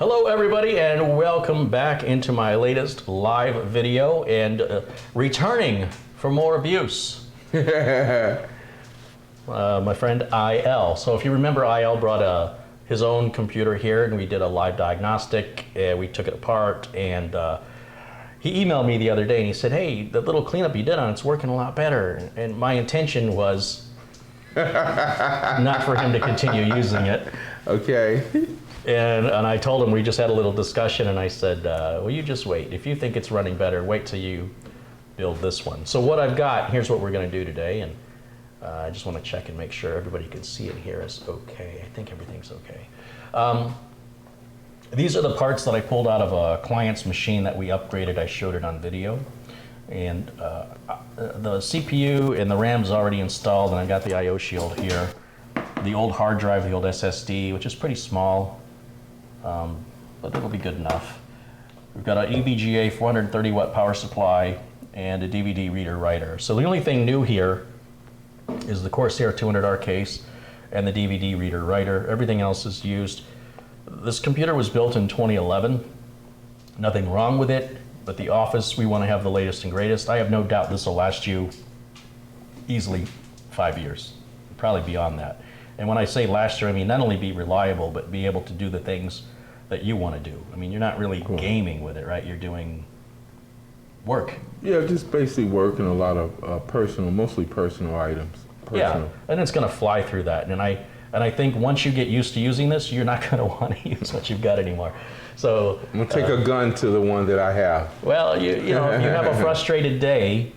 Hello everybody and welcome back into my latest live video and returning for more abuse. My friend IL. So if you remember, IL brought his own computer here and we did a live diagnostic. We took it apart and he emailed me the other day and he said, hey, the little cleanup you did on it's working a lot better. And my intention was not for him to continue using it. Okay. And I told him, we just had a little discussion and I said, well, you just wait. If you think it's running better, wait till you build this one. So what I've got, here's what we're gonna do today. And I just wanna check and make sure everybody can see it here is okay. I think everything's okay. These are the parts that I pulled out of a client's machine that we upgraded. I showed it on video. And the CPU and the RAM's already installed and I got the IO shield here. The old hard drive, the old SSD, which is pretty small. But it'll be good enough. We've got an EVGA 430 watt power supply and a DVD reader writer. So the only thing new here is the Corsair 200R case and the DVD reader writer. Everything else is used. This computer was built in 2011. Nothing wrong with it, but the office, we want to have the latest and greatest. I have no doubt this will last you easily 5 years, probably beyond that. And when I say last year, I mean not only be reliable, but be able to do the things that you want to do. I mean, you're not really gaming with it, right? You're doing work. Yeah, just basically work and a lot of personal, mostly personal items. Yeah, and it's going to fly through that. And I think once you get used to using this, you're not going to want to use what you've got anymore. So I'm going to take a gun to the one that I have. Well, you know, if you have a frustrated day,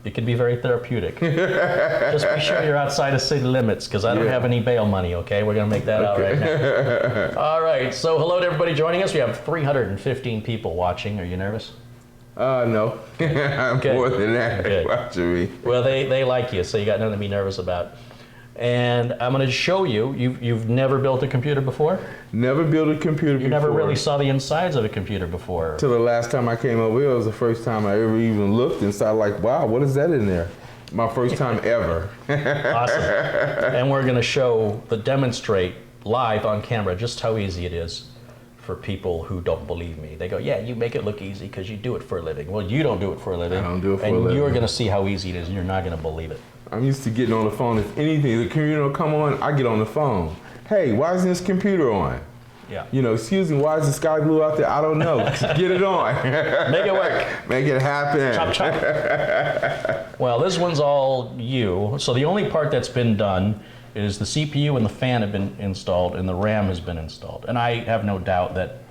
it can be very therapeutic. Just be sure you're outside of city limits, because I don't have any bail money, okay? We're going to make that out right now. All right, so hello to everybody joining us. We have 315 people watching. Are you nervous? No. I'm more than that watching me. Well, they like you, so you got nothing to be nervous about. And I'm going to show you, you've never built a computer before? Never built a computer before. You never really saw the insides of a computer before? Till the last time I came over here, it was the first time I ever even looked and saw like, wow, what is that in there? My first time ever. Awesome. And we're going to demonstrate live on camera just how easy it is for people who don't believe me. They go, yeah, you make it look easy because you do it for a living. Well, you don't do it for a living. I don't do it for a living. And you're going to see how easy it is and you're not going to believe it. I'm used to getting on the phone. If anything, the computer will come on, I get on the phone. Hey, why isn't this computer on? Yeah. You know, excuse me, why is the sky blue out there? I don't know. Get it on. Make it work. Make it happen. Chop, chop. Well, this one's all you. So the only part that's been done is the CPU and the fan have been installed and the RAM has been installed. And I have no doubt that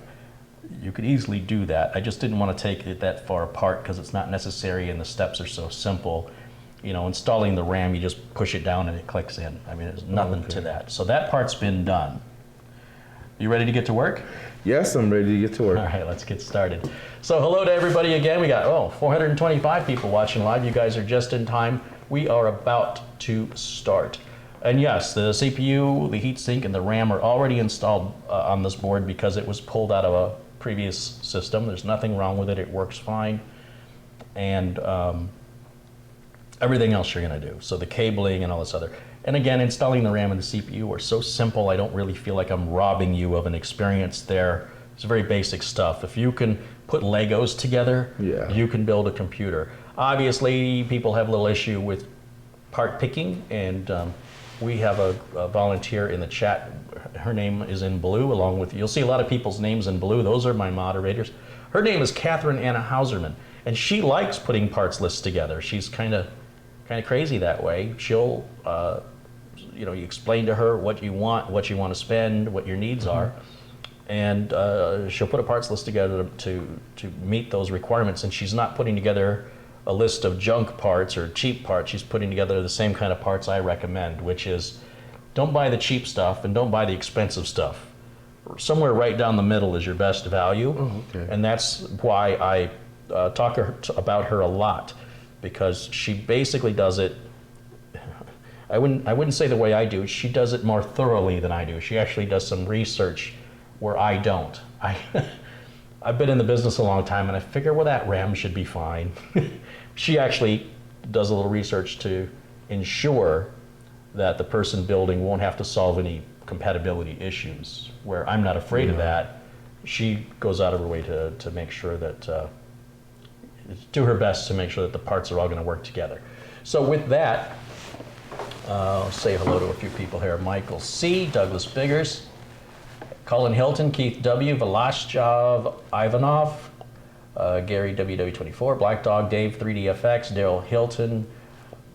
you could easily do that. I just didn't want to take it that far apart because it's not necessary and the steps are so simple. You know, installing the RAM, you just push it down and it clicks in. I mean, there's nothing to that. So that part's been done. You ready to get to work? Yes, I'm ready to get to work. All right, let's get started. So hello to everybody again. We got, 425 people watching live. You guys are just in time. We are about to start. And yes, the CPU, the heatsink, and the RAM are already installed on this board because it was pulled out of a previous system. There's nothing wrong with it. It works fine. And everything else you're going to do. So the cabling and all this other. And again, installing the RAM and the CPU are so simple, I don't really feel like I'm robbing you of an experience there. It's very basic stuff. If you can put Legos together, you can build a computer. Obviously, people have a little issue with part picking, and we have a volunteer in the chat. Her name is in blue, along with, you'll see a lot of people's names in blue. Those are my moderators. Her name is Catherine Anna Hauserman, and she likes putting parts lists together. She's kind of crazy that way. She'll, you know, you explain to her what you want to spend, what your needs are, and she'll put a parts list together to meet those requirements. And she's not putting together a list of junk parts or cheap parts. She's putting together the same kind of parts I recommend, which is don't buy the cheap stuff and don't buy the expensive stuff. Somewhere right down the middle is your best value, and that's why I talk about her a lot. Because she basically does it, I wouldn't say the way I do, she does it more thoroughly than I do. She actually does some research where I don't. I've been in the business a long time and I figure, well, that RAM should be fine. She actually does a little research to ensure that the person building won't have to solve any compatibility issues, where I'm not afraid of that. she goes out of her way to make sure that, do her best to make sure that the parts are all going to work together. So with that, I'll say hello to a few people here. Michael C., Douglas Biggers, Colin Hilton, Keith W., Velashjov, Ivanov, Gary WW24, Black Dog, Dave 3DFX, Daryl Hilton,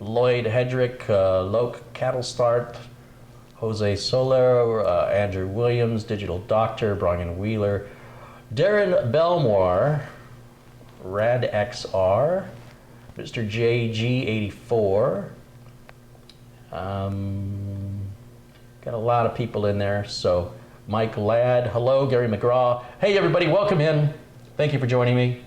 Lloyd Hedrick, Loke Cattlestart, Jose Soler, Andrew Williams, Digital Doctor, Brian Wheeler, Darren Belmore, Rad XR, Mr. JG84. Got a lot of people in there. So Mike Ladd, hello, Gary McGraw. Hey everybody, welcome in. Thank you for joining me.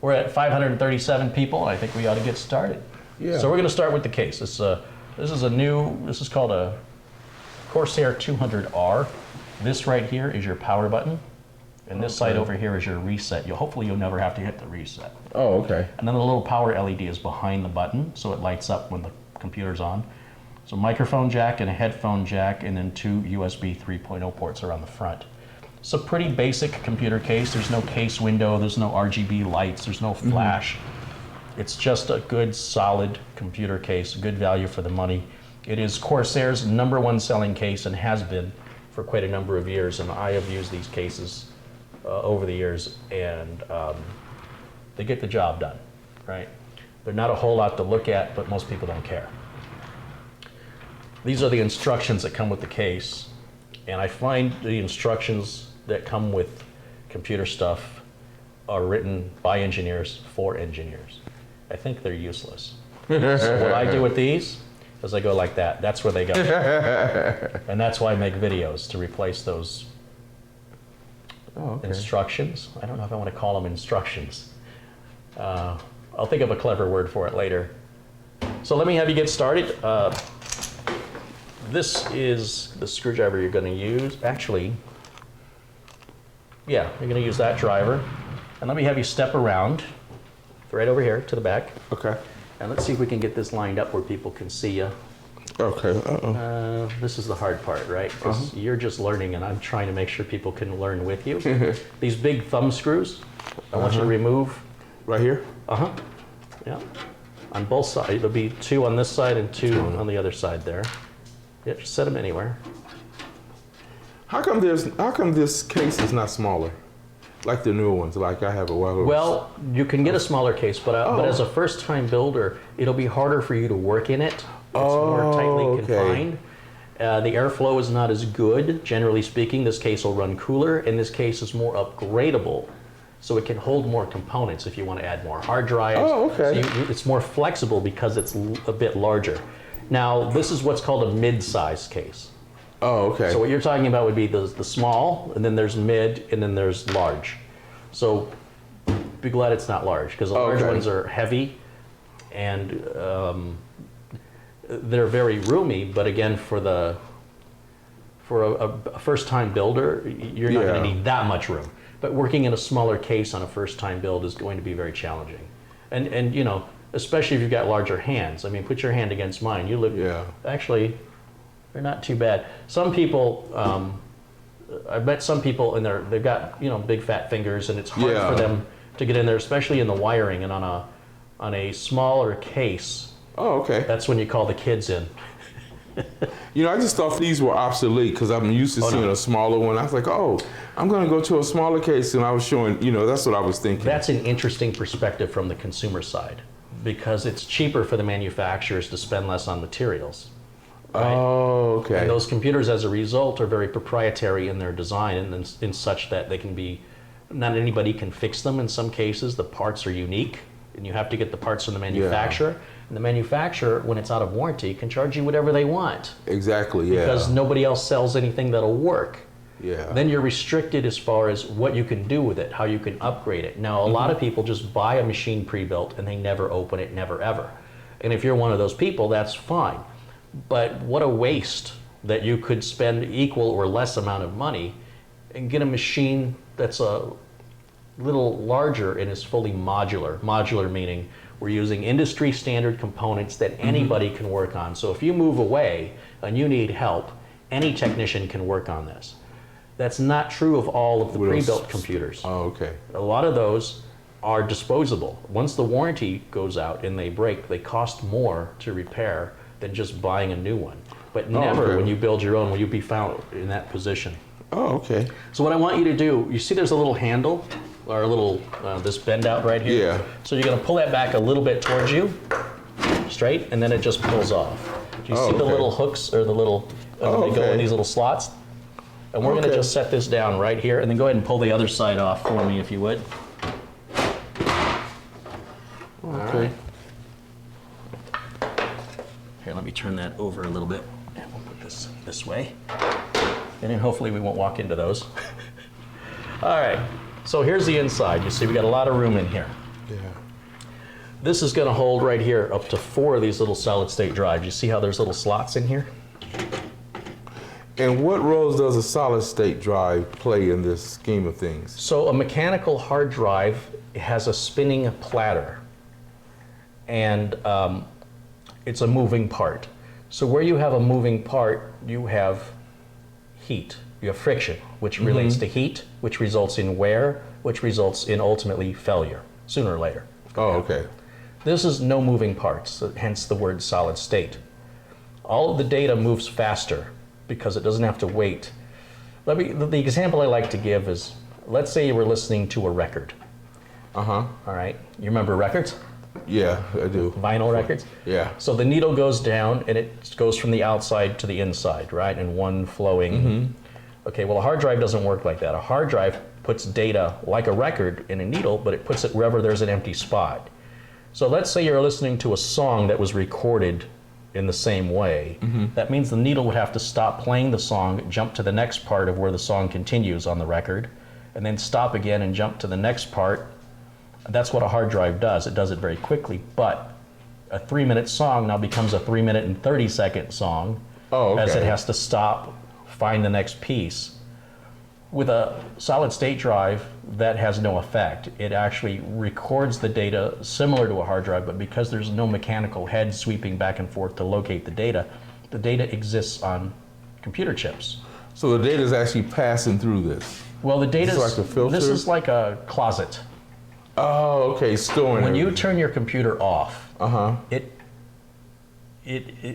We're at 537 people. I think we ought to get started. Yeah. So we're going to start with the case. This is called a Corsair 200R. This right here is your power button. And this side over here is your reset. Hopefully you'll never have to hit the reset. Oh, okay. And then the little power LED is behind the button, so it lights up when the computer's on. So microphone jack and a headphone jack, and then 2 USB 3.0 ports are on the front. It's a pretty basic computer case. There's no case window, there's no RGB lights, there's no flash. It's just a good, solid computer case, good value for the money. It is Corsair's #1 selling case and has been for quite a number of years, and I have used these cases over the years, and they get the job done, right? They're not a whole lot to look at, but most people don't care. These are the instructions that come with the case, and I find the instructions that come with computer stuff are written by engineers for engineers. I think they're useless. So what I do with these is I go like that. That's where they go. And that's why I make videos, to replace those instructions. I don't know if I want to call them instructions. I'll think of a clever word for it later. So let me have you get started. This is the screwdriver you're going to use. Actually, yeah, you're going to use that driver. And let me have you step around right over here to the back. Okay. And let's see if we can get this lined up where people can see you. Okay. This is the hard part, right? Because you're just learning, and I'm trying to make sure people can learn with you. These big thumb screws, I want you to remove. Right here? Yeah. On both sides. There'll be 2 on this side and 2 on the other side there. Yeah, just set them anywhere. How come this case is not smaller? Like the newer ones, like I have a wireless. Well, you can get a smaller case, but as a first-time builder, it'll be harder for you to work in it. It's more tightly confined. The airflow is not as good, generally speaking. This case will run cooler, and this case is more upgradable, so it can hold more components if you want to add more hard drives. Oh, okay. So it's more flexible because it's a bit larger. Now, this is what's called a mid-size case. Oh, okay. So what you're talking about would be the small, and then there's mid, and then there's large. So be glad it's not large, because the large ones are heavy, and they're very roomy. But again, for a first-time builder, you're not going to need that much room. But working in a smaller case on a first-time build is going to be very challenging, and you know, especially if you've got larger hands. I mean, put your hand against mine. You look actually. They're not too bad. Some people, I've met some people, and they've got big fat fingers, and it's hard for them to get in there, especially in the wiring. And on a smaller case, that's when you call the kids in. I just thought these were obsolete because I'm used to seeing a smaller one. I was like, I'm going to go to a smaller case, and I was showing, that's what I was thinking. That's an interesting perspective from the consumer side, because it's cheaper for the manufacturers to spend less on materials. Right? Oh, okay. And those computers, as a result, are very proprietary in their design, and in such that they can be, not anybody can fix them in some cases. The parts are unique, and you have to get the parts from the manufacturer. And the manufacturer, when it's out of warranty, can charge you whatever they want. Exactly, Because nobody else sells anything that'll work. Yeah. Then you're restricted as far as what you can do with it, how you can upgrade it. Now, a lot of people just buy a machine pre-built, and they never open it, never ever. And if you're one of those people, that's fine. But what a waste that you could spend equal or less amount of money and get a machine that's a little larger and is fully modular. Modular meaning we're using industry standard components that anybody can work on. So if you move away and you need help, any technician can work on this. That's not true of all of the pre-built computers. Oh, okay. A lot of those are disposable. Once the warranty goes out and they break, they cost more to repair than just buying a new one. But never, when you build your own, will you be found in that position. Oh, okay. So what I want you to do, you see there's a little handle, or a little, this bend out right here? Yeah. So you're gonna pull that back a little bit towards you, straight, and then it just pulls off. Do you see the little hooks, or the little, they go in these little slots? And we're gonna just set this down right here, and then go ahead and pull the other side off for me, if you would. Okay. Here, let me turn that over a little bit. And we'll put this way. And then hopefully we won't walk into those. All right, so here's the inside. You see we got a lot of room in here. Yeah. This is gonna hold right here up to 4 of these little solid state drives. You see how there's little slots in here? And what roles does a solid state drive play in this scheme of things? So a mechanical hard drive has a spinning platter, and it's a moving part. So where you have a moving part, you have heat, you have friction, which relates to heat, which results in wear, which results in ultimately failure, sooner or later. Oh, okay. This is no moving parts, hence the word solid state. All of the data moves faster because it doesn't have to wait. The example I like to give is, let's say you were listening to a record. Uh-huh. All right, you remember records? Yeah, I do. Vinyl records? Yeah. So the needle goes down and it goes from the outside to the inside, right? In one flowing. Okay, well a hard drive doesn't work like that. A hard drive puts data like a record in a needle, but it puts it wherever there's an empty spot. So let's say you're listening to a song that was recorded in the same way. That means the needle would have to stop playing the song, jump to the next part of where the song continues on the record, and then stop again and jump to the next part. That's what a hard drive does. It does it very quickly, but a 3-minute song now becomes a 3-minute and 30-second song, as it has to stop, find the next piece. With a solid state drive, that has no effect. It actually records the data similar to a hard drive, but because there's no mechanical head sweeping back and forth to locate the data exists on computer chips. So the data is actually passing through this? Well, the data like a filter? This is like a closet. Oh, okay, storing When you everything. turn your computer off, it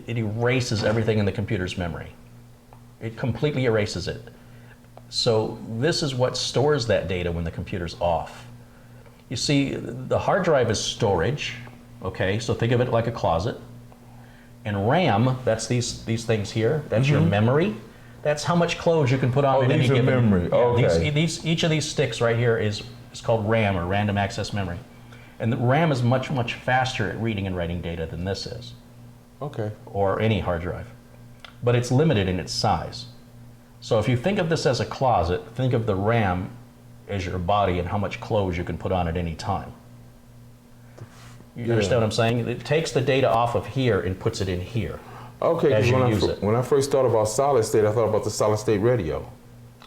erases everything in the computer's memory. It completely erases it. So this is what stores that data when the computer's off. You see, the hard drive is storage, okay? So think of it like a closet. And RAM, that's these things here, that's your memory. That's how much clothes you can put on at any given memory. Each of these sticks right here is called RAM, or random access memory. And the RAM is much, much faster at reading and writing data than this is. Okay. Or any hard drive. But it's limited in its size. So if you think of this as a closet, think of the RAM as your body and how much clothes you can put on at any time. You understand what I'm saying? It takes the data off of here and puts it in here. Okay, as you because use it. when I first thought about solid state, I thought about the solid state radio.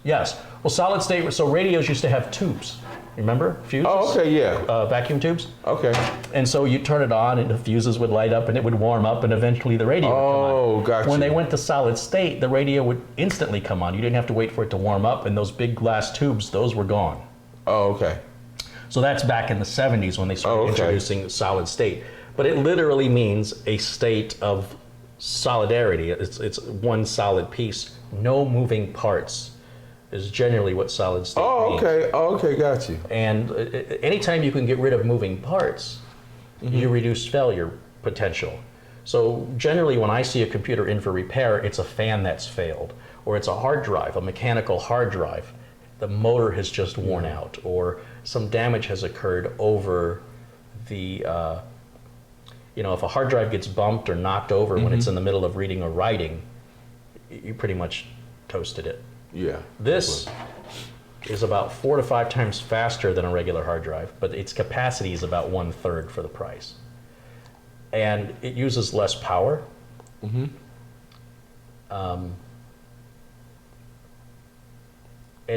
Yes. Well, solid state, so radios used to have tubes. Remember? Fuses? Oh, okay, yeah. Vacuum tubes? Okay. And so you turn it on and the fuses would light up and it would warm up and eventually the radio would come on. Oh, gotcha. When they went to solid state, the radio would instantly come on. You didn't have to wait for it to warm up, and those big glass tubes, those were gone. Oh, okay. So that's back in the 70s when they started introducing solid state. But it literally means a state of solidarity. It's one solid piece, no moving parts is generally what solid state means. Okay, got you. And anytime you can get rid of moving parts, you reduce failure potential. So generally when I see a computer in for repair, it's a fan that's failed, or it's a hard drive, a mechanical hard drive. The motor has just worn out, or some damage has occurred over the, if a hard drive gets bumped or knocked over when it's in the middle of reading or writing, you pretty much toasted it. Yeah. This is about 4 to 5 times faster than a regular hard drive, but its capacity is about 1/3 for the price. And it uses less power. And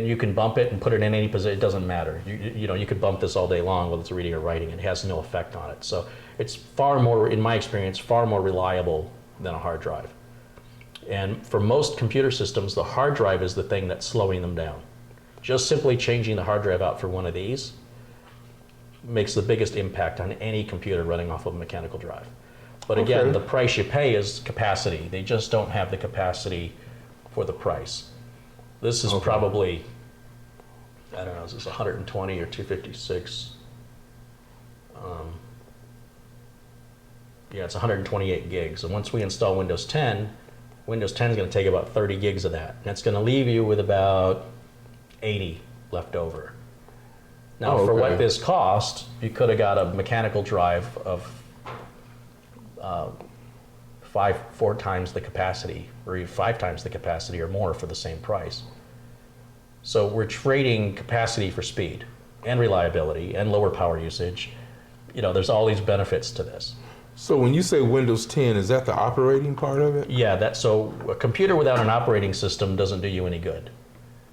you can bump it and put it in any position, it doesn't matter. You could bump this all day long whether it's reading or writing, it has no effect on it. So it's far more, in my experience, far more reliable than a hard drive. And for most computer systems, the hard drive is the thing that's slowing them down. Just simply changing the hard drive out for one of these makes the biggest impact on any computer running off of a mechanical drive. But again, Okay. the price you pay is capacity. They just don't have the capacity for the price. This is probably, I don't know, is this 120 or 256? Yeah, it's 128 gigs. And once we install Windows 10, Windows 10 is going to take about 30 gigs of that. And it's going to leave you with about 80 left over. Now, for what this cost, you could have got a mechanical drive of 4 times the capacity, or even 5 times the capacity or more for the same price. So we're trading capacity for speed and reliability and lower power usage. You know, there's all these benefits to this. So when you say Windows 10, is that the operating part of it? Yeah, so a computer without an operating system doesn't do you any good.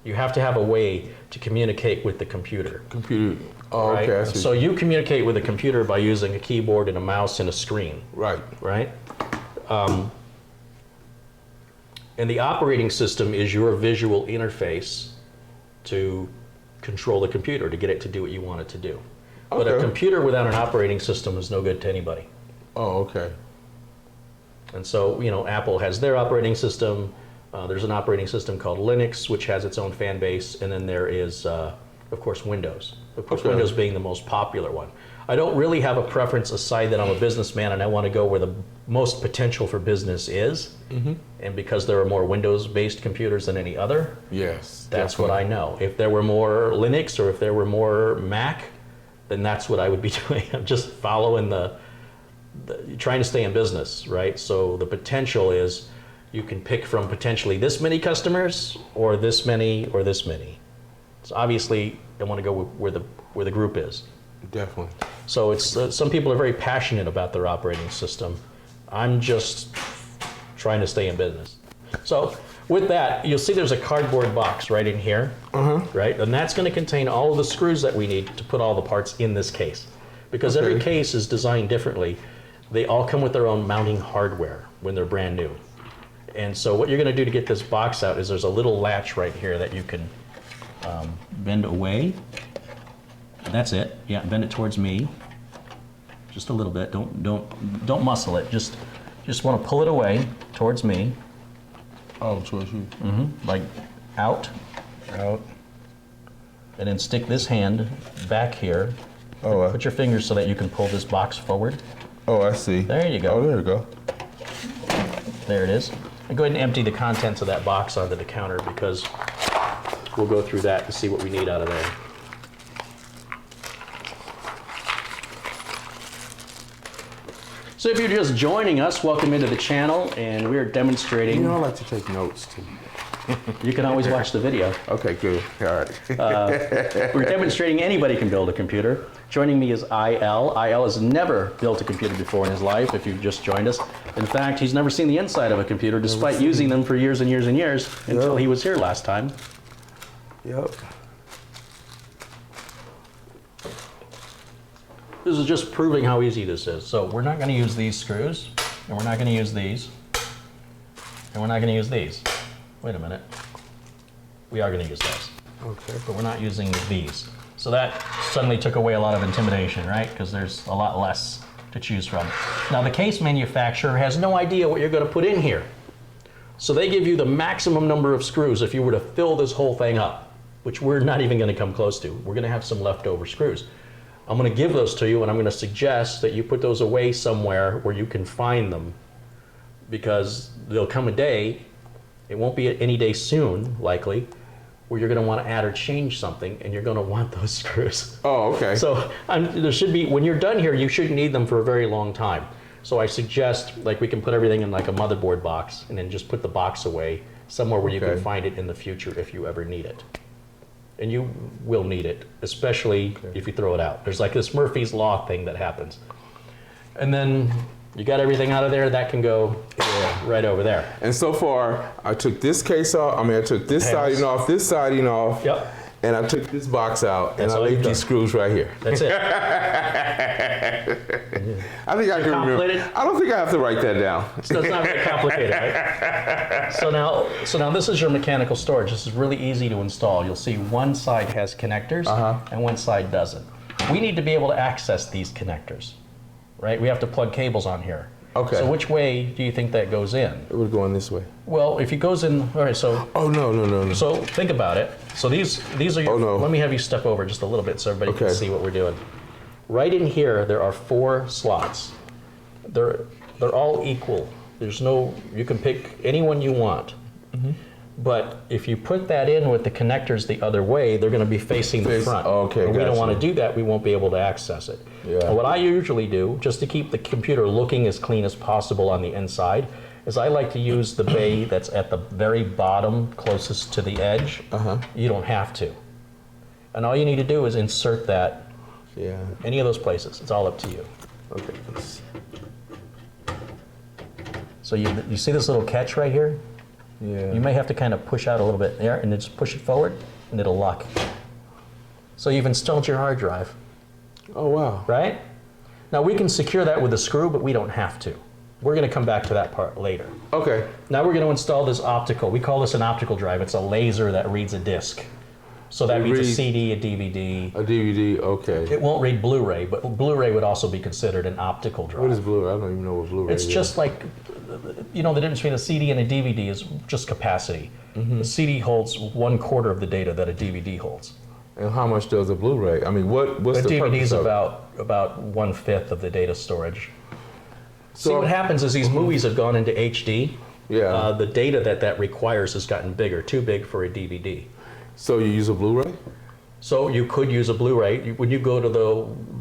You have to have a way to communicate with the computer. Computer. Oh, right? okay. I see. So you communicate with a computer by using a keyboard and a mouse and a screen. Right. Right? And the operating system is your visual interface to control the computer, to get it to do what you want it to do. But a computer without an operating system is no good to anybody. Oh, okay. And so, you know, Apple has their operating system. There's an operating system called Linux, which has its own fan base. And then there is, of course, Windows. Of course, Windows being the most popular one. I don't really have a preference aside that I'm a businessman and I want to go where the most potential for business is. And because there are more Windows-based computers than any other, Yes. that's what I know. If there were more Linux or if there were more Mac, then that's what I would be doing. I'm just following trying to stay in business, right? So the potential is you can pick from potentially this many customers or this many or this many. So obviously I want to go where the group is. Definitely. So it's some people are very passionate about their operating system. I'm just trying to stay in business. So with that, you'll see there's a cardboard box right in here, right? And that's going to contain all of the screws that we need to put all the parts in this case. Because every case is designed differently. They all come with their own mounting hardware when they're brand new. And so what you're going to do to get this box out is there's a little latch right here that you can bend away. That's it. Yeah, bend it towards me. Just a little bit. Don't muscle it. Just want to pull it away towards me. Oh, towards you. Like out. Out. And then stick this hand back here. Oh, Put your fingers so that you can pull this box forward. oh, I see. There you go. Oh, there you go. There it is. And go ahead and empty the contents of that box onto the counter because we'll go through that to see what we need out of there. So if you're just joining us, welcome into the channel, and we're demonstrating. You know, I like to take notes too. You can always watch the video. Okay, good. All right. We're demonstrating anybody can build a computer. Joining me is IL. IL has never built a computer before in his life, if you've just joined us. In fact, he's never seen the inside of a computer, despite using them for years and years and years, until he was here last time. Yep. This is just proving how easy this is. So we're not going to use these screws, and we're not going to use these, and we're not going to use these. Wait a minute. We are going to use those. Okay. But we're not using these. So that suddenly took away a lot of intimidation, right? Because there's a lot less to choose from. Now the case manufacturer has no idea what you're going to put in here. So they give you the maximum number of screws if you were to fill this whole thing up, which we're not even going to come close to. We're going to have some leftover screws. I'm going to give those to you, and I'm going to suggest that you put those away somewhere where you can find them, because there'll come a day, it won't be any day soon, likely, where you're going to want to add or change something, and you're going to want those screws. Oh, okay. So there should be, when you're done here, you shouldn't need them for a very long time. So I suggest, like, we can put everything in like a motherboard box, and then just put the box away somewhere where you can find it in the future if you ever need it. And you will need it, especially if you throw it out. There's like this Murphy's Law thing that happens. And then you got everything out of there, that can go right over there. And so far, I took this case off. I mean, I took this siding off, this siding off. Yep. and I took this box out, That's and I all laid you've these done. screws right here. That's it. I think I can remember. complicated? I don't think I have to write that down. So it's not very complicated, right? So now this is your mechanical storage. This is really easy to install. You'll see one side has connectors and one side doesn't. We need to be able to access these connectors, right? We have to plug cables on here. Okay. So which way do you think that goes in? It would go in this way. Well, if it goes in, all right, so Oh, no. so think about it. So these are your, Oh, no. let me have you step over just a little bit so everybody can Okay. see what we're doing. Right in here, there are 4 slots. They're all equal. There's no, you can pick any one you want. But if you put that in with the connectors the other way, they're going to be facing the front. Okay, And we don't gotcha. want to do that. We won't be able to access it. Yeah. And what I usually do, just to keep the computer looking as clean as possible on the inside, is I like to use the bay that's at the very bottom, closest to the edge. You don't have to. And all you need to do is insert that Yeah. any of those places. It's all up to you. Okay. Let's- So you see this little catch right here? Yeah. You may have to kind of push out a little bit there and then just push it forward and it'll lock. So you've installed your hard drive, Oh, wow. right? Now we can secure that with a screw, but we don't have to. We're going to come back to that part later. Okay. Now we're going to install this optical. We call this an optical drive. It's a laser that reads a disc. So that It reads a reads- CD, a DVD. A DVD. Okay. It won't read Blu-ray, but Blu-ray would also be considered an optical drive. What is Blu-ray? I don't even know what Blu-ray It's is. just like, you know, the difference between a CD and a DVD is just capacity. A CD holds 1/4 of the data that a DVD holds. And how much does a Blu-ray? I mean, what's A the DVD is purpose of it? about 1/5 of the data storage. See, So- what happens is these movies have gone into HD. Yeah. The data that requires has gotten bigger, too big for a DVD. So you use a Blu-ray? So you could use a Blu-ray. When you go to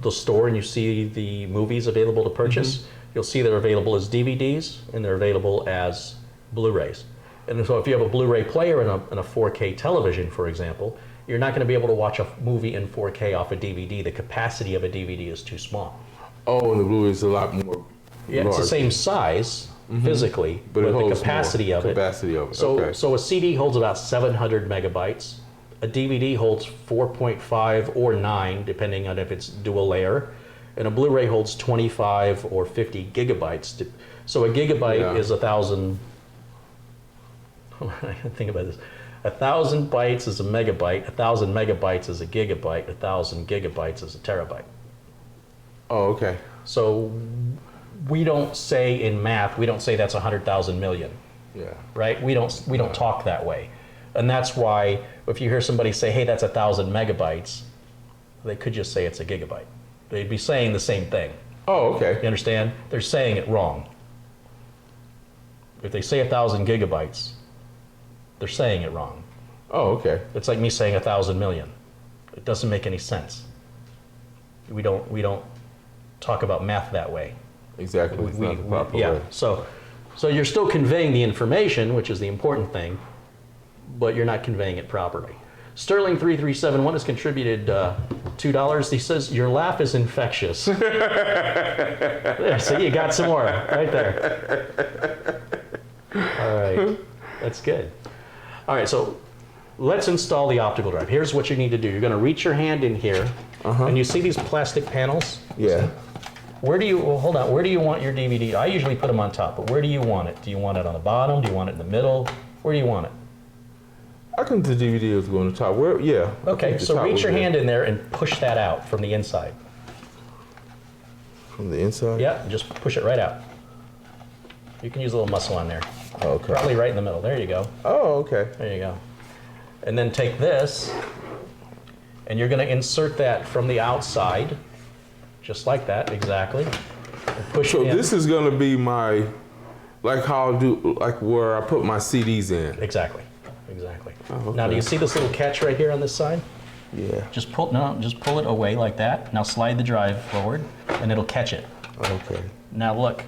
the store and you see the movies available to purchase, you'll see they're available as DVDs and they're available as Blu-rays. And so if you have a Blu-ray player and a 4K television, for example, you're not going to be able to watch a movie in 4K off a DVD. The capacity of a DVD is too small. Oh, and the Blu-ray is a lot more. Yeah, it's the large. same size physically, But it the holds capacity more of it. capacity of it, So, okay. so a CD holds about 700 megabytes. A DVD holds 4.5 or 9, depending on if it's dual layer. And a Blu-ray holds 25 or 50 gigabytes. So a gigabyte Yeah. is 1,000. I can think about this. 1,000 bytes is a megabyte. 1,000 megabytes is a gigabyte. 1,000 gigabytes is a terabyte. Oh, okay. So we don't say in math, we don't say that's 100,000 million, Yeah. right? We don't talk that way. And that's why if you hear somebody say, hey, that's 1,000 megabytes, they could just say it's a gigabyte. They'd be saying the same thing. Oh, You okay. understand? They're saying it wrong. If they say 1,000 gigabytes, they're saying it wrong. Oh, okay. It's like me saying 1,000 million. It doesn't make any sense. We don't talk about math that way. Exactly. It's not the proper yeah. way. So you're still conveying the information, which is the important thing, but you're not conveying it properly. Sterling3371 has contributed $2. He says, your laugh is infectious. There, see, you got some more right there. All right, that's good. All right, so let's install the optical drive. Here's what you need to do. You're going to reach your hand in here, and you see these plastic panels? Yeah. Where do you, well, hold on, where do you want your DVD? I usually put them on top, but where do you want it? Do you want it on the bottom? Do you want it in the middle? Where do you want it? I think the DVD was going to top. Where? Yeah. I Okay, think the so top reach was your good. hand in there and push that out from the inside. From the inside? Yeah, just push it right out. You can use a little muscle on there. Okay. Probably right in the middle. There you go. Oh, okay. There you go. And then take this, and you're going to insert that from the outside, just like that, exactly. And push So it in. this is going to be my, like how I do, like where I put my CDs in. Exactly, exactly. Oh, Now, do okay. you see this little catch right here on this side? Yeah. Just pull it away like that. Now slide the drive forward, and it'll catch it. Okay. Now look,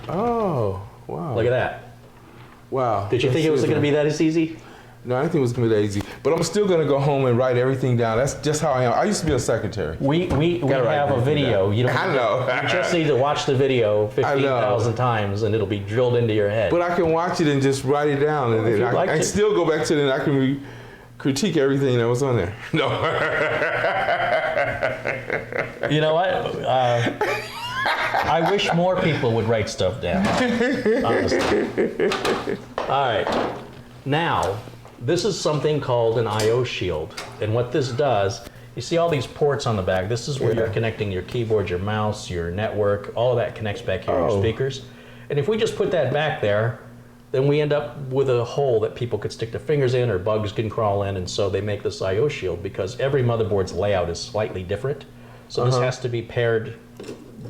Oh, wow. look at that. Wow. Did you think it was going to be that easy? No, I didn't think it was going to be that easy. But I'm still going to go home and write everything down. That's just how I am. I used to be a secretary. We Gotta write have a everything video. down. You don't. I know. You just need to watch the video 15,000 times, and it'll be drilled into your head. But I can watch it and just write it down, and if then you'd like I to. still go back to it, and I can critique everything that was on there. No. You know what? I wish more people would write stuff down, honestly. All right. Now, this is something called an I/O shield. And what this does, you see all these ports on the back. This is where you're connecting your keyboard, your mouse, your network. All of that connects back here, your speakers. And if we just put that back there, then we end up with a hole that people could stick their fingers in or bugs can crawl in. And so they make this I/O shield because every motherboard's layout is slightly different. So this has to be paired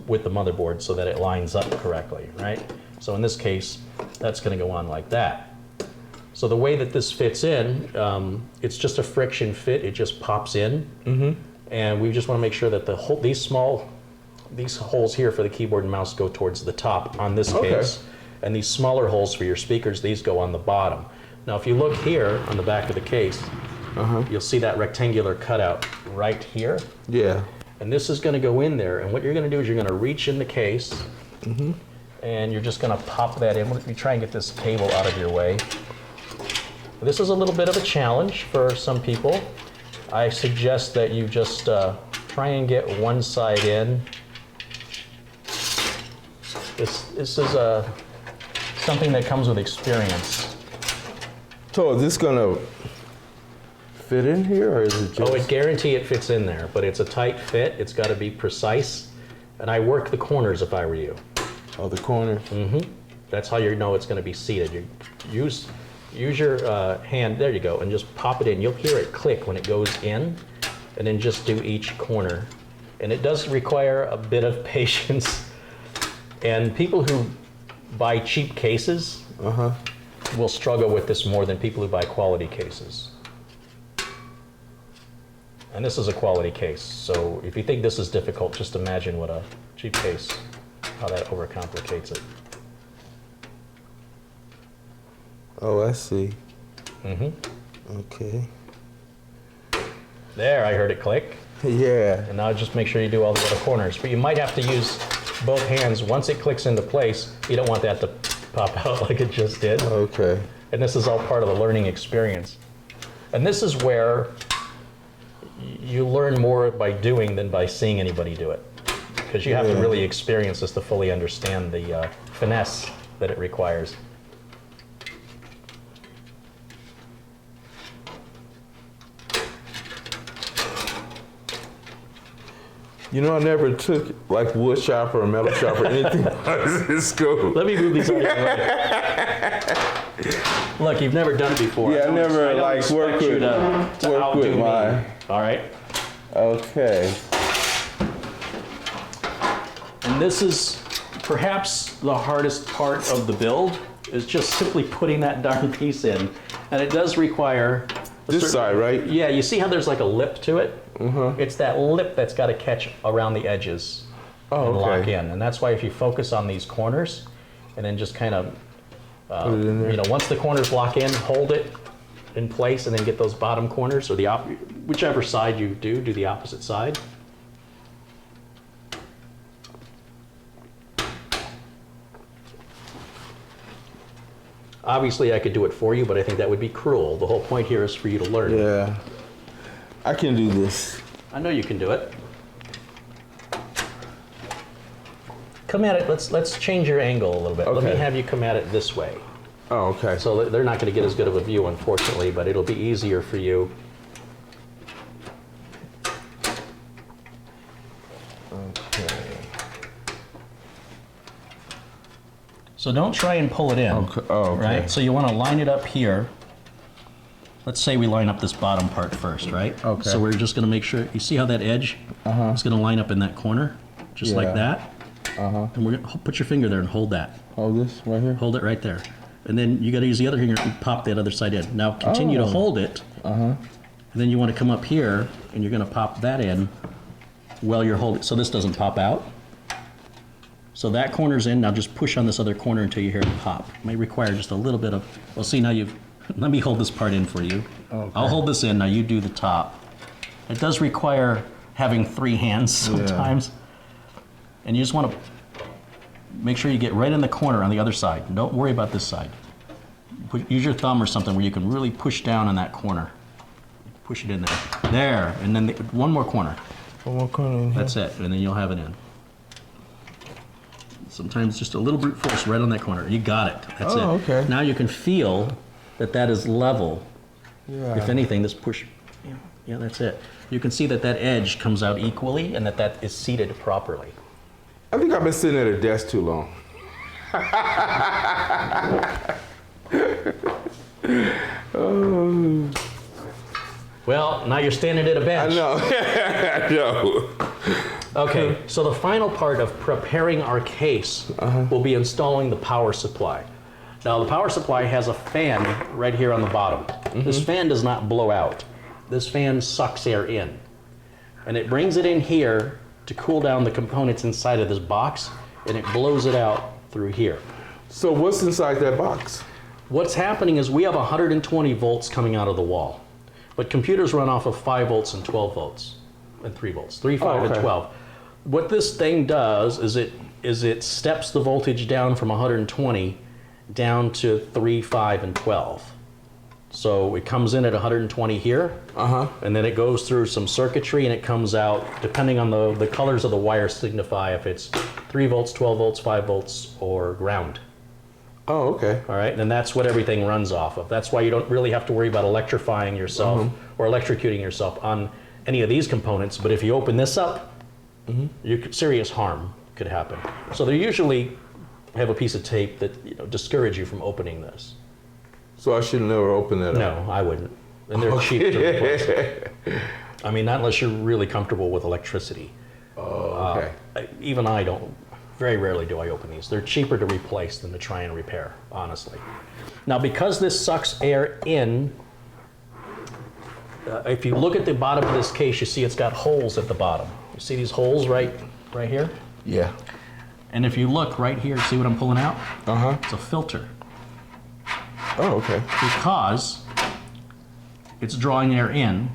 with the motherboard so that it lines up correctly, right? So in this case, that's going to go on like that. So the way that this fits in, it's just a friction fit. It just pops in, and we just want to make sure that these holes here for the keyboard and mouse go towards the top on this case, and these smaller holes for your speakers, these go on the bottom. Now, if you look here on the back of the case, you'll see that rectangular cutout right here. Yeah. And this is going to go in there, and what you're going to do is you're going to reach in the case, and you're just going to pop that in. Let me try and get this cable out of your way. This is a little bit of a challenge for some people. I suggest that you just try and get one side in. This is something that comes with experience. So is this gonna fit in here, or is it just? Oh, I guarantee it fits in there, but it's a tight fit. It's got to be precise, and I work the corners if I were you. Oh, the corners. That's how you know it's going to be seated. You use your hand, there you go, and just pop it in. You'll hear it click when it goes in, and then just do each corner. And it does require a bit of patience. And people who buy cheap cases will struggle with this more than people who buy quality cases. And this is a quality case, so if you think this is difficult, just imagine what a cheap case, how that overcomplicates it. Oh, I see. Okay. There, I heard it click. Yeah. And now just make sure you do all the other corners. But you might have to use both hands. Once it clicks into place, you don't want that to pop out like it just did. Okay. And this is all part of the learning experience. And this is where you learn more by doing than by seeing anybody do it. Because you have to really experience this to fully understand the finesse that it requires. You know, I never took like wood shop or metal shop or anything in school. Let me move these out of your way. Look, you've never done it before. Yeah, I never like worked with mine. All right. Okay. And this is perhaps the hardest part of the build, is just simply putting that darn piece in. And it does require this side, right? Yeah, you see how there's like a lip to it? It's that lip that's got to catch around the edges and lock in. And that's why if you focus on these corners and then just kind of, put it in there. you know, once the corners lock in, hold it in place and then get those bottom corners, or whichever side you do the opposite side. Obviously, I could do it for you, but I think that would be cruel. The whole point here is for you to learn. Yeah. I can do this. I know you can do it. Come at it, let's change your angle a little bit. Let me have you come at it this way. Oh, okay. So they're not going to get as good of a view, unfortunately, but it'll be easier for you. Okay. So don't try and pull it in. Okay. Oh, okay. Right? So you want to line it up here. Let's say we line up this bottom part first, right? Okay. So we're just going to make sure, you see how that edge is going to line up in that corner? Just like that. And we're going to put your finger there and hold that. Hold this right here? Hold it right there. And then you got to use the other finger and pop that other side in. Now continue to hold it. And then you want to come up here and you're going to pop that in while you're holding, so this doesn't pop out. So that corner's in. Now just push on this other corner until you hear it pop. It may require just a little bit of, well, see, now you've, let me hold this part in for you. Okay. I'll hold this in, now you do the top. It does require having 3 hands sometimes. And you just want to make sure you get right in the corner on the other side. Don't worry about this side. Use your thumb or something where you can really push down on that corner. push it in there. There, and then one more corner. One more corner in here. That's it, and then you'll have it in. Sometimes just a little brute force right on that corner. You got it. That's it. Okay. Now you can feel that that is level. Yeah. If anything, this push, yeah, that's it. You can see that that edge comes out equally and that that is seated properly. I think I've been sitting at a desk too long. Oh. Well, now you're standing at a bench. I know. I know. Okay, so the final part of preparing our case will be installing the power supply. Now the power supply has a fan right here on the bottom. This fan does not blow out. This fan sucks air in. And it brings it in here to cool down the components inside of this box, and it blows it out through here. So what's inside that box? What's happening is we have 120 volts coming out of the wall, but computers run off of 5 volts and 12 volts and 3 volts, 3, 5, and 12. What this thing does is it steps the voltage down from 120 down to 3, 5, and 12. So it comes in at 120 here, and then it goes through some circuitry and it comes out, depending on the colors of the wires signify if it's 3 volts, 12 volts, 5 volts, or ground. Oh, okay. All right, and that's what everything runs off of. That's why you don't really have to worry about electrifying yourself or electrocuting yourself on any of these components. But if you open this up, serious harm could happen. So they usually have a piece of tape that discourage you from opening this. So I should never open that up? No, I wouldn't. And they're cheap to replace. I mean, not unless you're really comfortable with electricity. Oh, okay. Even I don't. Very rarely do I open these. They're cheaper to replace than to try and repair, honestly. Now, because this sucks air in, if you look at the bottom of this case, you see it's got holes at the bottom. You see these holes right here? Yeah. And if you look right here, see what I'm pulling out? It's a filter. Oh, okay. Because it's drawing air in,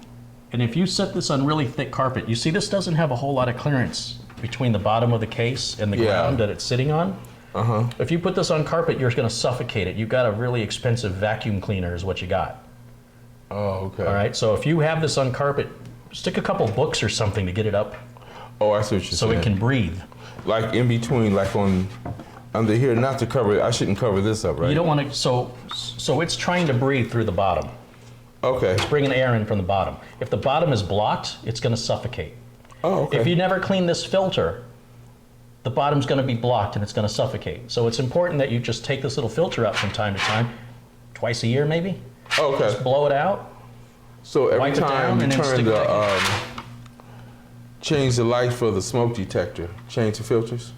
and if you set this on really thick carpet, you see this doesn't have a whole lot of clearance between the bottom of the case and the ground that it's sitting on. If you put this on carpet, you're going to suffocate it. You've got a really expensive vacuum cleaner is what you got. Oh, okay. All right, so if you have this on carpet, stick a couple books or something to get it up. Oh, I see what you're saying. So it can breathe. Like in between, like under here, not to cover it. I shouldn't cover this up, right? You don't want to, so it's trying to breathe through the bottom. Okay. It's bringing air in from the bottom. If the bottom is blocked, it's going to suffocate. Oh, okay. If you never clean this filter, the bottom's going to be blocked and it's going to suffocate. So it's important that you just take this little filter out from time to time, twice a year maybe. Oh, okay. Just blow it out. So every wipe it time down, you and then turn stick it back the change the light for the smoke detector, change the filters.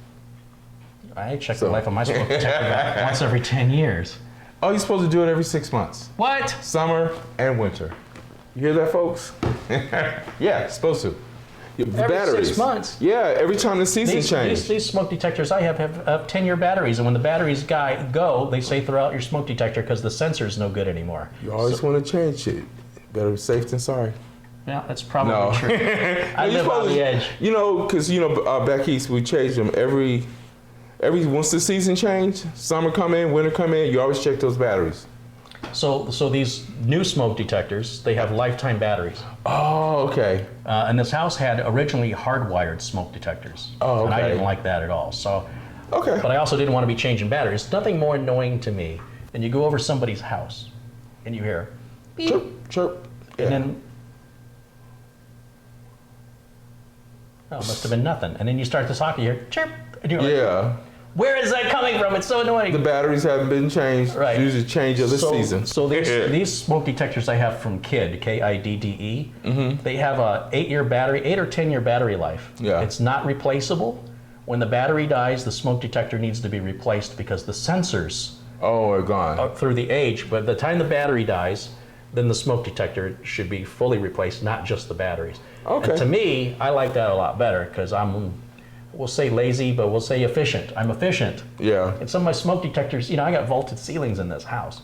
I check the life of my smoke detector back once every 10 years. Oh, you're supposed to do it every 6 months. What? Summer and winter. You hear that, folks? Yeah, supposed to. The Every batteries. 6 months? Yeah, every time the season changes. These smoke detectors I have 10-year batteries, and when the batteries go, they say throw out your smoke detector because the sensor's no good anymore. You always want to change it. Better be safe than sorry. Yeah, that's probably true. I live on the edge. You know, because back east we change them every once the season change, summer come in, winter come in, you always check those batteries. So these new smoke detectors, they have lifetime batteries. Oh, okay. And this house had originally hardwired smoke detectors. Oh, okay. And I didn't like that at all. So, okay. But I also didn't want to be changing batteries. There's nothing more annoying to me than you go over somebody's house and you hear beep, Chirp, chirp. and then it must have been nothing. And then you start to talk, you hear chirp, and you're like, where is that coming from? It's so annoying. The batteries haven't been changed. Right. Usually change of the season. So these smoke detectors I have from Kid, K-I-D-D-E, they have a 8 or 10-year battery life. Yeah. It's not replaceable. When the battery dies, the smoke detector needs to be replaced because the sensors are gone. Through the age, but by the time the battery dies, then the smoke detector should be fully replaced, not just the batteries. Okay. And to me, I like that a lot better because we'll say lazy, but we'll say efficient. I'm efficient. Yeah. And some of my smoke detectors, I got vaulted ceilings in this house.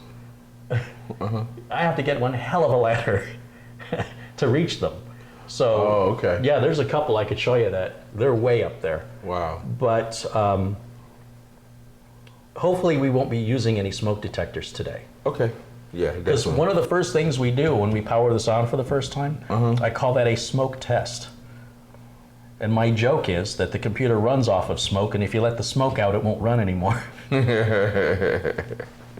I have to get one hell of a ladder to reach them. So, yeah, there's a couple I could show you that they're way up there. Wow. But hopefully we won't be using any smoke detectors today. Okay. Yeah, Because definitely. one of the first things we do when we power this on for the first time, I call that a smoke test. And my joke is that the computer runs off of smoke, and if you let the smoke out, it won't run anymore.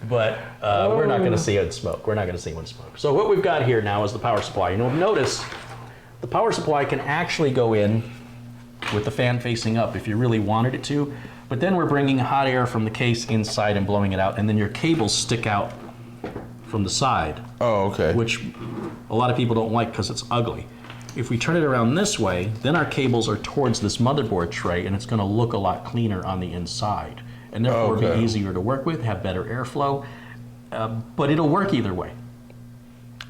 But we're not going to see it smoke. We're not going to see one smoke. So what we've got here now is the power supply. You'll notice the power supply can actually go in with the fan facing up if you really wanted it to. But then we're bringing hot air from the case inside and blowing it out, and then your cables stick out from the side. Oh, okay. Which a lot of people don't like because it's ugly. If we turn it around this way, then our cables are towards this motherboard tray, and it's going to look a lot cleaner on the inside, and therefore be easier to work with, have better airflow, but it'll work either way.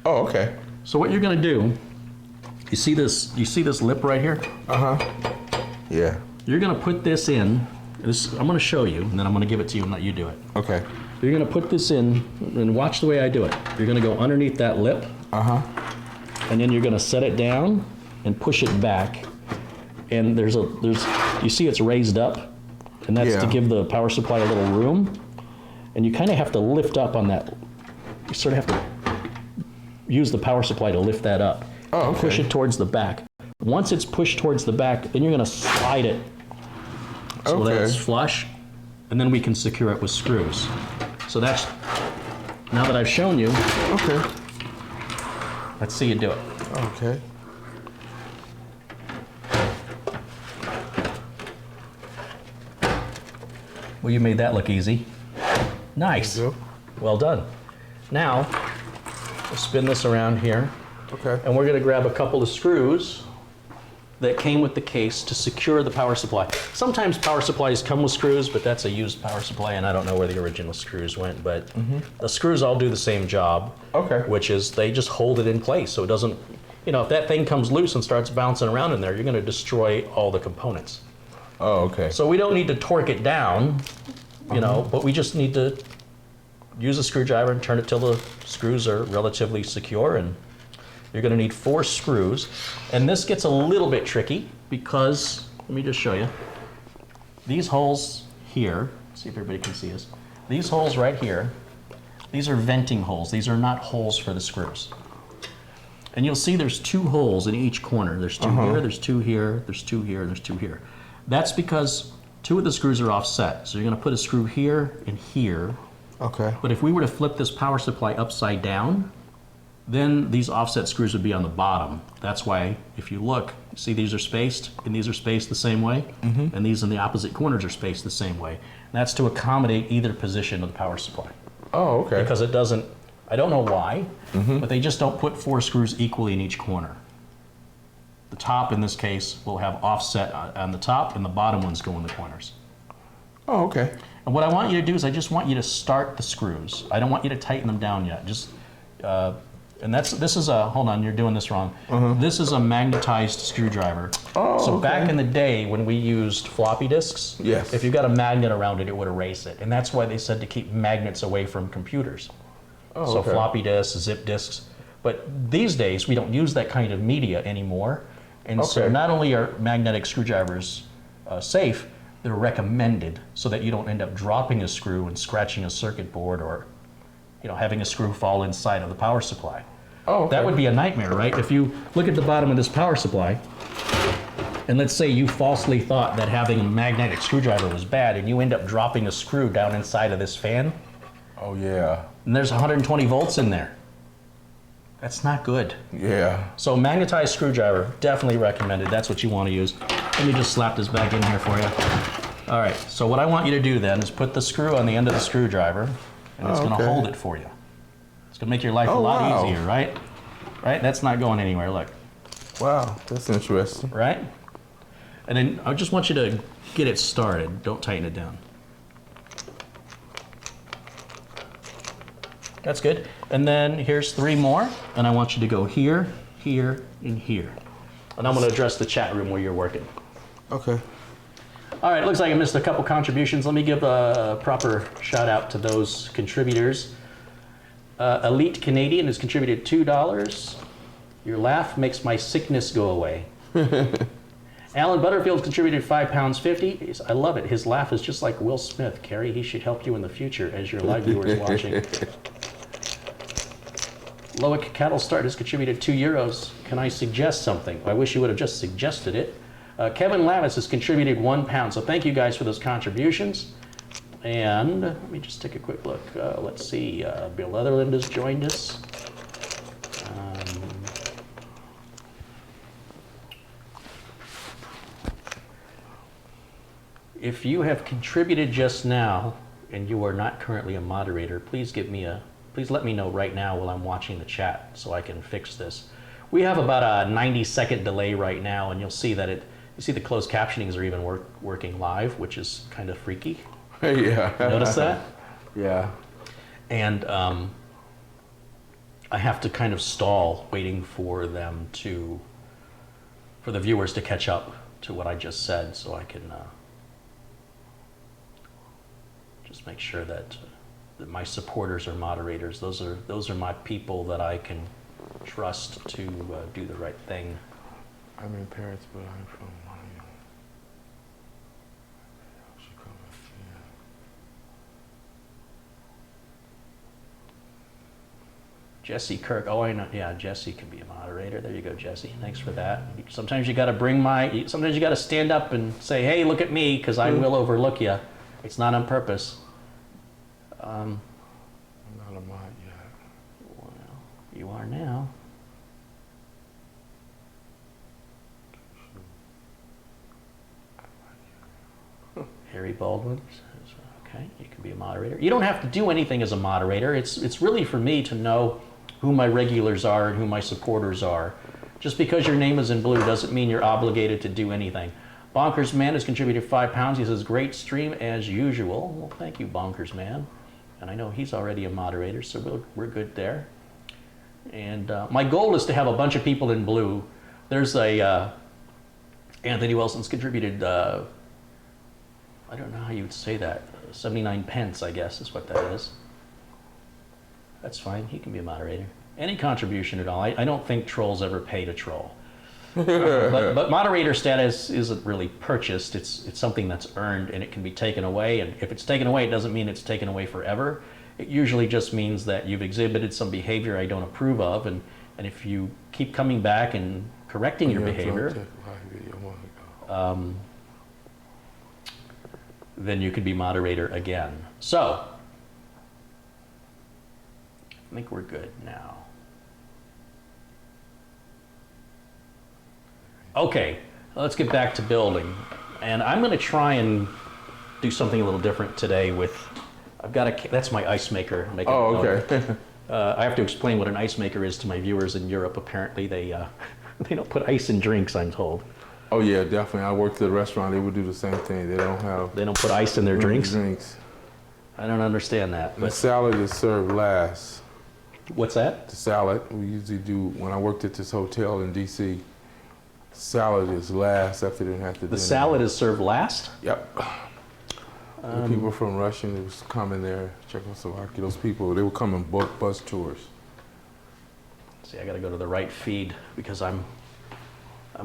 Oh, okay. So what you're going to do, you see this lip right here? Yeah. You're going to put this in. I'm going to show you, and then I'm going to give it to you and let you do it. Okay. You're going to put this in, and watch the way I do it. You're going to go underneath that lip. And then you're going to set it down and push it back. And you see it's raised up, and that's to give the power supply a little room. And you kind of have to lift up on that. You sort of have to use the power supply to lift that up. Oh, okay. Push it towards the back. Once it's pushed towards the back, then you're going to slide it so that it's flush, and then we can secure it with screws. So that's, now that I've shown you, Okay. let's see you do it. Okay. Well, you made that look easy. Nice. There you go. Well done. Now, we'll spin this around here, Okay. and we're going to grab a couple of screws that came with the case to secure the power supply. Sometimes power supplies come with screws, but that's a used power supply, and I don't know where the original screws went, but the screws all do the same job, which is they just hold it in place so it doesn't, if that thing comes loose and starts bouncing around in there, you're going to destroy all the components. Oh, okay. So we don't need to torque it down, but we just need to use a screwdriver and turn it till the screws are relatively secure, and you're going to need 4 screws. And this gets a little bit tricky because, let me just show you. These holes here, see if everybody can see this. These holes right here, these are venting holes. These are not holes for the screws. And you'll see there's 2 holes in each corner. There's 2 here, there's 2 here, there's 2 here, and there's 2 here. That's because 2 of the screws are offset. So you're going to put a screw here and here. Okay. But if we were to flip this power supply upside down, then these offset screws would be on the bottom. That's why, if you look, see these are spaced, and these are spaced the same way, and these in the opposite corners are spaced the same way. And that's to accommodate either position of the power supply. Oh, okay. Because it doesn't, I don't know why, but they just don't put 4 screws equally in each corner. The top, in this case, will have offset on the top, and the bottom ones go in the corners. Oh, okay. And what I want you to do is I just want you to start the screws. I don't want you to tighten them down yet. Just, and this is a, hold on, you're doing this wrong. This is a magnetized screwdriver. Oh, so okay. back in the day when we used floppy disks, Yes. if you got a magnet around it, it would erase it. And that's why they said to keep magnets away from computers. Oh, So okay. floppy disks, zip disks. But these days, we don't use that kind of media anymore. And so Okay. not only are magnetic screwdrivers safe, they're recommended so that you don't end up dropping a screw and scratching a circuit board or having a screw fall inside of the power supply. Oh, okay. That would be a nightmare, right? If you look at the bottom of this power supply, and let's say you falsely thought that having a magnetic screwdriver was bad, and you end up dropping a screw down inside of this fan, Oh, yeah. and there's 120 volts in there. That's not good. Yeah. So magnetized screwdriver, definitely recommended. That's what you want to use. Let me just slap this back in here for you. All right, so what I want you to do then is put the screw on the end of the screwdriver, and it's going to hold it for you. It's going to make your life a lot easier, right? Right? That's not going anywhere, look. Wow, that's interesting. Right? And then I just want you to get it started. Don't tighten it down. That's good. And then here's 3 more, and I want you to go here, here, and here. And I'm going to address the chat room where you're working. Okay. All right, looks like I missed a couple contributions. Let me give a proper shout out to those contributors. Elite Canadian has contributed $2. Your laugh makes my sickness go away. Alan Butterfield contributed £5.50. I love it. His laugh is just like Will Smith. Carrie, he should help you in the future as your live viewers watching. Loic Cattle Start has contributed €2. Can I suggest something? I wish you would have just suggested it. Kevin Lavis has contributed £1. So thank you guys for those contributions. And let me just take a quick look. Let's see. Bill Leatherland has joined us. If you have contributed just now and you are not currently a moderator, please let me know right now while I'm watching the chat so I can fix this. We have about a 90-second delay right now, and you'll see that you see the closed captionings are even working live, which is kind of freaky. Yeah. Notice that? Yeah. And I have to kind of stall waiting for the viewers to catch up to what I just said, so I can just make sure that my supporters are moderators. Those are my people that I can trust to do the right thing. I'm in Paris, but I'm from Jesse Kirk. Oh, I know. Yeah, Jesse can be a moderator. There you go, Jesse. Thanks for that. Sometimes you got to sometimes you got to stand up and say, "Hey, look at me," because I will overlook you. It's not on purpose. I'm not a mod yet. Well, you are now. Harry Baldwin. Okay, you can be a moderator. You don't have to do anything as a moderator. It's really for me to know who my regulars are and who my supporters are. Just because your name is in blue doesn't mean you're obligated to do anything. Bonkers Man has contributed £5. He says, great stream as usual. Well, thank you, Bonkers Man. And I know he's already a moderator, so we're good there. And my goal is to have a bunch of people in blue. There's Anthony Wilson's contributed, I don't know how you would say that, 79 pence, I guess is what that is. That's fine, he can be a moderator. Any contribution at all. I don't think trolls ever pay to troll. But moderator status isn't really purchased. It's something that's earned, and it can be taken away. And if it's taken away, it doesn't mean it's taken away forever. It usually just means that you've exhibited some behavior I don't approve of, and if you keep coming back and correcting your behavior, then you could be moderator again. So, I think we're good now. Okay, let's get back to building. And I'm going to try and do something a little different today with, that's my ice maker. Oh, okay. I have to explain what an ice maker is to my viewers in Europe. Apparently they don't put ice in drinks, I'm told. Oh yeah, definitely. I worked at a restaurant, they would do the same thing. They don't put ice in their drinks? Drinks. I don't understand that. The salad is served last. What's that? The salad, we usually do, when I worked at this hotel in DC, salad is last after they didn't have to do The salad is served last? Yep. The people from Russia, they was coming there, Czechoslovakia, those people, they would come and book bus tours. See, I gotta go to the right feed because I'm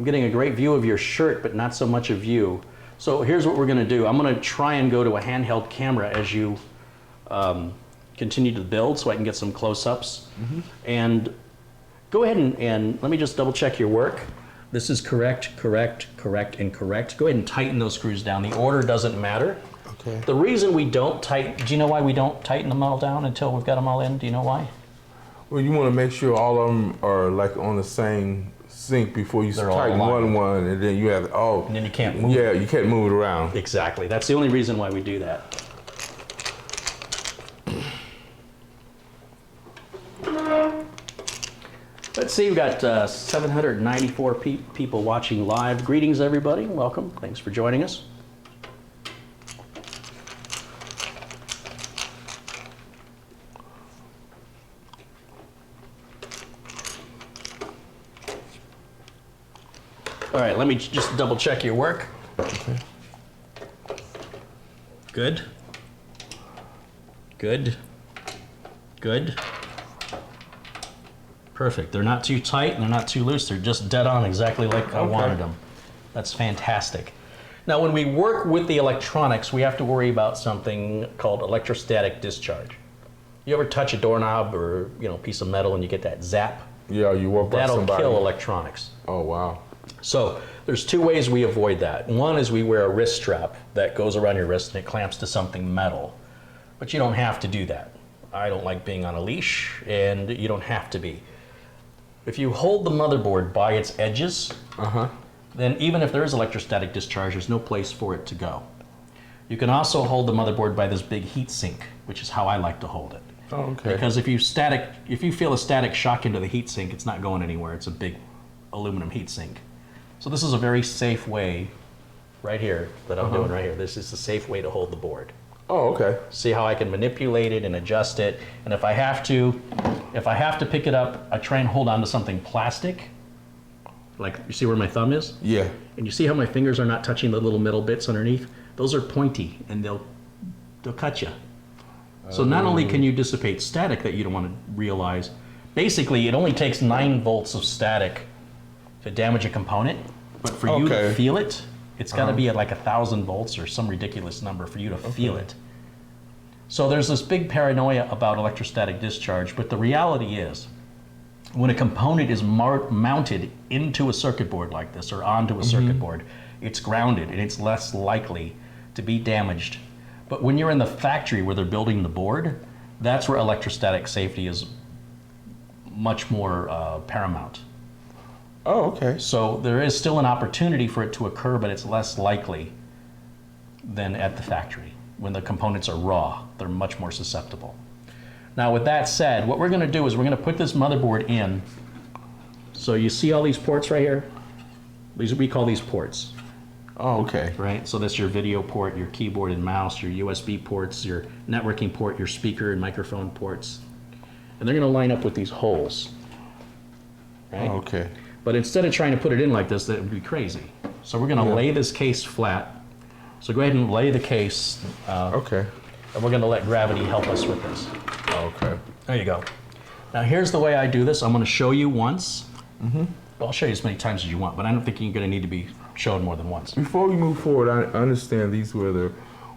getting a great view of your shirt, but not so much of you. So here's what we're gonna do. I'm gonna try and go to a handheld camera as you continue to build so I can get some close-ups. And go ahead and let me just double check your work. This is correct, correct, correct, and correct. Go ahead and tighten those screws down. The order doesn't matter. Okay. The reason we don't tighten, do you know why we don't tighten them all down until we've got them all in? Do you know why? Well, you want to make sure all of them are like on the same sync before you tighten one, and then you have, and then you can't move. Yeah, you can't move it around. Exactly. That's the only reason why we do that. Let's see, we've got 794 people watching live. Greetings, everybody. Welcome. Thanks for joining us. All right, let me just double check your work. Okay. Good. Good. Good. Perfect. They're not too tight and they're not too loose. They're just dead on exactly like I wanted them. That's fantastic. Now, when we work with the electronics, we have to worry about something called electrostatic discharge. You ever touch a doorknob or piece of metal and you get that zap? Yeah, you walk by That'll somebody. kill electronics. Oh, wow. So there's two ways we avoid that. One is we wear a wrist strap that goes around your wrist and it clamps to something metal. But you don't have to do that. I don't like being on a leash, and you don't have to be. If you hold the motherboard by its edges, then even if there is electrostatic discharge, there's no place for it to go. You can also hold the motherboard by this big heat sink, which is how I like to hold it. Oh, okay. Because if you feel a static shock into the heat sink, it's not going anywhere. It's a big aluminum heat sink. So this is a very safe way, right here, that I'm doing right here. This is a safe way to hold the board. Oh, okay. See how I can manipulate it and adjust it. And if I have to pick it up, I try and hold on to something plastic. Like, you see where my thumb is? Yeah. And you see how my fingers are not touching the little metal bits underneath? Those are pointy, and they'll cut you. So not only can you dissipate static that you don't want to realize, basically it only takes 9 volts of static to damage a component, but for you to feel it, it's got to be at like 1,000 volts or some ridiculous number for you to feel it. So there's this big paranoia about electrostatic discharge, but the reality is, when a component is mounted into a circuit board like this or onto a circuit board, it's grounded and it's less likely to be damaged. But when you're in the factory where they're building the board, that's where electrostatic safety is much more paramount. Oh, okay. So there is still an opportunity for it to occur, but it's less likely than at the factory. When the components are raw, they're much more susceptible. Now with that said, what we're going to do is we're going to put this motherboard in. So you see all these ports right here? We call these ports. Oh, okay. Right? So that's your video port, your keyboard and mouse, your USB ports, your networking port, your speaker and microphone ports. And they're going to line up with these holes. Right? Oh, okay. But instead of trying to put it in like this, that would be crazy. So we're going to lay this case flat. So go ahead and lay the case. Okay. And we're going to let gravity help us with this. Okay. There you go. Now here's the way I do this. I'm going to show you once. Well, I'll show you as many times as you want, but I don't think you're going to need to be shown more than once. Before we move forward, I understand these were the.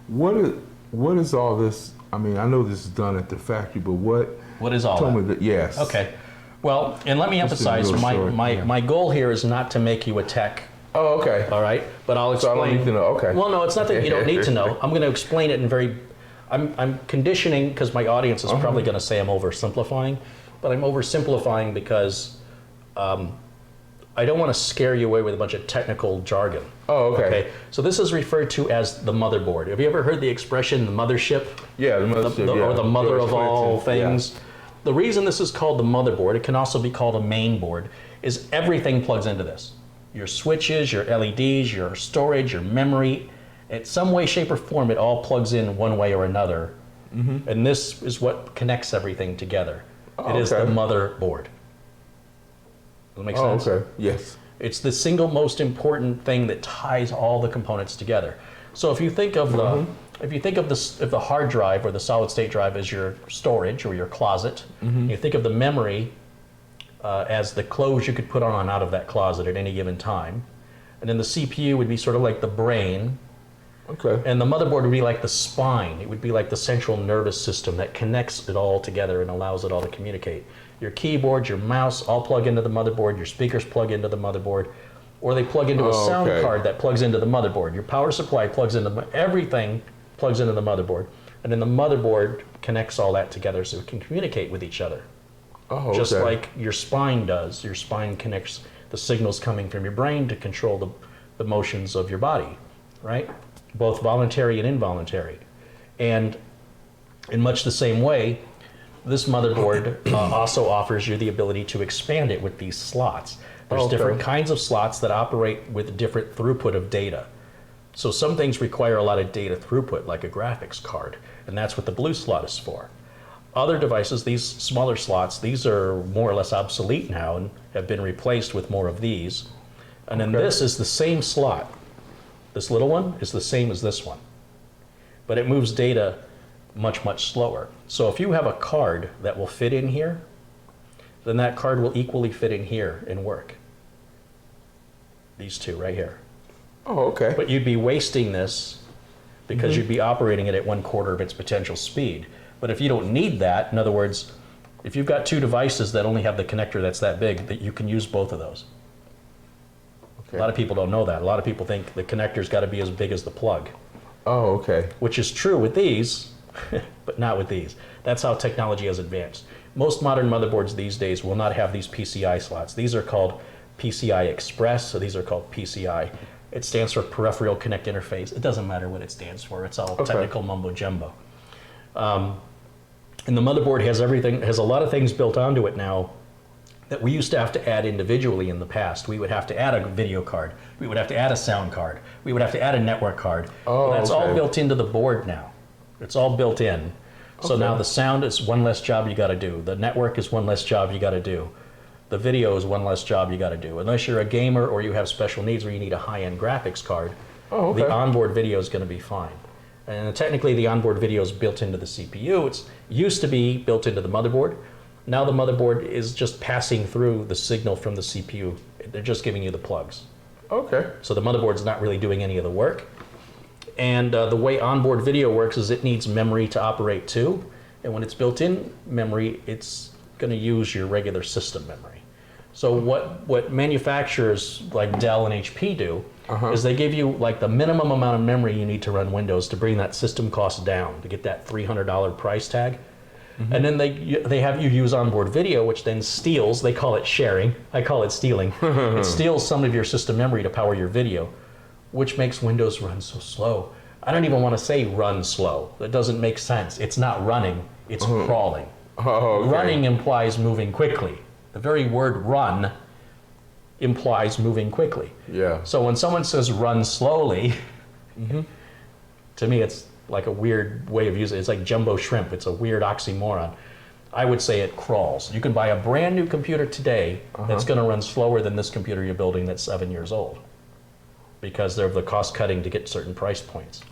What is all this? I mean, I know this is done at the factory, but What is all Tell that? me that. Yes. Okay. Well, and let me emphasize, my goal here is not to make you a tech. Oh, okay. All right, but I'll explain. So I don't need to know. Okay. Well, no, it's not that you don't need to know. I'm going to explain it in very. I'm conditioning because my audience is probably going to say I'm oversimplifying, but I'm oversimplifying because I don't want to scare you away with a bunch of technical jargon. Oh, okay. So this is referred to as the motherboard. Have you ever heard the expression the mothership? Yeah, the mothership. Or the mother of all things. Yeah. The reason this is called the motherboard, it can also be called a main board, is everything plugs into this. Your switches, your LEDs, your storage, your memory. In some way, shape, or form, it all plugs in one way or another. And this is what connects everything together. It is the motherboard. Does that make sense? Oh, okay. Yes. It's the single most important thing that ties all the components together. So if you think of the hard drive or the solid state drive as your storage or your closet, you think of the memory as the clothes you could put on out of that closet at any given time, and then the CPU would be sort of like the brain. Okay. And the motherboard would be like the spine. It would be like the central nervous system that connects it all together and allows it all to communicate. Your keyboard, your mouse all plug into the motherboard. Your speakers plug into the motherboard. Or they plug into a sound card that plugs into the motherboard. Your power supply plugs into everything plugs into the motherboard. And then the motherboard connects all that together so it can communicate with each other. Oh, Just like your spine does. Your spine connects the signals coming from your brain to control the motions of your body, right? Both voluntary and involuntary. And in much the same way, this motherboard also offers you the ability to expand it with these slots. There's different kinds of slots that operate with different throughput of data. So some things require a lot of data throughput, like a graphics card, and that's what the blue slot is for. Other devices, these smaller slots, these are more or less obsolete now and have been replaced with more of these. And then this is the same slot. This little one is the same as this one, but it moves data much, much slower. So if you have a card that will fit in here, then that card will equally fit in here and work. These two right here. Oh, okay. But you'd be wasting this because you'd be operating it at 1/4 of its potential speed. But if you don't need that, in other words, if you've got 2 devices that only have the connector that's that big, that you can use both of those. Okay. A lot of people don't know that. A lot of people think the connector's got to be as big as the plug, Oh, okay. which is true with these, but not with these. That's how technology has advanced. Most modern motherboards these days will not have these PCI slots. These are called PCI Express, so these are called PCI. It stands for Peripheral Connect Interface. It doesn't matter what it stands for. It's all technical mumbo jumbo. And the motherboard has everything, has a lot of things built onto it now that we used to have to add individually in the past. We would have to add a video card. We would have to add a sound card. We would have to add a network card. Oh, That's okay. all built into the board now. It's all built in. So Okay. now the sound is one less job you got to do. The network is one less job you got to do. The video is one less job you got to do. Unless you're a gamer or you have special needs where you need a high-end graphics card, Oh, okay. the onboard video is going to be fine. And technically the onboard video is built into the CPU. It used to be built into the motherboard. Now the motherboard is just passing through the signal from the CPU. They're just giving you the plugs. Okay. So the motherboard's not really doing any of the work. And the way onboard video works is it needs memory to operate too. And when it's built in memory, it's going to use your regular system memory. So what manufacturers like Dell and HP do is they give you like the minimum amount of memory you need to run Windows to bring that system cost down, to get that $300 price tag. And then they have you use onboard video, which then steals, they call it sharing, I call it stealing. It steals some of your system memory to power your video, which makes Windows run so slow. I don't even want to say run slow. That doesn't make sense. It's not running, it's crawling. Oh, okay. Running implies moving quickly. The very word run implies moving quickly. Yeah. So when someone says run slowly, to me it's like a weird way of using it. It's like jumbo shrimp. It's a weird oxymoron. I would say it crawls. You can buy a brand new computer today that's going to run slower than this computer you're building that's 7 years old, because they're the cost cutting to get certain price points.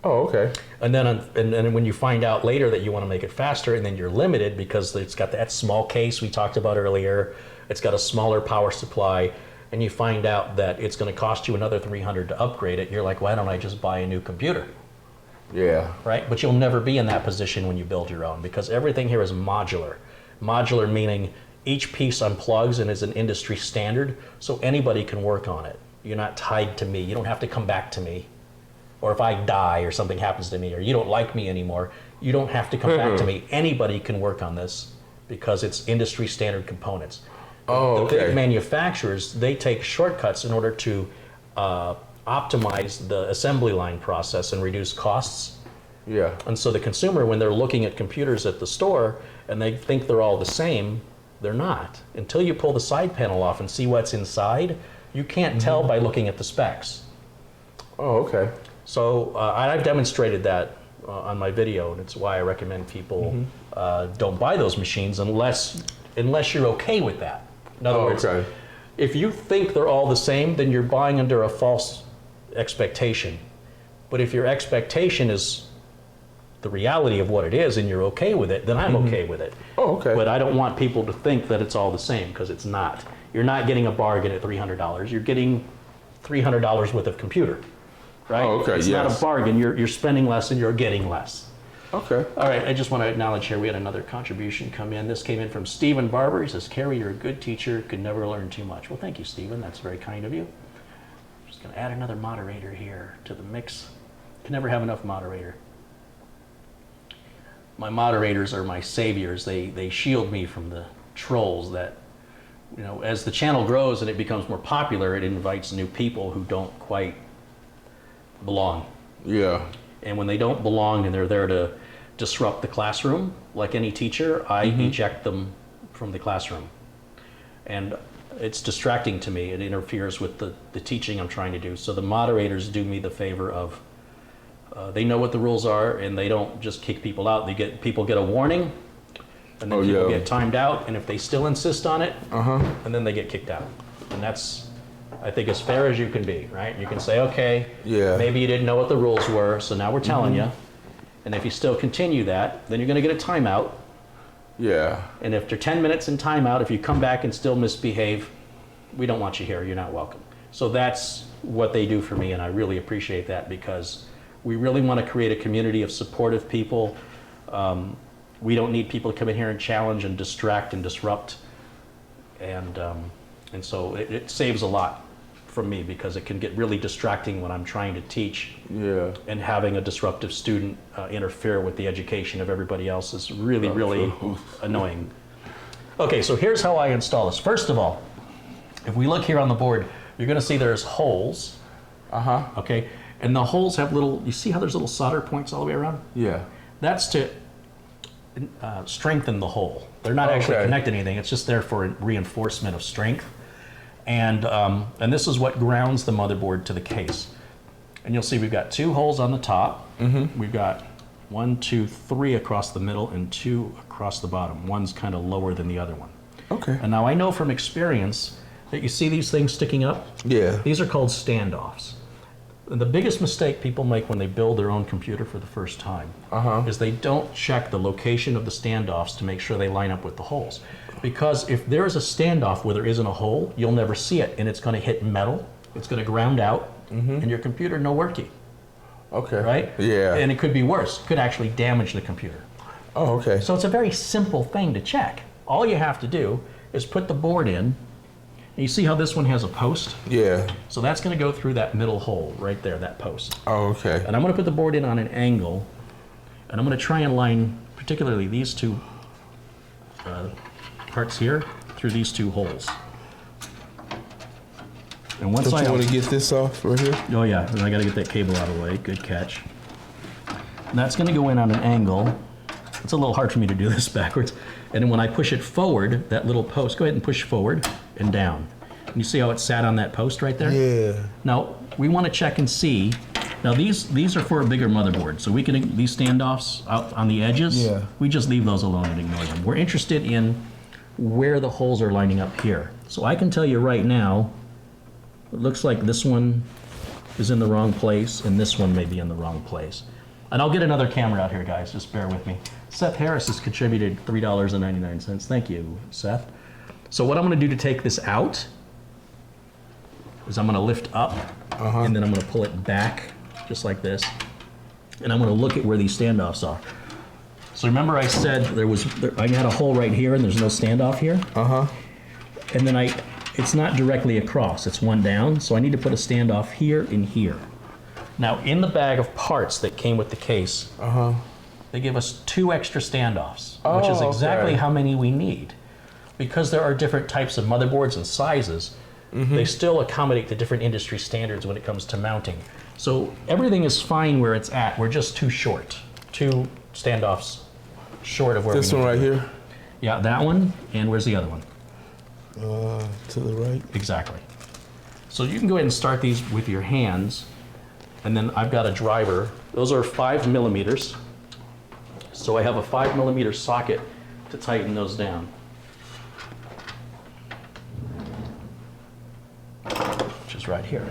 Oh, okay. And then and then when you find out later that you want to make it faster, and then you're limited because it's got that small case we talked about earlier, it's got a smaller power supply, and you find out that it's going to cost you another $300 to upgrade it, you're like, why don't I just buy a new computer? Yeah. Right? But you'll never be in that position when you build your own, because everything here is modular. Modular meaning each piece unplugs and is an industry standard, so anybody can work on it. You're not tied to me. You don't have to come back to me. Or if I die or something happens to me or you don't like me anymore, you don't have to come back to me. Anybody can work on this because it's industry standard components. Oh, The big okay. manufacturers, they take shortcuts in order to optimize the assembly line process and reduce costs. Yeah. And so the consumer, when they're looking at computers at the store and they think they're all the same, they're not. Until you pull the side panel off and see what's inside, you can't tell by looking at the specs. Oh, okay. So I've demonstrated that on my video, and it's why I recommend people don't buy those machines unless you're okay with that. In other words, okay. if you think they're all the same, then you're buying under a false expectation. But if your expectation is the reality of what it is and you're okay with it, then I'm okay with it. Oh, okay. But I don't want people to think that it's all the same, because it's not. You're not getting a bargain at $300. You're getting $300 worth of computer, right? Oh, okay, It's not yes. a bargain. You're spending less and you're getting less. Okay. All right, I just want to acknowledge here we had another contribution come in. This came in from Stephen Barber. He says, Carrie, you're a good teacher, could never learn too much. Well, thank you, Stephen. That's very kind of you. I'm just going to add another moderator here to the mix. Can never have enough moderator. My moderators are my saviors. They shield me from the trolls that, you know, as the channel grows and it becomes more popular, it invites new people who don't quite belong. Yeah. And when they don't belong and they're there to disrupt the classroom, like any teacher, I eject them from the classroom. And it's distracting to me. It interferes with the teaching I'm trying to do. So the moderators do me the favor of, they know what the rules are and they don't just kick people out. People get a warning, and then people get timed out, and if they still insist on it, and then they get kicked out. And that's, I think, as fair as you can be, right? You can say, okay, maybe you didn't know what the rules were, so now we're telling you. And if you still continue that, then you're going to get a timeout. Yeah. And after 10 minutes in timeout, if you come back and still misbehave, we don't want you here. You're not welcome. So that's what they do for me, and I really appreciate that, because we really want to create a community of supportive people We don't need people to come in here and challenge and distract and disrupt. And so it saves a lot from me because it can get really distracting when I'm trying to teach. Yeah. And having a disruptive student interfere with the education of everybody else is really, really annoying. Okay, so here's how I install this. First of all, if we look here on the board, you're going to see there's holes. Okay, and the holes have little, you see how there's little solder points all the way around? Yeah. That's to strengthen the hole. They're not actually connected to anything. It's just there for reinforcement of strength. And this is what grounds the motherboard to the case. And you'll see we've got 2 holes on the top. We've got 1, 2, 3 across the middle and 2 across the bottom. One's kind of lower than the other one. Okay. And now I know from experience that you see these things sticking up? Yeah. These are called standoffs. And the biggest mistake people make when they build their own computer for the first time is they don't check the location of the standoffs to make sure they line up with the holes. Because if there is a standoff where there isn't a hole, you'll never see it, and it's going to hit metal, it's going to ground out, and your computer no worky. Okay. Right? Yeah. And it could be worse. It could actually damage the computer. Oh, okay. So it's a very simple thing to check. All you have to do is put the board in. You see how this one has a post? Yeah. So that's going to go through that middle hole right there, that post. Oh, okay. And I'm going to put the board in on an angle, and I'm going to try and line particularly these 2 parts here through these 2 holes. And once Don't you want to get this off right here? Oh yeah, and I got to get that cable out of the way. Good catch. And that's going to go in on an angle. It's a little hard for me to do this backwards. And then when I push it forward, that little post, go ahead and push forward and down. And you see how it sat on that post right there? Yeah. Now, we want to check and see. Now, these are for a bigger motherboard, so we can, these standoffs out on the edges, we just leave those alone and ignore them. We're interested in where the holes are lining up here. So I can tell you right now, it looks like this one is in the wrong place, and this one may be in the wrong place. And I'll get another camera out here, guys, just bear with me. Seth Harris has contributed $3.99. Thank you, Seth. So what I'm going to do to take this out is I'm going to lift up, and then I'm going to pull it back, just like this. And I'm going to look at where these standoffs are. So remember I said I had a hole right here, and there's no standoff here? And then it's not directly across, it's one down, so I need to put a standoff here and here. Now, in the bag of parts that came with the case, they give us 2 extra standoffs, which is exactly how many we need. Because there are different types of motherboards and sizes, they still accommodate the different industry standards when it comes to mounting. So everything is fine where it's at, we're just too short. 2 standoffs short of where This one right here? Yeah, that one, and where's the other one? To the right. Exactly. So you can go ahead and start these with your hands, and then I've got a driver. Those are 5 millimeters. So I have a 5 millimeter socket to tighten those down. Which is right here.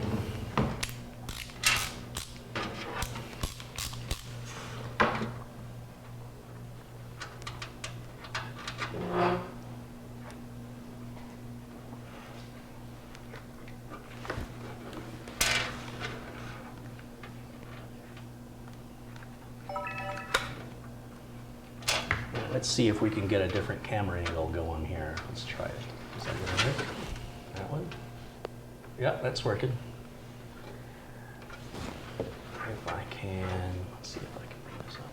Let's see if we can get a different camera angle going here. Let's try it. Is that gonna work? That one? Yeah, that's working. If I can, let's see if I can bring this up.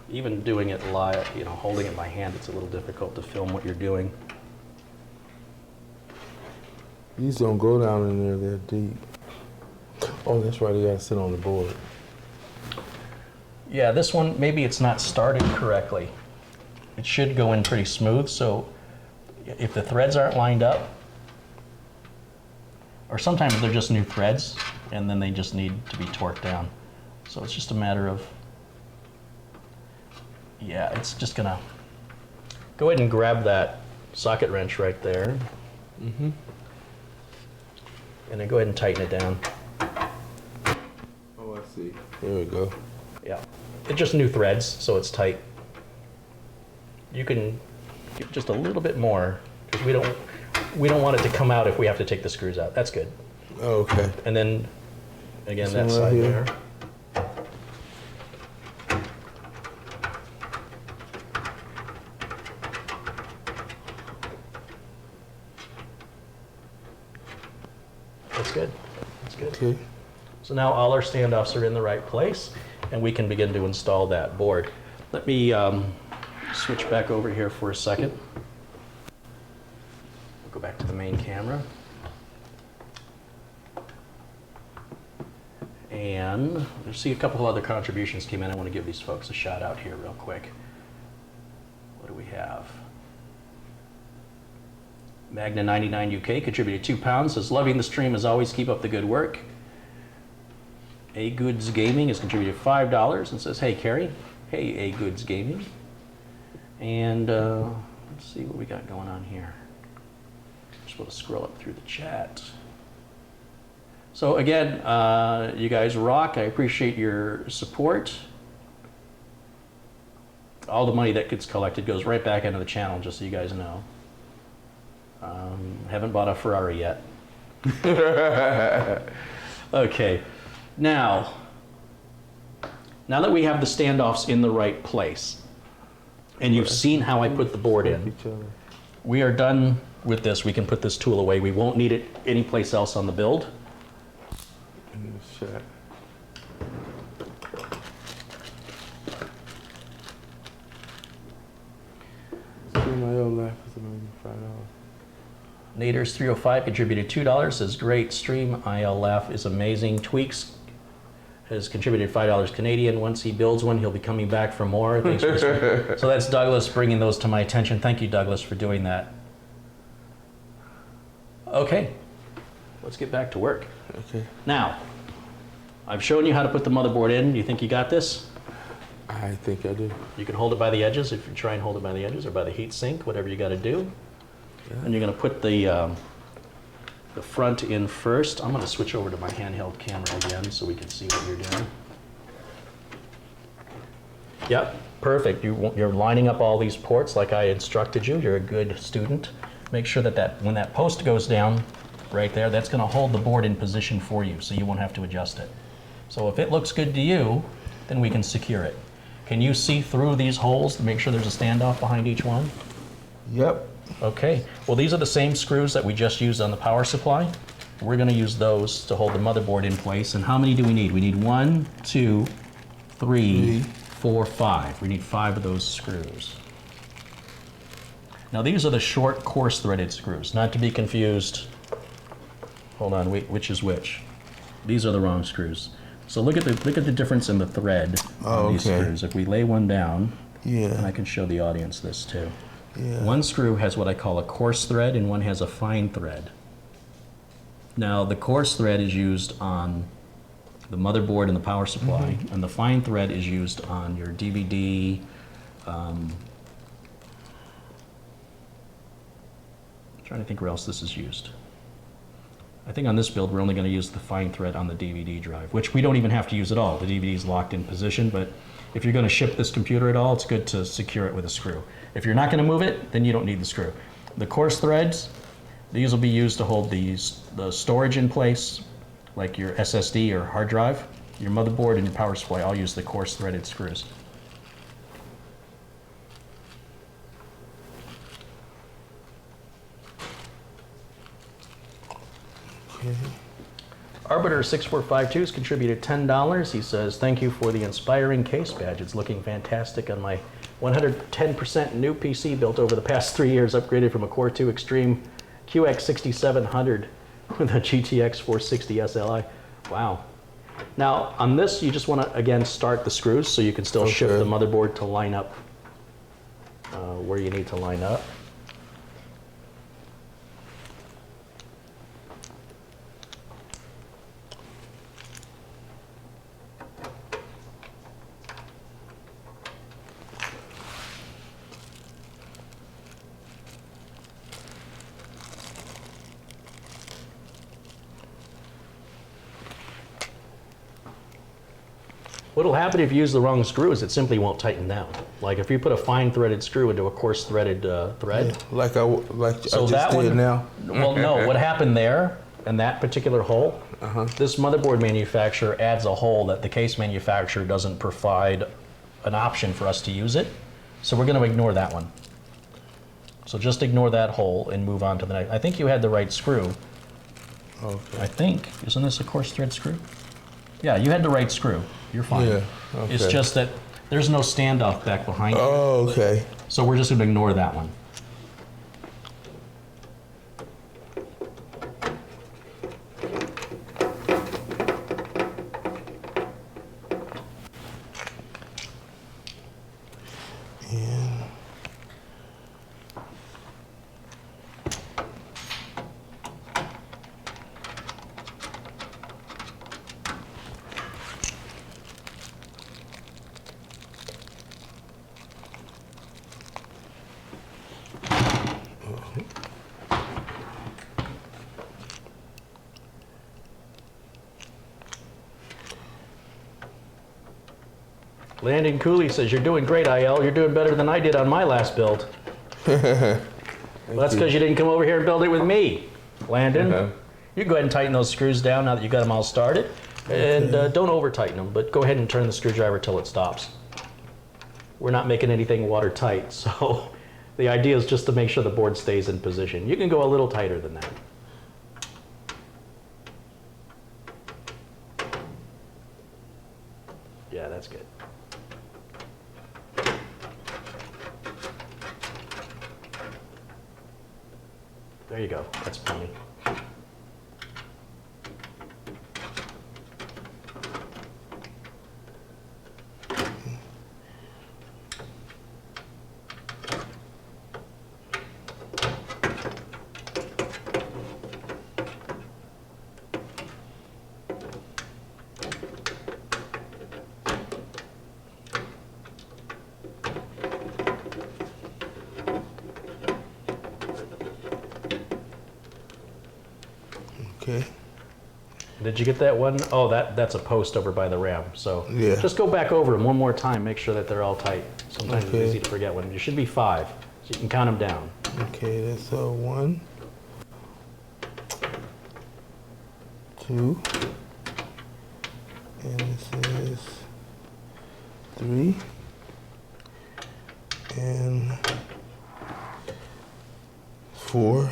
Even doing it live, holding it in my hand, it's a little difficult to film what you're doing. These don't go down in there that deep. Oh, that's right, they gotta sit on the board. Yeah, this one, maybe it's not started correctly. It should go in pretty smooth, so if the threads aren't lined up, or sometimes they're just new threads, and then they just need to be torqued down. So it's just a matter of, yeah, it's just gonna, go ahead and grab that socket wrench right there. And then go ahead and tighten it down. Oh, I see. There we go. Yeah, it's just new threads, so it's tight. You can get just a little bit more, because we don't want it to come out if we have to take the screws out. That's good. Oh, okay. And then, again, This that one side right here. there. That's good. That's good. Okay. So now all our standoffs are in the right place, and we can begin to install that board. Let me switch back over here for a second. We'll go back to the main camera. And I see a couple of other contributions came in. I want to give these folks a shout out here real quick. What do we have? Magna99 UK contributed £2, says, loving the stream as always, keep up the good work. A Goods Gaming has contributed $5 and says, hey Carrie. Hey A Goods Gaming. And let's see what we got going on here. Just want to scroll up through the chat. So again, you guys rock. I appreciate your support. All the money that gets collected goes right back into the channel, just so you guys know. Haven't bought a Ferrari yet. Okay, now that we have the standoffs in the right place, and you've seen how I put the board in, we are done with this. We can put this tool away. We won't need it anyplace else on the build. Naders 305 contributed $2, says great stream. IL Laugh is amazing. Tweaks has contributed $5 Canadian. Once he builds one, he'll be coming back for more. Thanks for so that's Douglas bringing those to my attention. Thank you, Douglas, for doing that. Okay, let's get back to work. Okay. Now, I've shown you how to put the motherboard in. Do you think you got this? I think I do. You can hold it by the edges if you try and hold it by the edges, or by the heat sink, whatever you got to do. Yeah. And you're going to put the front in first. I'm going to switch over to my handheld camera again so we can see what you're doing. Yep, perfect. You're lining up all these ports like I instructed you. You're a good student. Make sure that when that post goes down right there, that's going to hold the board in position for you, so you won't have to adjust it. So if it looks good to you, then we can secure it. Can you see through these holes to make sure there's a standoff behind each one? Yep. Okay, well these are the same screws that we just used on the power supply. We're going to use those to hold the motherboard in place. And how many do we need? We need 1, 2, 3, 4, 5. We need 5 of those screws. Now these are the short coarse threaded screws, not to be confused. Hold on, wait, which is which? These are the wrong screws. So look at the difference in the thread on these screws. If we lay one down, and I can show the audience this too. Yeah. One screw has what I call a coarse thread and one has a fine thread. Now the coarse thread is used on the motherboard and the power supply, and the fine thread is used on your DVD. I'm trying to think where else this is used. I think on this build we're only going to use the fine thread on the DVD drive, which we don't even have to use at all. The DVD is locked in position, but if you're going to ship this computer at all, it's good to secure it with a screw. If you're not going to move it, then you don't need the screw. The coarse threads, these will be used to hold the storage in place, like your SSD or hard drive. Your motherboard and your power supply all use the coarse threaded screws. Okay. Arbiter6452 has contributed $10. He says, thank you for the inspiring case badge. It's looking fantastic on my 110% new PC built over the past 3 years, upgraded from a Core 2 Extreme QX6700 with a GTX 460 SLI. Wow. Now, on this, you just want to, again, start the screws so you can still shift the motherboard to line up where you need to line up. What'll happen if you use the wrong screw is it simply won't tighten down. Like if you put a fine threaded screw into a coarse threaded thread. Yeah, like I just did now. Well, no, what happened there in that particular hole, this motherboard manufacturer adds a hole that the case manufacturer doesn't provide an option for us to use it. So we're going to ignore that one. So just ignore that hole and move on to the next. I think you had the right screw. Okay. I think. Isn't this a coarse thread screw? Yeah, you had the right screw. You're fine. Yeah, okay. It's just that there's no standoff back behind you. Oh, okay. So we're just going to ignore that one. Landon Cooley says, you're doing great, IL. You're doing better than I did on my last build. Well, that's because you didn't come over here and build it with me, Landon. You can go ahead and tighten those screws down now that you got them all started. And don't over tighten them, but go ahead and turn the screwdriver till it stops. We're not making anything watertight, so the idea is just to make sure the board stays in position. You can go a little tighter than that. Yeah, that's good. There you go, that's plenty. Okay. Did you get that one? Oh, that's a post over by the RAM. So Yeah. just go back over them one more time. Make sure that they're all tight. Sometimes Okay. it's easy to forget one. There should be 5, so you can count them down. Okay, that's 1, 2, and this is 3, and 4.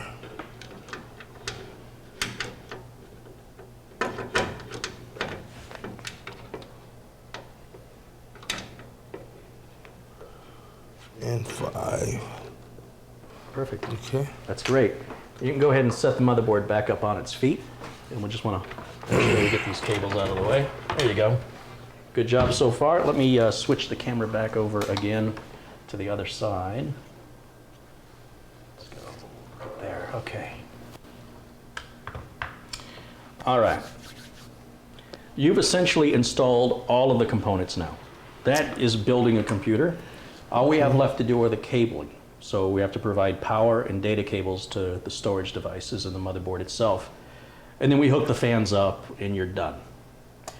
And 5. Perfect. Okay. That's great. You can go ahead and set the motherboard back up on its feet. And we just want to make sure we get these cables out of the way. There you go. Good job so far. Let me switch the camera back over again to the other side. Let's go there. Okay. All right. You've essentially installed all of the components now. That is building a computer. All we have left to do are the cabling. So we have to provide power and data cables to the storage devices and the motherboard itself. And then we hook the fans up and you're done.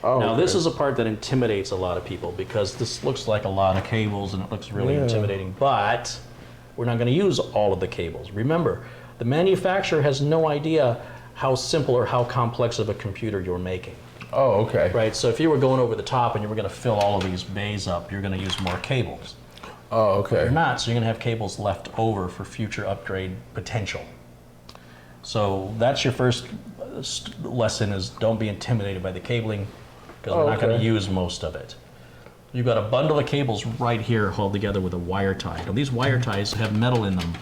Oh, Now okay. this is a part that intimidates a lot of people because this looks like a lot of cables and it looks really intimidating, but we're not going to use all of the cables. Remember, the manufacturer has no idea how simple or how complex of a computer you're making. Oh, okay. Right, so if you were going over the top and you were going to fill all of these bays up, you're going to use more cables. Oh, okay. You're not, so you're going to have cables left over for future upgrade potential. So that's your first lesson, is don't be intimidated by the cabling, because we're not going to use most of it. You've got a bundle of cables right here held together with a wire tie. Now these wire ties have metal in them,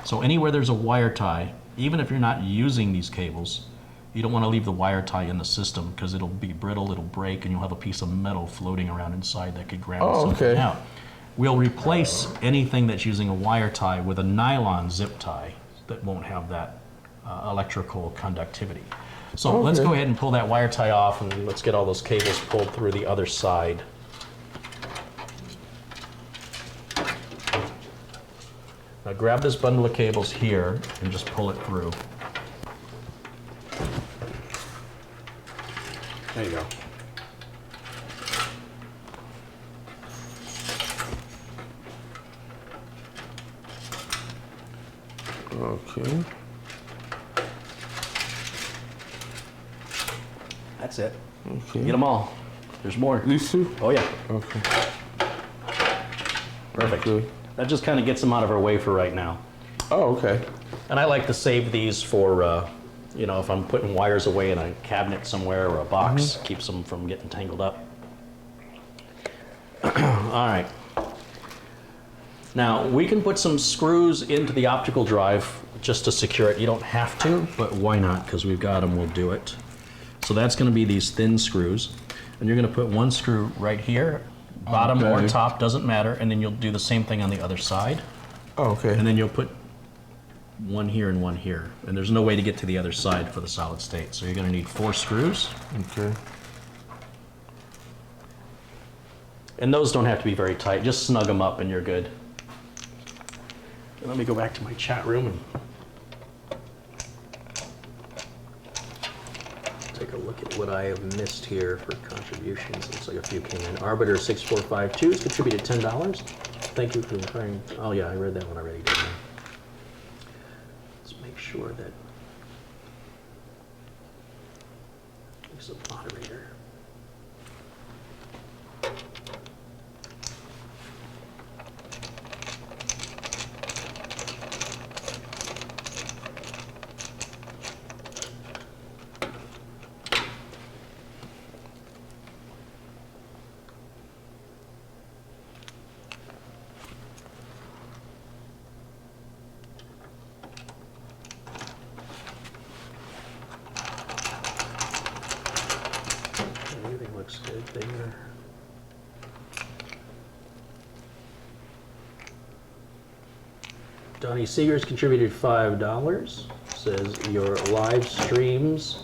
so anywhere there's a wire tie, even if you're not using these cables, you don't want to leave the wire tie in the system because it'll be brittle, it'll break, and you'll have a piece of metal floating around inside that could ground something out. We'll replace anything that's using a wire tie with a nylon zip tie that won't have that electrical conductivity. So let's go ahead and pull that wire tie off and let's get all those cables pulled through the other side. Now grab this bundle of cables here and just pull it through. There you go. Okay. That's it. Okay. Get them all. There's more. These 2? Oh yeah. Okay. Perfect. Okay. That just kind of gets them out of our way for right now. Oh, okay. And I like to save these for you know, if I'm putting wires away in a cabinet somewhere or a box, keeps them from getting tangled up. All right. Now, we can put some screws into the optical drive just to secure it. You don't have to, but why not? Because we've got them, we'll do it. So that's going to be these thin screws. And you're going to put one screw right here, bottom or top, doesn't matter. And then you'll do the same thing on the other side. Oh, okay. And then you'll put one here and one here. And there's no way to get to the other side for the solid state. So you're going to need 4 screws. Okay. And those don't have to be very tight. Just snug them up and you're good. And let me go back to my chat room and take a look at what I have missed here for contributions. Looks like a few came in. Arbiter 6452 has contributed $10. Thank you for referring. Oh yeah, I read that one already, didn't I? Let's make sure that he's a moderator. Everything looks good there. Donnie Seegers contributed $5. Says, your live streams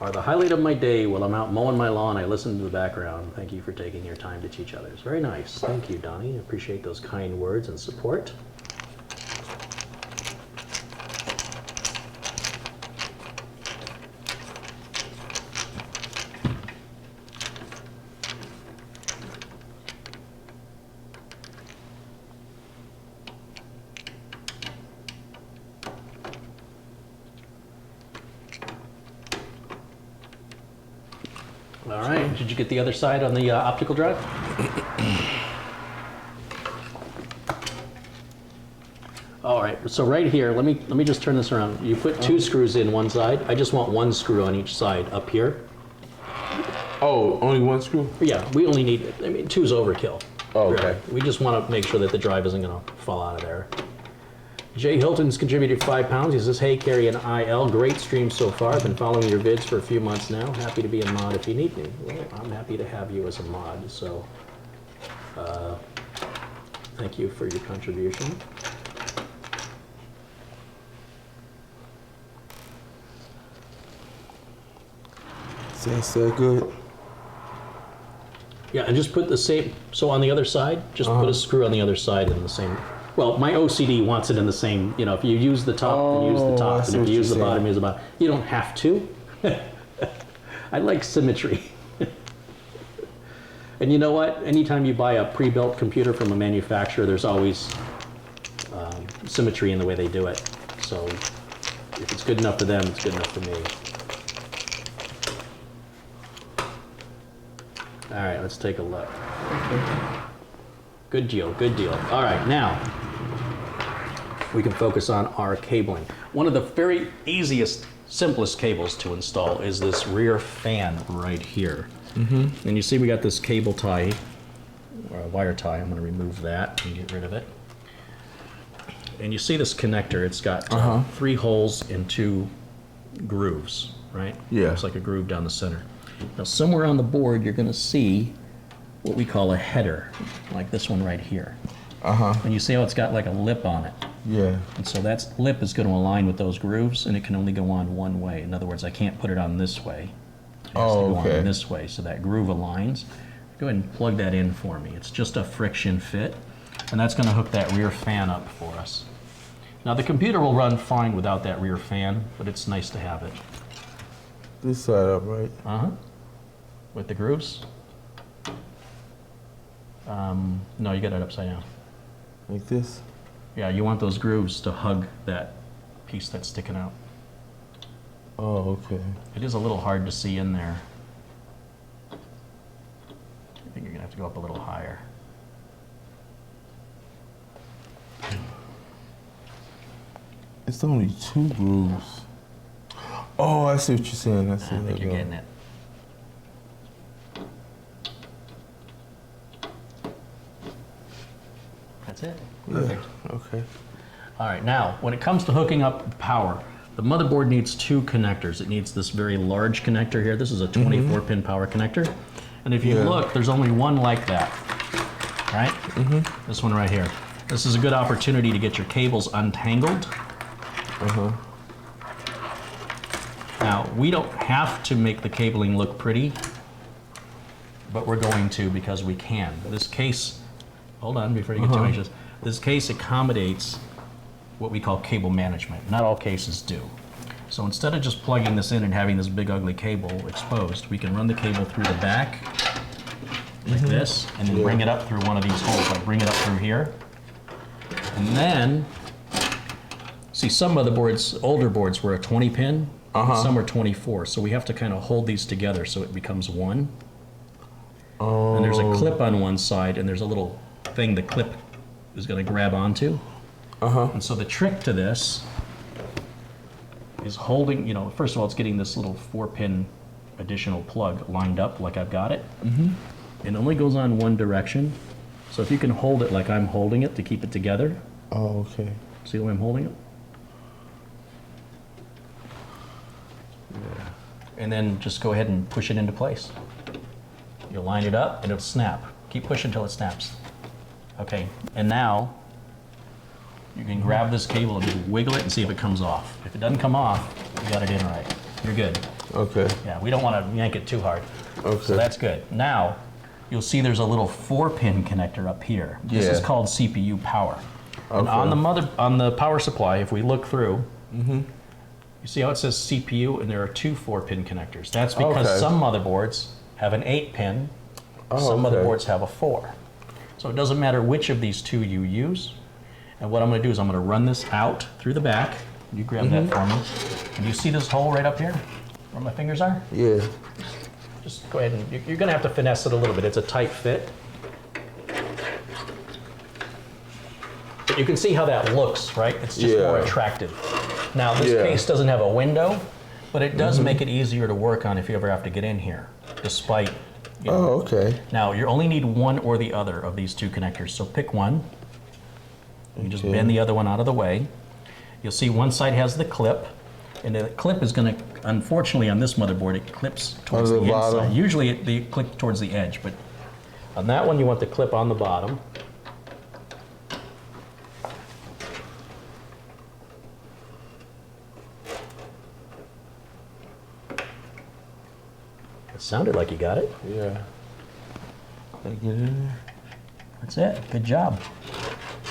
are the highlight of my day. While I'm out mowing my lawn, I listen to the background. Thank you for taking your time to teach others. Very nice. Thank you, Donnie. Appreciate those kind words and support. All right, did you get the other side on the optical drive? All right, so right here, let me just turn this around. You put 2 screws in one side. I just want 1 screw on each side up here. Oh, only 1 screw? Yeah, we only need, I mean, 2's overkill. Oh, okay. Really. We just want to make sure that the drive isn't going to fall out of there. Jay Hilton's contributed £5. He says, hey, Carrie and IL, great stream so far. I've been following your vids for a few months now. Happy to be a mod if you need me. Well, I'm happy to have you as a mod, so thank you for your contribution. Is that good? Yeah, and just put the same, so on the other side, just put a screw on the other side in the same, well, my OCD wants it in the same, you know, if you use the top, then use the top, and if you use the bottom, use the bottom. You don't have to. I like symmetry. And you know what? Anytime you buy a pre-built computer from a manufacturer, there's always symmetry in the way they do it. So if it's good enough for them, it's good enough for me. All right, let's take a look. Good deal, good deal. All right, now we can focus on our cabling. One of the very easiest, simplest cables to install is this rear fan right here. And you see we got this cable tie, or a wire tie. I'm going to remove that and get rid of it. And you see this connector, it's got 3 holes and 2 grooves, right? Yeah. Looks like a groove down the center. Now somewhere on the board you're going to see what we call a header, like this one right here. And you see how it's got like a lip on it. Yeah. And so that lip is going to align with those grooves, and it can only go on one way. In other words, I can't put it on this way. It has to go on this way, so that groove aligns. Go ahead and plug that in for me. It's just a friction fit, and that's going to hook that rear fan up for us. Now the computer will run fine without that rear fan, but it's nice to have it. This side up, right? With the grooves? No, you got it upside down. Like this? Yeah, you want those grooves to hug that piece that's sticking out. Oh, okay. It is a little hard to see in there. I think you're gonna have to go up a little higher. It's only 2 grooves. Oh, I see what you're saying. I see. I think you're getting it. That's it. Perfect. Yeah. Okay. All right, now, when it comes to hooking up power, the motherboard needs two connectors. It needs this very large connector here. This is a 24-pin power connector. And if you look, there's only one like that, right? This one right here. This is a good opportunity to get your cables untangled. Now, we don't have to make the cabling look pretty, but we're going to because we can. This case, hold on before you get too anxious. This case accommodates what we call cable management. Not all cases do. So instead of just plugging this in and having this big ugly cable exposed, we can run the cable through the back like this, and then bring it up through one of these holes. Like bring it up through here. And then, see, some motherboards, older boards were a 20 pin, some are 24. So we have to kind of hold these together so it becomes one. And there's a clip on one side, and there's a little thing the clip is going to grab onto. And so the trick to this is holding, you know, first of all, it's getting this little 4-pin additional plug lined up like I've got it. It only goes on one direction. So if you can hold it like I'm holding it to keep it together. Oh, okay. See the way I'm holding it? And then just go ahead and push it into place. You'll line it up and it'll snap. Keep pushing until it snaps. Okay, and now you can grab this cable and just wiggle it and see if it comes off. If it doesn't come off, you got it in right. You're good. Okay. Yeah, we don't want to yank it too hard. Okay. So that's good. Now, you'll see there's a little 4-pin connector up here. This is called CPU power. And on the power supply, if we look through, you see how it says CPU and there are two 4-pin connectors. That's because some motherboards have an 8-pin, some motherboards have a 4. So it doesn't matter which of these two you use. And what I'm going to do is I'm going to run this out through the back. You grab that for me. And you see this hole right up here where my fingers are? Yeah. Just go ahead and you're going to have to finesse it a little bit. It's a tight fit. But you can see how that looks, right? It's just more attractive. Now, this case doesn't have a window, but it does make it easier to work on if you ever have to get in here, despite, you know. Oh, okay. Now, you only need one or the other of these two connectors, so pick one. You just bend the other one out of the way. You'll see one side has the clip, and the clip is going to, unfortunately on this motherboard, it clips towards the inside. Usually they clip towards the edge, but on that one you want the clip on the bottom. It sounded like you got it. Yeah. Get it in there. That's it. Good job.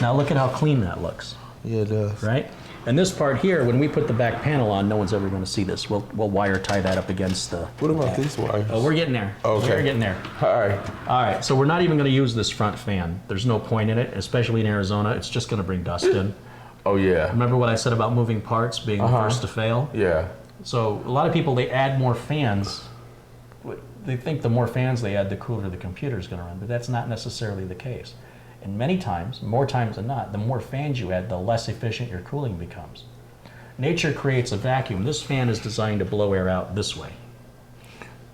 Now look at how clean that looks. Yeah, it does. Right? And this part here, when we put the back panel on, no one's ever going to see this. We'll wire tie that up against the... What about these wires? Oh, we're getting there. Okay. We're getting there. All right. All right, so we're not even going to use this front fan. There's no point in it, especially in Arizona. It's just going to bring dust in. Oh, yeah. Remember what I said about moving parts being the first to fail? Yeah. So a lot of people, they add more fans. They think the more fans they add, the cooler the computer is going to run, but that's not necessarily the case. And many times, more times than not, the more fans you add, the less efficient your cooling becomes. Nature creates a vacuum. This fan is designed to blow air out this way.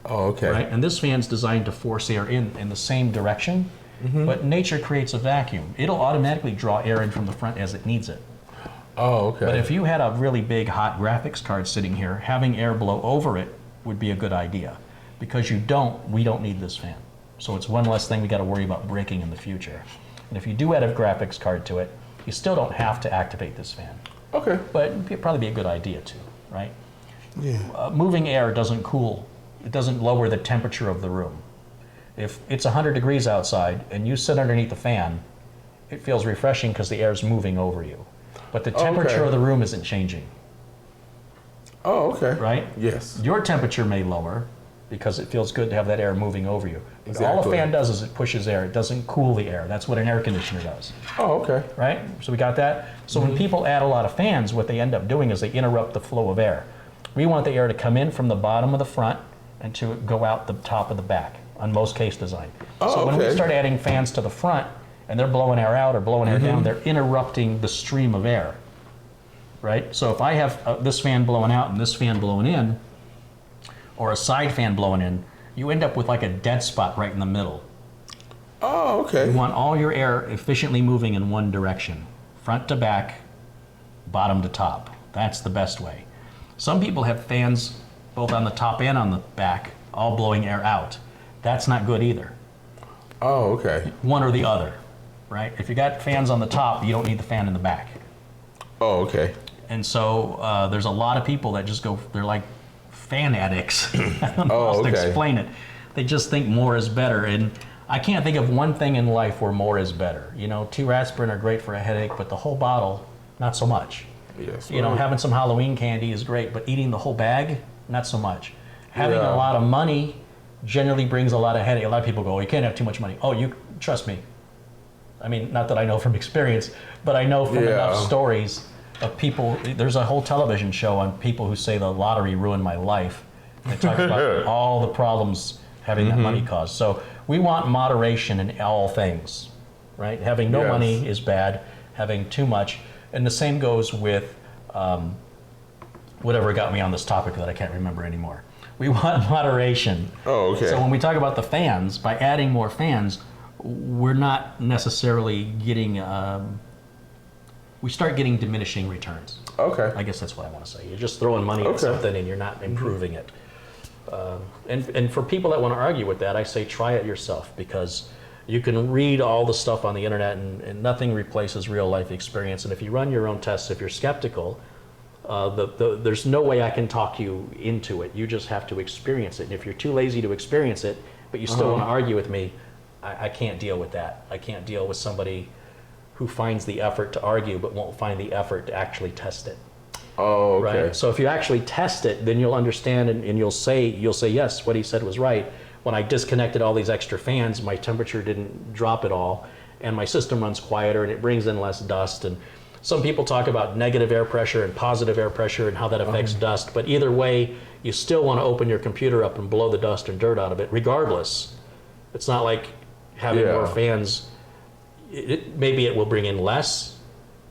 Oh, okay. Right? And this fan's designed to force air in the same direction, but nature creates a vacuum. It'll automatically draw air in from the front as it needs it. Oh, okay. But if you had a really big hot graphics card sitting here, having air blow over it would be a good idea. Because we don't need this fan. So it's one less thing we got to worry about breaking in the future. And if you do add a graphics card to it, you still don't have to activate this fan. Okay. But it'd probably be a good idea too, right? Yeah. Moving air doesn't cool, it doesn't lower the temperature of the room. If it's 100 degrees outside and you sit underneath the fan, it feels refreshing because the air is moving over you. But the temperature of the room isn't changing. Oh, okay. Right? Yes. Your temperature may lower because it feels good to have that air moving over you. But Exactly. all a fan does is it pushes air. It doesn't cool the air. That's what an air conditioner does. Oh, okay. Right? So we got that? So when people add a lot of fans, what they end up doing is they interrupt the flow of air. We want the air to come in from the bottom of the front and to go out the top of the back on most case design. So when we start adding fans to the front and they're blowing air out or blowing air down, they're interrupting the stream of air. right? So if I have this fan blowing out and this fan blowing in, or a side fan blowing in, you end up with like a dead spot right in the middle. Oh, okay. You want all your air efficiently moving in one direction, front to back, bottom to top. That's the best way. Some people have fans both on the top and on the back, all blowing air out. That's not good either. Oh, okay. One or the other, right? If you got fans on the top, you don't need the fan in the back. Oh, okay. And so there's a lot of people that just go, they're like fan addicts. I don't know how else to explain it. They just think more is better. And I can't think of one thing in life where more is better. You know, 2 aspirin are great for a headache, but the whole bottle, not so much. Yes. You know, having some Halloween candy is great, but eating the whole bag, not so much. Having Yeah. a lot of money generally brings a lot of headache. A lot of people go, oh, you can't have too much money. Oh, you trust me. I mean, not that I know from experience, but I know from enough stories of people. There's a whole television show on people who say the lottery ruined my life. They talk about all the problems having that money caused. So we want moderation in all things, right? Having no money is bad. Having too much, and the same goes with whatever got me on this topic that I can't remember anymore. We want moderation. Oh, okay. So when we talk about the fans, by adding more fans, we're not necessarily getting, we start getting diminishing returns. Okay. I guess that's what I want to say. You're just throwing money at something and you're not improving it. And for people that want to argue with that, I say try it yourself, because you can read all the stuff on the internet and nothing replaces real life experience. And if you run your own tests, if you're skeptical, there's no way I can talk you into it. You just have to experience it. And if you're too lazy to experience it, but you still want to argue with me, I can't deal with that. I can't deal with somebody who finds the effort to argue but won't find the effort to actually test it. Oh, okay. Right? So if you actually test it, then you'll understand and you'll say, yes, what he said was right. When I disconnected all these extra fans, my temperature didn't drop at all, and my system runs quieter and it brings in less dust. And some people talk about negative air pressure and positive air pressure and how that affects dust, but either way, you still want to open your computer up and blow the dust and dirt out of it, regardless. It's not like having more fans, maybe it will bring in less,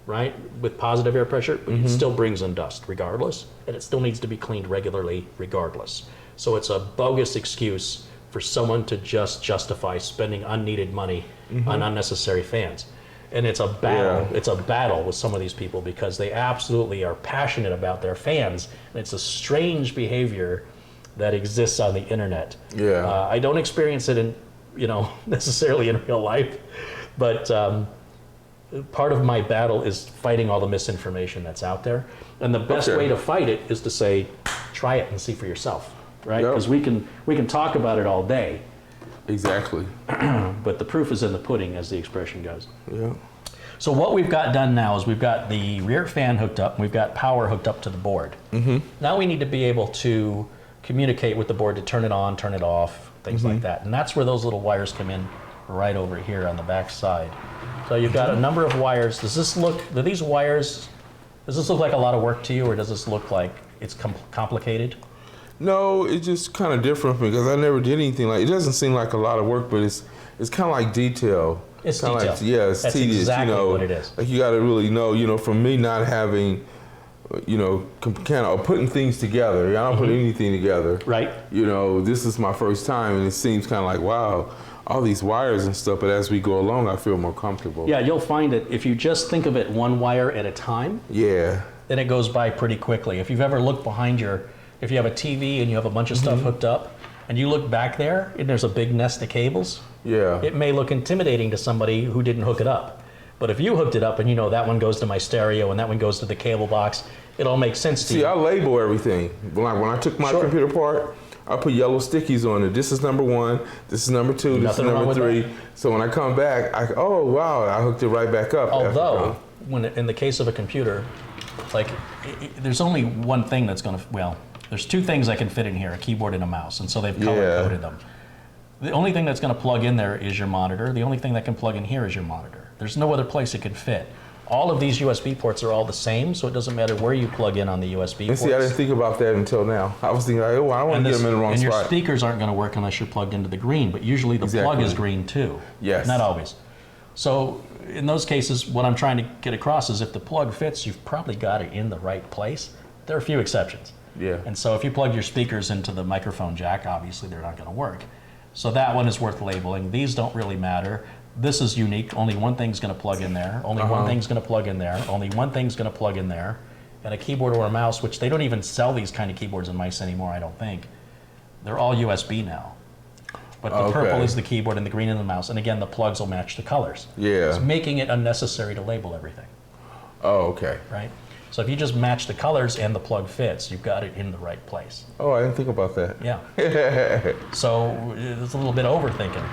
right, with positive air pressure, but it still brings in dust regardless, and it still needs to be cleaned regularly regardless. So it's a bogus excuse for someone to just justify spending unneeded money on unnecessary fans. And it's a battle. It's a battle with some of these people because they absolutely are passionate about their fans, and it's a strange behavior that exists on the internet. I don't experience it in, necessarily in real life, but part of my battle is fighting all the misinformation that's out there. And the best way to fight it is to say, try it and see for yourself, right? Because we can talk about it all day. Exactly. But the proof is in the pudding, as the expression goes. Yeah. So what we've got done now is we've got the rear fan hooked up, and we've got power hooked up to the board. Now we need to be able to communicate with the board to turn it on, turn it off, things like that. And that's where those little wires come in right over here on the back side. So you've got a number of wires. Does this look like a lot of work to you, or does this look like it's complicated? No, it's just kind of different because I never did anything like it. Doesn't seem like a lot of work, but it's kind of like detail. It's kinda detail. Like, yeah, it's That's tedious. exactly what it is. Like you got to really know. From me not having, kind of putting things together. I don't put anything together. Right. This is my first time, and it seems kind of like wow, all these wires and stuff. But as we go along, I feel more comfortable. Yeah, you'll find it if you just think of it one wire at a time. Yeah. Then it goes by pretty quickly. If you've ever looked behind if you have a TV and you have a bunch of stuff hooked up, and you look back there and there's a big nest of cables, it may look intimidating to somebody who didn't hook it up. But if you hooked it up and that one goes to my stereo and that one goes to the cable box, it all makes sense to you. See, I label everything. When I took my computer apart, I put yellow stickies on it. This is number 1, this is number 2, this is number 3. So when I come back, oh wow, I hooked it right back up. Although, in the case of a computer, there's only one thing that's going to, there's 2 things that can fit in here, a keyboard and a mouse, and so they've color-coded them. The only thing that's going to plug in there is your monitor. The only thing that can plug in here is your monitor. There's no other place it can fit. All of these USB ports are all the same, so it doesn't matter where you plug in on the USB ports. See, I didn't think about that until now. I was thinking, I don't want to get them in the wrong spot. And your speakers aren't going to work unless you're plugged into the green, but usually the plug is green too. Yes. Not always. So in those cases, what I'm trying to get across is if the plug fits, you've probably got it in the right place. There are a few exceptions. Yeah. And so if you plug your speakers into the microphone jack, obviously they're not going to work. So that one is worth labeling. These don't really matter. This is unique. Only one thing's going to plug in there. Only one thing's going to plug in there. Only one thing's going to plug in there. And a keyboard or a mouse, which they don't even sell these kind of keyboards and mice anymore, I don't think. They're all USB now. But the purple is the keyboard and the green is the mouse. And again, the plugs will match the colors. Yeah. It's making it unnecessary to label everything. Oh, okay. Right? So if you just match the colors and the plug fits, you've got it in the right place. Oh, I didn't think about that. Yeah. So it's a little bit overthinking.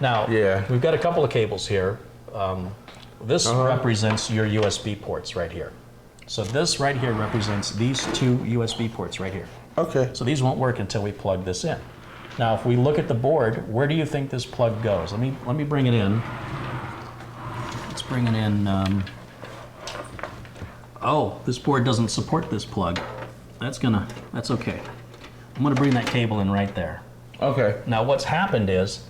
Now, we've got a couple of cables here. This represents your USB ports right here. So this right here represents these two USB ports right here. Okay. So these won't work until we plug this in. Now, if we look at the board, where do you think this plug goes? Let me bring it in. Let's bring it in. Oh, this board doesn't support this plug. That's okay. I'm gonna bring that cable in right there. Okay. Now, what's happened is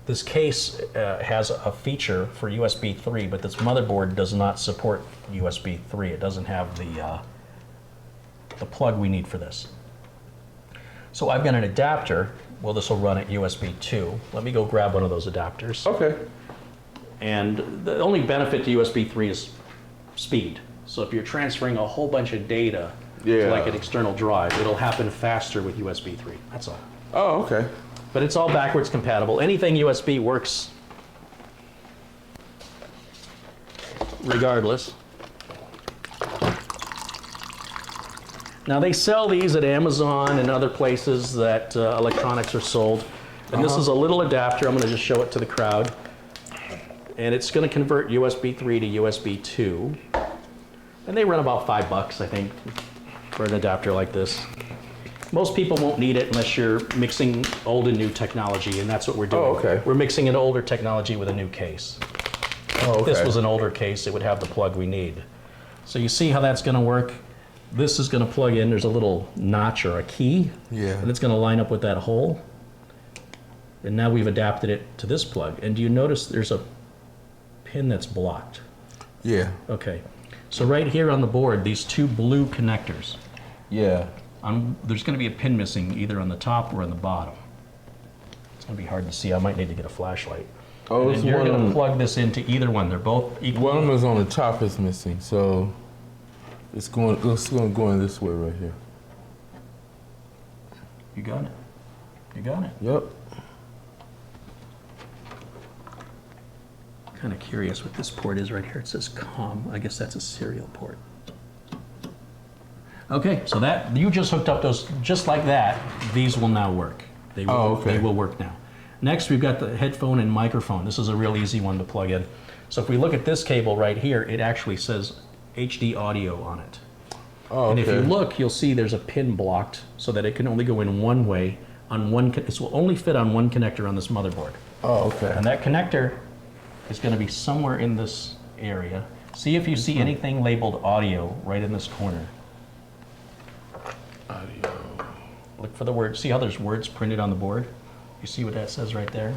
this case has a feature for USB 3, but this motherboard does not support USB 3. It doesn't have the plug we need for this. So I've got an adapter. Well, this will run at USB 2. Let me go grab one of those adapters. Okay. And the only benefit to USB 3 is speed. So if you're transferring a whole bunch of data to like an external drive, it'll happen faster with USB 3. That's all. Oh, okay. But it's all backwards compatible. Anything USB works regardless. Now they sell these at Amazon and other places that electronics are sold. And this is a little adapter. I'm going to just show it to the crowd. And it's going to convert USB 3 to USB 2. And they run about $5, I think, for an adapter like this. Most people won't need it unless you're mixing old and new technology, and that's what we're doing. Oh, okay. We're mixing an older technology with a new case. Oh, okay. If this was an older case, it would have the plug we need. So you see how that's going to work? This is going to plug in. There's a little notch or a key. Yeah. And it's going to line up with that hole. And now we've adapted it to this plug. And do you notice there's a pin that's blocked? Yeah. Okay. So right here on the board, these two blue connectors. Yeah. There's going to be a pin missing either on the top or on the bottom. It's going to be hard to see. I might need to get a flashlight. Oh, and you're going to plug this into either one. They're both equal. One of them is on the top is missing, so it's going to go in this way right here. You got it. You got it. Yep. Kind of curious what this port is right here. It says COM. I guess that's a serial port. Okay, so that you just hooked up those just like that. These will now work. They will, They will work now. Next, we've got the headphone and microphone. This is a real easy one to plug in. So if we look at this cable right here, it actually says HD audio on it. Oh, okay. And if you look, you'll see there's a pin blocked so that it can only go in one way on one. This will only fit on one connector on this motherboard. Oh, okay. And that connector is going to be somewhere in this area. See if you see anything labeled audio right in this corner. Audio. Look for the word. See how there's words printed on the board? You see what that says right there?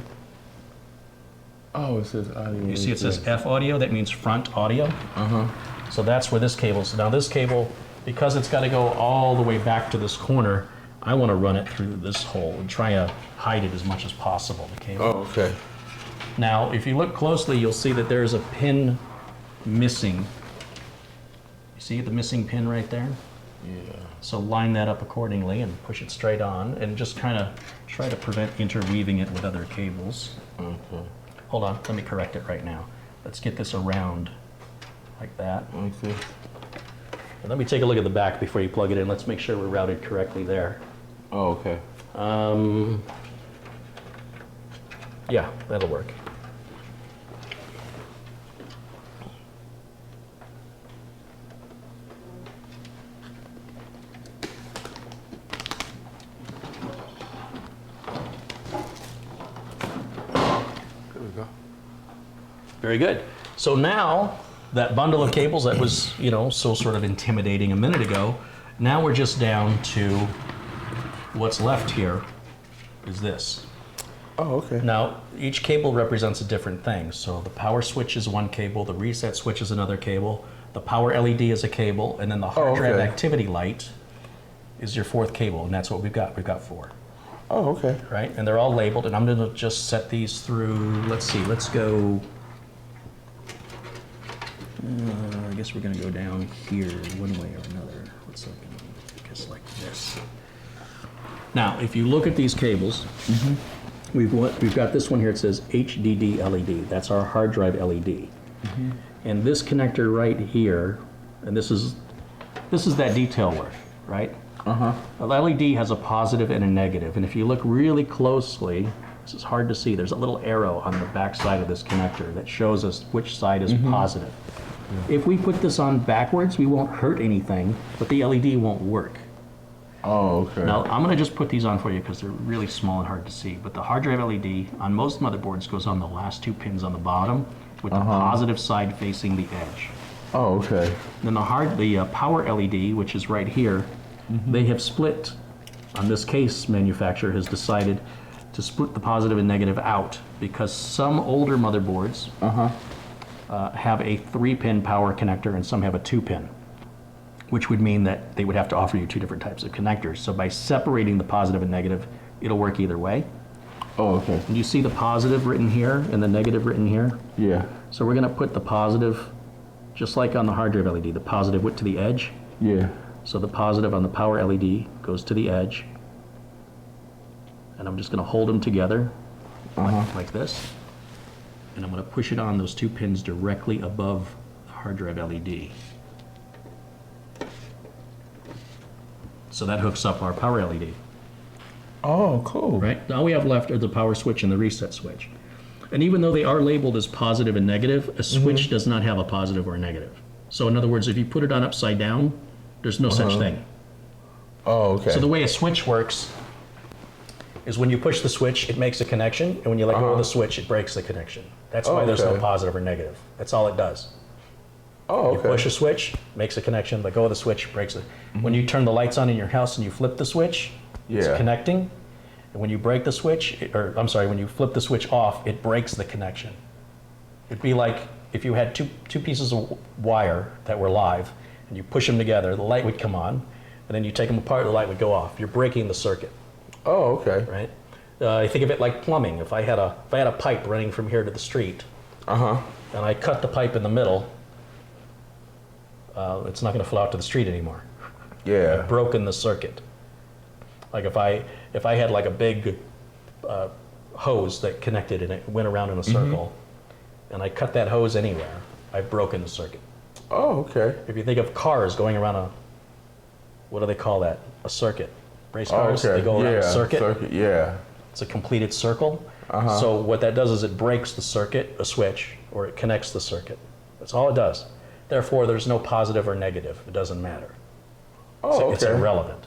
Oh, it says audio. You see it says F audio? That means front audio. Uh-huh. So that's where this cable is. Now this cable, because it's got to go all the way back to this corner, I want to run it through this hole and try to hide it as much as possible, the cable. Oh, okay. Now, if you look closely, you'll see that there's a pin missing. You see the missing pin right there? Yeah. So line that up accordingly and push it straight on and just kind of try to prevent interweaving it with other cables. Okay. Hold on, let me correct it right now. Let's get this around like that. Okay. And let me take a look at the back before you plug it in. Let's make sure we're routed correctly there. Oh, okay. Yeah, that'll work. There we go. Very good. So now that bundle of cables that was, so sort of intimidating a minute ago, now we're just down to what's left here is this. Oh, okay. Now, each cable represents a different thing. So the power switch is one cable, the reset switch is another cable, the power LED is a cable, and then the hard drive activity light is your fourth cable, and that's what we've got. We've got 4. Oh, okay. Right? And they're all labeled, and I'm going to just set these through, let's see, let's go, I guess we're going to go down here one way or another. Let's look, I guess like this. Now, if you look at these cables, we've got this one here, it says HDD LED. That's our hard drive LED. And this connector right here, and this is that detail work, right? The LED has a positive and a negative, and if you look really closely, this is hard to see, there's a little arrow on the back side of this connector that shows us which side is positive. If we put this on backwards, we won't hurt anything, but the LED won't work. Oh, okay. Now, I'm going to just put these on for you because they're really small and hard to see, but the hard drive LED on most motherboards goes on the last 2 pins on the bottom with the positive side facing the edge. Oh, okay. Then the power LED, which is right here, they have split, on this case, manufacturer has decided to split the positive and negative out because some older motherboards have a 3-pin power connector and some have a 2-pin, which would mean that they would have to offer you 2 different types of connectors. So by separating the positive and negative, it'll work either way. Oh, okay. And you see the positive written here and the negative written here? Yeah. So we're going to put the positive, just like on the hard drive LED, the positive went to the edge. Yeah. So the positive on the power LED goes to the edge. And I'm just going to hold them together like this. And I'm going to push it on those 2 pins directly above the hard drive LED. So that hooks up our power LED. Oh, cool. Right? All we have left are the power switch and the reset switch. And even though they are labeled as positive and negative, a switch does not have a positive or a negative. So in other words, if you put it on upside down, there's no such thing. Oh, okay. So the way a switch works is when you push the switch, it makes a connection, and when you let go of the switch, it breaks the connection. That's why there's no positive or negative. That's all it does. Oh, okay. You push a switch, makes a connection, let go of the switch, breaks it. When you turn the lights on in your house and you flip the switch, it's connecting. And when you break the switch, when you flip the switch off, it breaks the connection. It'd be like if you had two pieces of wire that were live, and you push them together, the light would come on, and then you take them apart, the light would go off. You're breaking the circuit. Oh, okay. Right? I think of it like plumbing. If I had a pipe running from here to the street, and I cut the pipe in the middle, it's not going to flow out to the street anymore. Yeah. I've broken the circuit. Like if I had like a big hose that connected and it went around in a circle, and I cut that hose anywhere, I've broken the circuit. Oh, okay. If you think of cars going around what do they call that? A circuit. Race cars, they go around a circuit. Yeah. It's a completed circle. So what that does is it breaks the circuit, a switch, or it connects the circuit. That's all it does. Therefore, there's no positive or negative. It doesn't matter. Oh, It's irrelevant.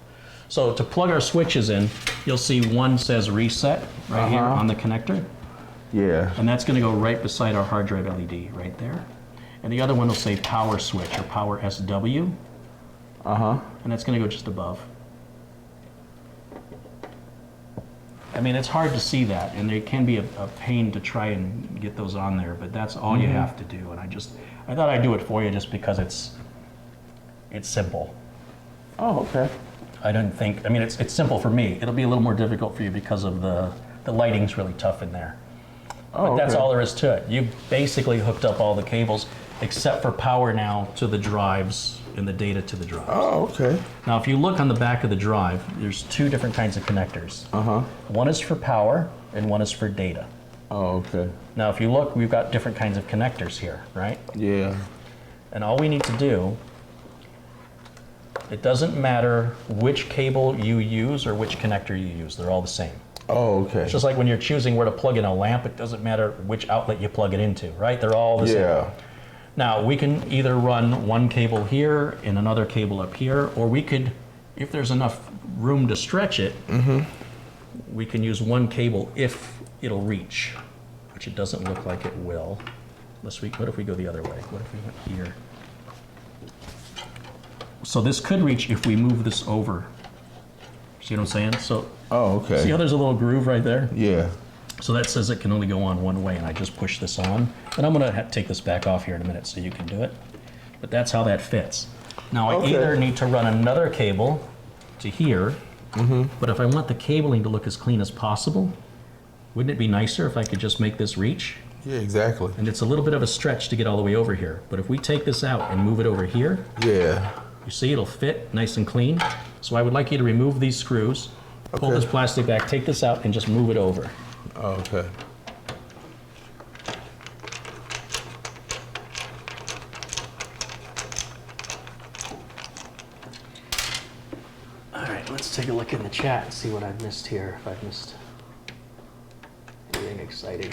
So to plug our switches in, you'll see one says reset right here on the connector. Yeah. And that's going to go right beside our hard drive LED right there. And the other one will say power switch or power SW. And that's going to go just above. I mean, it's hard to see that, and it can be a pain to try and get those on there, but that's all you have to do. And I thought I'd do it for you just because it's simple. Oh, okay. I don't think, I mean, it's simple for me. It'll be a little more difficult for you because of the lighting's really tough in there. But that's all there is to it. You basically hooked up all the cables except for power now to the drives and the data to the drives. Oh, okay. Now, if you look on the back of the drive, there's 2 different kinds of connectors. One is for power and one is for data. Oh, okay. Now, if you look, we've got different kinds of connectors here, right? Yeah. And all we need to do, it doesn't matter which cable you use or which connector you use. They're all the same. Oh, okay. It's just like when you're choosing where to plug in a lamp, it doesn't matter which outlet you plug it into, right? They're all the same. Now, we can either run one cable here and another cable up here, or we could, if there's enough room to stretch it, we can use one cable if it'll reach, which it doesn't look like it will. What if we go the other way? What if we went here? So this could reach if we move this over. See what I'm saying? So, oh, okay. see how there's a little groove right there? Yeah. So that says it can only go on one way, and I just push this on. And I'm gonna take this back off here in a minute so you can do it. But that's how that fits. Now I either need to run another cable to here, but if I want the cabling to look as clean as possible, wouldn't it be nicer if I could just make this reach? Yeah, exactly. And it's a little bit of a stretch to get all the way over here. But if we take this out and move it over here, yeah, you see it'll fit nice and clean. So I would like you to remove these screws, pull this plastic back, take this out, and just move it over. Oh, okay. All right, let's take a look in the chat and see what I've missed here, if I've missed anything exciting.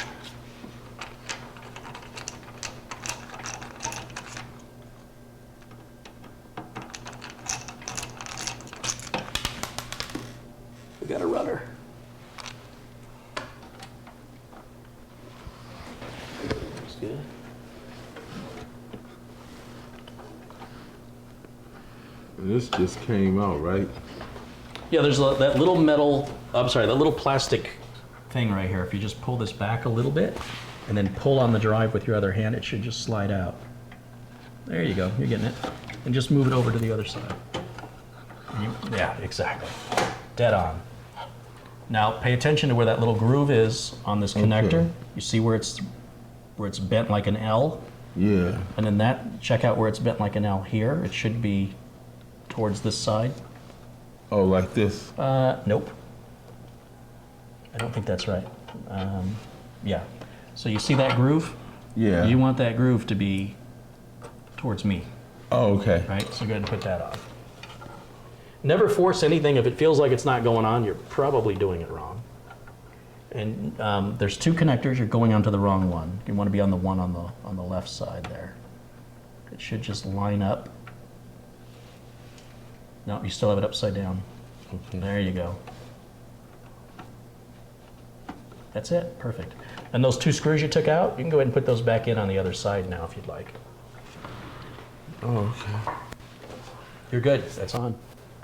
We got a runner. Looks good. And this just came out, right? Yeah, there's that little metal, I'm sorry, that little plastic thing right here. If you just pull this back a little bit and then pull on the drive with your other hand, it should just slide out. There you go, you're getting it. And just move it over to the other side. Yeah, exactly. Dead on. Now pay attention to where that little groove is on this connector. You see where it's bent like an L? Yeah. And then that, check out where it's bent like an L here. It should be towards this side. Oh, like this? Nope. I don't think that's right. Yeah. So you see that groove? Yeah. You want that groove to be towards me, Oh, okay. right? So go ahead and put that on. Never force anything. If it feels like it's not going on, you're probably doing it wrong. And there's two connectors. You're going onto the wrong one. You want to be on the one on the left side there. It should just line up. No, you still have it upside down. There you go. That's it, perfect. And those two screws you took out, you can go ahead and put those back in on the other side now if you'd like. Oh, okay. You're good, that's on.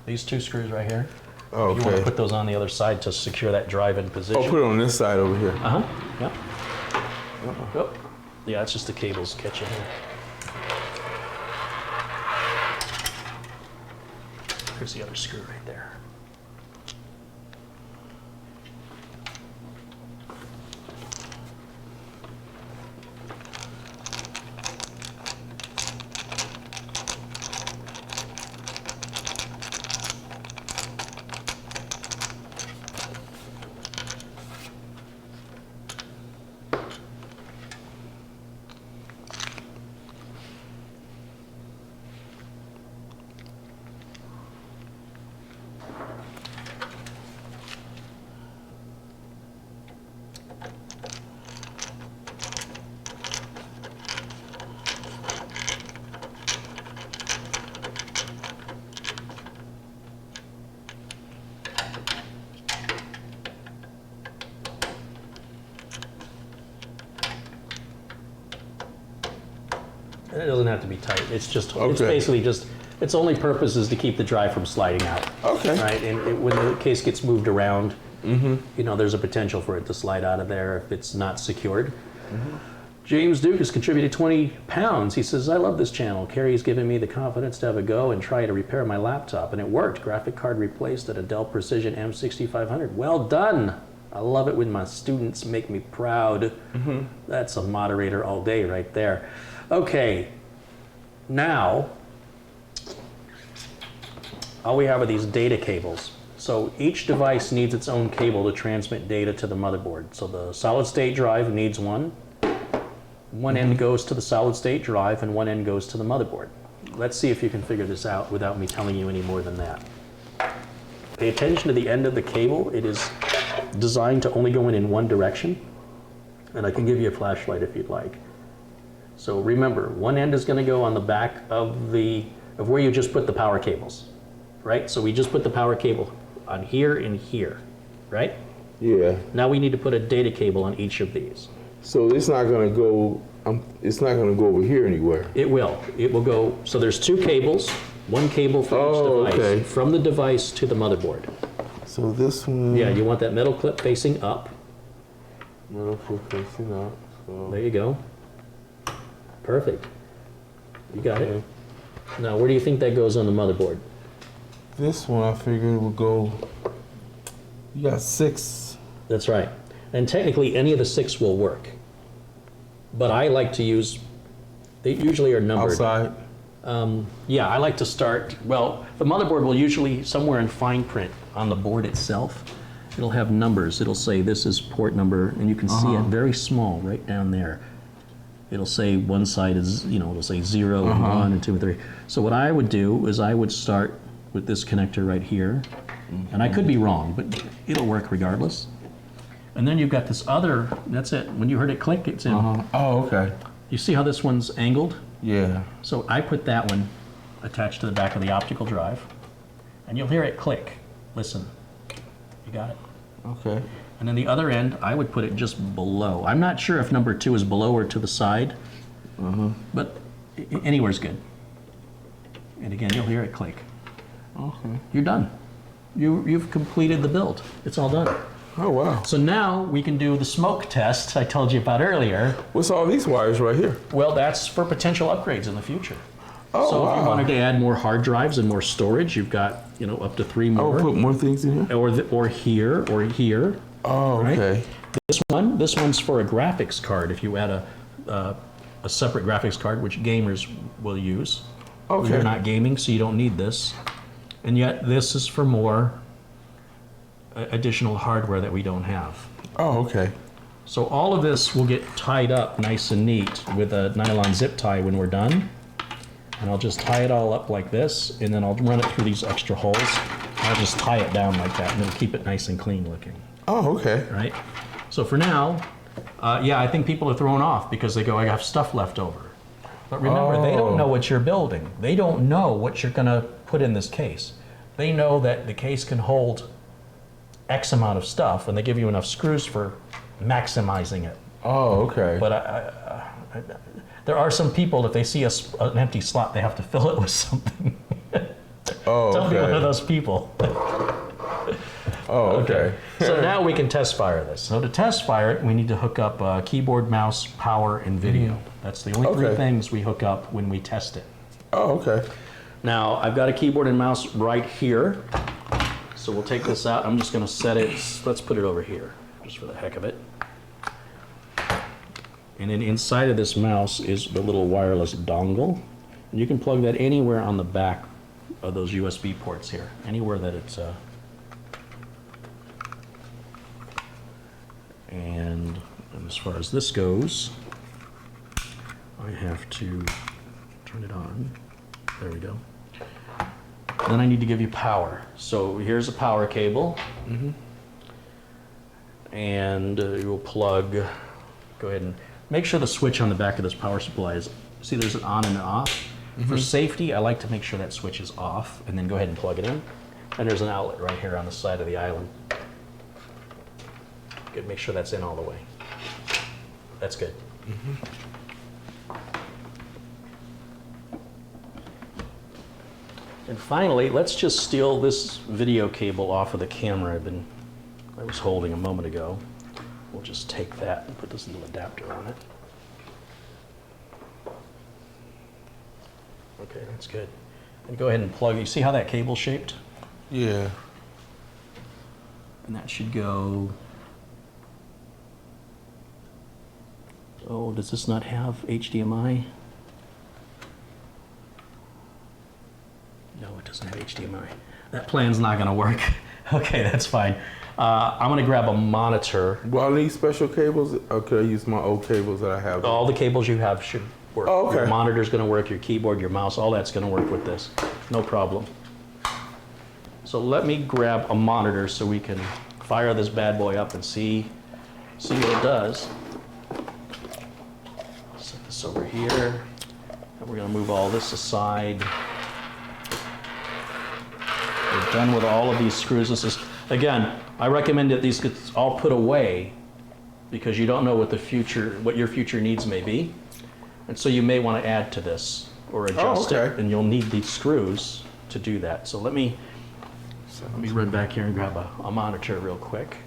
These two screws right here. Oh, You want okay. to put those on the other side to secure that drive in position. Oh, put it on this side over here. Uh-huh, yep. Oh. Yeah, it's just the cables catching here. Here's the other screw right there. And it doesn't have to be tight. It's just, it's basically just, its only purpose is to keep the drive from sliding out. Okay. Right, and when the case gets moved around, you know, there's a potential for it to slide out of there if it's not secured. James Duke has contributed 20 pounds. He says, I love this channel. Carrie's given me the confidence to have a go and try to repair my laptop, and it worked. Graphic card replaced at a Dell Precision M6500. Well done. I love it when my students make me proud. That's a moderator all day right there. Okay, now, all we have are these data cables. So each device needs its own cable to transmit data to the motherboard. So the solid state drive needs one. One end goes to the solid state drive and one end goes to the motherboard. Let's see if you can figure this out without me telling you any more than that. Pay attention to the end of the cable. It is designed to only go in one direction. And I can give you a flashlight if you'd like. So remember, one end is going to go on the back of where you just put the power cables, right? So we just put the power cable on here and here, right? Yeah. Now we need to put a data cable on each of these. So it's not gonna go. It's not gonna go over here anywhere. It will. It will go. So there's two cables, one cable for each device, from the device to the motherboard. So this one. Yeah, you want that metal clip facing up. Middle foot facing up. So. There you go. Perfect. You got it. Now, where do you think that goes on the motherboard? This one I figured would go. You got 6. That's right. And technically, any of the 6 will work. But I like to use, they usually are numbered. Outside? Yeah, I like to start, well, the motherboard will usually, somewhere in fine print on the board itself, it'll have numbers. It'll say this is port number, and you can see it very small right down there. It'll say one side is, you know, it'll say 0 and 1 and 2 and 3. So what I would do is I would start with this connector right here. And I could be wrong, but it'll work regardless. And then you've got this other, that's it. When you heard it click, it's in. Oh, okay. You see how this one's angled? Yeah. So I put that one attached to the back of the optical drive, and you'll hear it click. Listen. You got it? Okay. And then the other end, I would put it just below. I'm not sure if number 2 is below or to the side, but anywhere's good. And again, you'll hear it click. Okay. You're done. You've completed the build. It's all done. Oh, wow. So now we can do the smoke test I told you about earlier. What's all these wires right here? Well, that's for potential upgrades in the future. Oh, so wow. if you wanted to add more hard drives and more storage, you've got, you know, up to 3 more. Oh, put more things in here? Or here, or here. Oh, right? okay. This one's for a graphics card. If you add a separate graphics card, which gamers will use. Okay. You're not gaming, so you don't need this. And yet this is for more additional hardware that we don't have. Oh, okay. So all of this will get tied up nice and neat with a nylon zip tie when we're done. And I'll just tie it all up like this, and then I'll run it through these extra holes. I'll just tie it down like that, and it'll keep it nice and clean looking. Oh, okay. Right? So for now, yeah, I think people are thrown off because they go, I have stuff left over. But remember, they don't know what you're building. They don't know what you're gonna put in this case. They know that the case can hold X amount of stuff, and they give you enough screws for maximizing it. Oh, okay. But there are some people, if they see an empty slot, they have to fill it with something. Oh, Don't be one of okay. those people. Oh, okay. So now we can test fire this. So to test fire it, we need to hook up keyboard, mouse, power, and video. That's the only 3 things we hook up when we test it. Oh, okay. Now, I've got a keyboard and mouse right here. So we'll take this out. I'm just going to set it, let's put it over here, just for the heck of it. And then inside of this mouse is the little wireless dongle. And you can plug that anywhere on the back of those USB ports here, anywhere that it's... And as far as this goes, I have to turn it on. There we go. Then I need to give you power. So here's a power cable. And you'll plug, go ahead and make sure the switch on the back of this power supply is, see there's an on and an off. For safety, I like to make sure that switch is off and then go ahead and plug it in. And there's an outlet right here on the side of the island. Good, make sure that's in all the way. That's good. And finally, let's just steal this video cable off of the camera I was holding a moment ago. We'll just take that and put this little adapter on it. Okay, that's good. And go ahead and plug, you see how that cable's shaped? Yeah. And that should go, oh, does this not have HDMI? No, it doesn't have HDMI. That plan's not gonna work. Okay, that's fine. I'm gonna grab a monitor. Do I need special cables, or could I use my old cables that I have? All the cables you have should work. Oh, okay. Your monitor's gonna work, your keyboard, your mouse, all that's gonna work with this. No problem. So let me grab a monitor so we can fire this bad boy up and see what it does. Set this over here. And we're gonna move all this aside. We're done with all of these screws. This is, again, I recommend that these get all put away because you don't know what your future needs may be. And so you may want to add to this or adjust it, and you'll need these screws to do that. So let me run back here and grab a monitor real quick.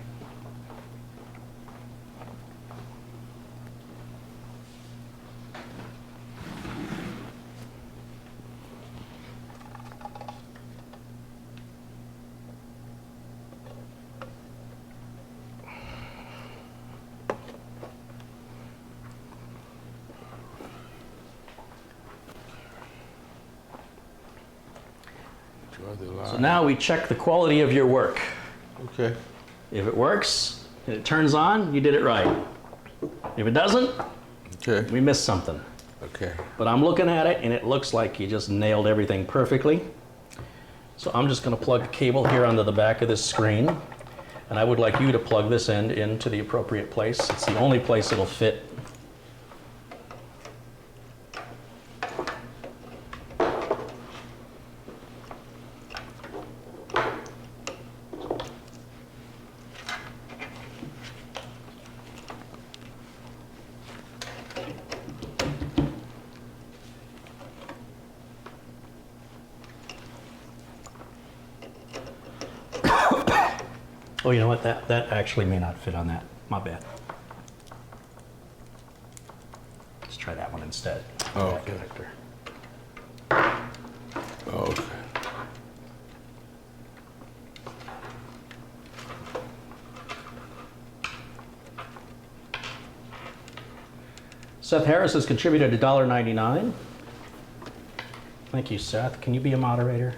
So now we check the quality of your work. Okay. If it works and it turns on, you did it right. If it doesn't, Okay. we missed something. Okay. But I'm looking at it and it looks like you just nailed everything perfectly. So I'm just going to plug a cable here onto the back of this screen. And I would like you to plug this end into the appropriate place. It's the only place it'll fit. Oh, you know what? That actually may not fit on that. My bad. Let's try that one instead. Oh, That okay. connector. Okay. Seth Harris has contributed $1.99. Thank you, Seth. Can you be a moderator?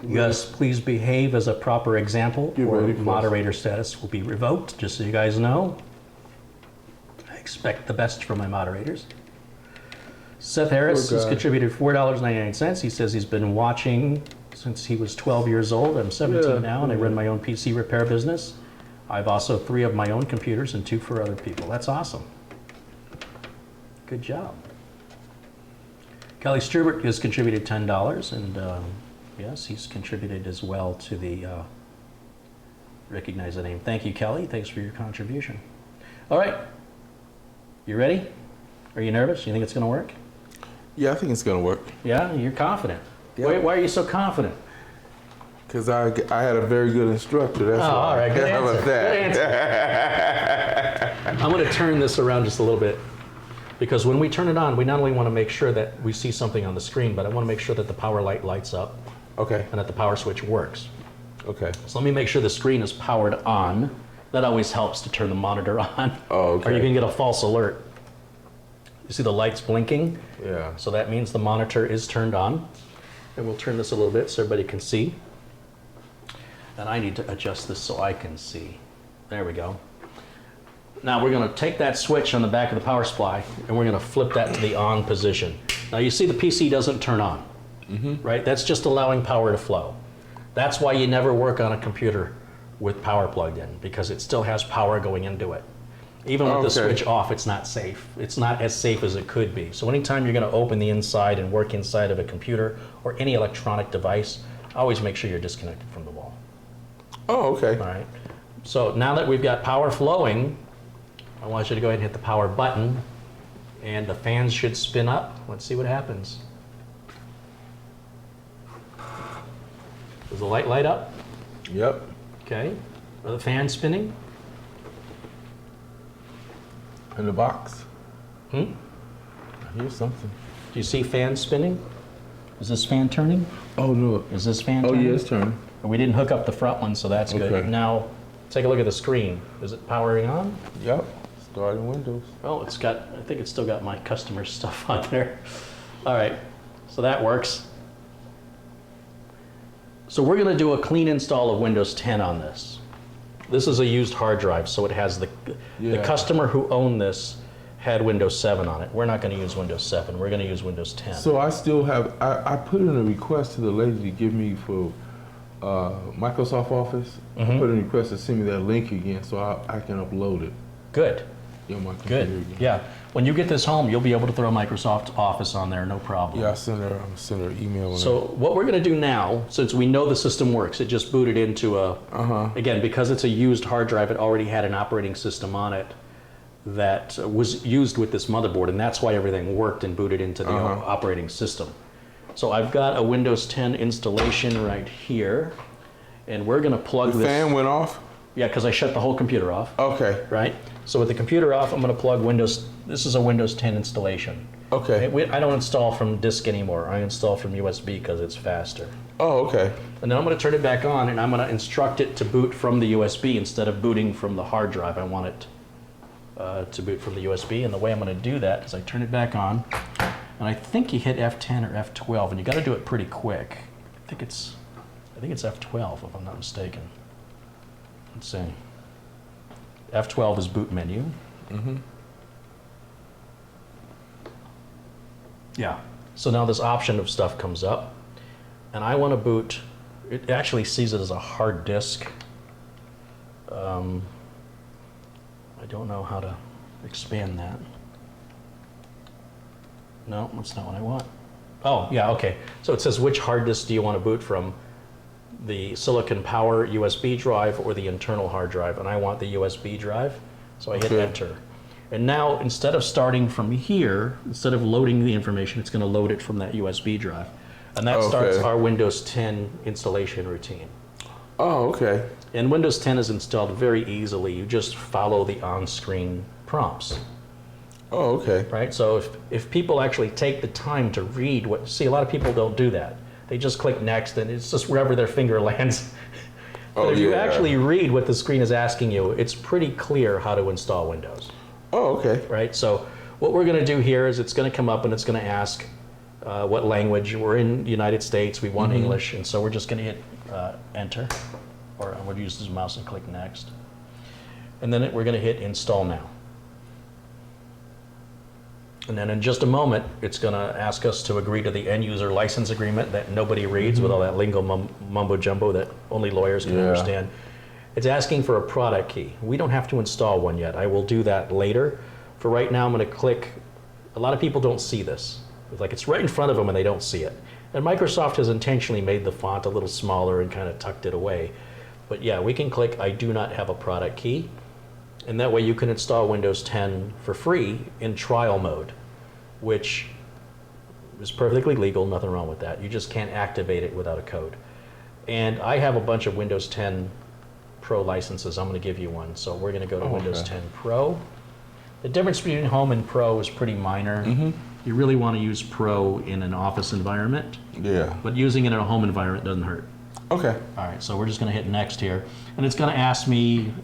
Yes, please behave as a proper example, Get or ready for us. moderator status will be revoked, just so you guys know. I expect the best from my moderators. Seth Harris Poor has guy. contributed $4.99. He says he's been watching since he was 12 years old. I'm 17 Yeah. now, and I run my own PC repair business. I have also 3 of my own computers and 2 for other people. That's awesome. Good job. Kelly Strubert has contributed $10, and yes, he's contributed as well to the, recognize the name. Thank you, Kelly. Thanks for your contribution. All right. You ready? Are you nervous? You think it's going to work? Yeah, I think it's gonna work. Yeah, you're confident. Yeah. Why are you so confident? Cause I had a very good instructor. That's why. All right, good How answer. about Good that? answer. I'm going to turn this around just a little bit, because when we turn it on, we not only want to make sure that we see something on the screen, but I want to make sure that the power light lights up Okay. and that the power switch works. Okay. So let me make sure the screen is powered on. That always helps to turn the monitor on. Oh, okay. Or you can get a false alert. You see the lights blinking? Yeah. So that means the monitor is turned on. And we'll turn this a little bit so everybody can see. And I need to adjust this so I can see. There we go. Now we're going to take that switch on the back of the power supply and we're going to flip that to the on position. Now you see the PC doesn't turn on, right? That's just allowing power to flow. That's why you never work on a computer with power plugged in, because it still has power going into it. Even with the Okay. switch off, it's not safe. It's not as safe as it could be. So anytime you're going to open the inside and work inside of a computer or any electronic device, always make sure you're disconnected from the wall. Oh, okay. All right. So now that we've got power flowing, I want you to go ahead and hit the power button, and the fans should spin up. Let's see what happens. Does the light light up? Yep. Okay. Are the fans spinning? In the box. Hmm? I hear something. Do you see fans spinning? Is this fan turning? Oh no. Is this fan Oh turning? yeah, it's turning. We didn't hook up the front one, so that's good. Okay. Now, take a look at the screen. Is it powering on? Yep. Starting Windows. Oh, it's got, I think it's still got my customer stuff on there. All right, so that works. So we're gonna do a clean install of Windows 10 on this. This is a used hard drive, so it has the Yeah. customer who owned this had Windows 7 on it. We're not gonna use Windows 7, we're gonna use Windows 10. So I still have. I put in a request to the lady to give me for Microsoft Office. I put in a request to send me that link again, so I can upload it. Good, On my computer good, again. yeah. When you get this home, you'll be able to throw Microsoft Office on there, no problem. Yeah, I send her. I'm send her email. So what we're going to do now, since we know the system works, it just booted into a, again, because it's a used hard drive, it already had an operating system on it that was used with this motherboard, and that's why everything worked and booted into the operating system. So I've got a Windows 10 installation right here, and we're going to plug the this. fan went off. Yeah, because I shut the whole computer off. Okay. Right? So with the computer off, I'm going to plug Windows. This is a Windows 10 installation. Okay. I don't install from disk anymore. I install from USB because it's faster. Oh, okay. And then I'm going to turn it back on, and I'm going to instruct it to boot from the USB instead of booting from the hard drive. I want it to boot from the USB, and the way I'm going to do that is I turn it back on, And I think you hit F10 or F12, and you got to do it pretty quick. I think it's F12 if I'm not mistaken. Let's see. F12 is boot menu. Yeah. So now this option of stuff comes up, and I want to boot. It actually sees it as a hard disk. I don't know how to expand that. No, that's not what I want. Oh, yeah, okay. So it says, which hard disk do you want to boot from? The Silicon Power USB drive or the internal hard drive? And I want the USB drive, so I hit enter. And now, instead of starting from here, instead of loading the information, it's going to load it from that USB drive. And that starts our Windows 10 installation routine. Oh, okay. And Windows 10 is installed very easily. You just follow the on-screen prompts. Oh, okay. Right? So if people actually take the time to read what, see, a lot of people don't do that. They just click next and it's just wherever their finger lands. But if you actually read what the screen is asking you, it's pretty clear how to install Windows. Oh, okay. Right? So what we're going to do here is it's going to come up and it's going to ask what language. We're in the United States, we want English, and so we're just going to hit enter, or I'm going to use this mouse and click next. And then we're going to hit install now. And then in just a moment, it's going to ask us to agree to the end user license agreement that nobody reads with all that lingo mumbo jumbo that only lawyers can understand. It's asking for a product key. We don't have to install one yet. I will do that later. For right now, I'm going to click. A lot of people don't see this. It's like it's right in front of them and they don't see it. And Microsoft has intentionally made the font a little smaller and kind of tucked it away. But yeah, we can click I do not have a product key. And that way you can install Windows 10 for free in trial mode, which is perfectly legal, nothing wrong with that. You just can't activate it without a code. And I have a bunch of Windows 10 Pro licenses. I'm going to give you one. So we're going to go to Windows 10 Pro. The difference between Home and Pro is pretty minor. You really want to use Pro in an office environment. Yeah. But using it in a home environment doesn't hurt. Okay. All right, so we're just going to hit next here. And it's going to ask me,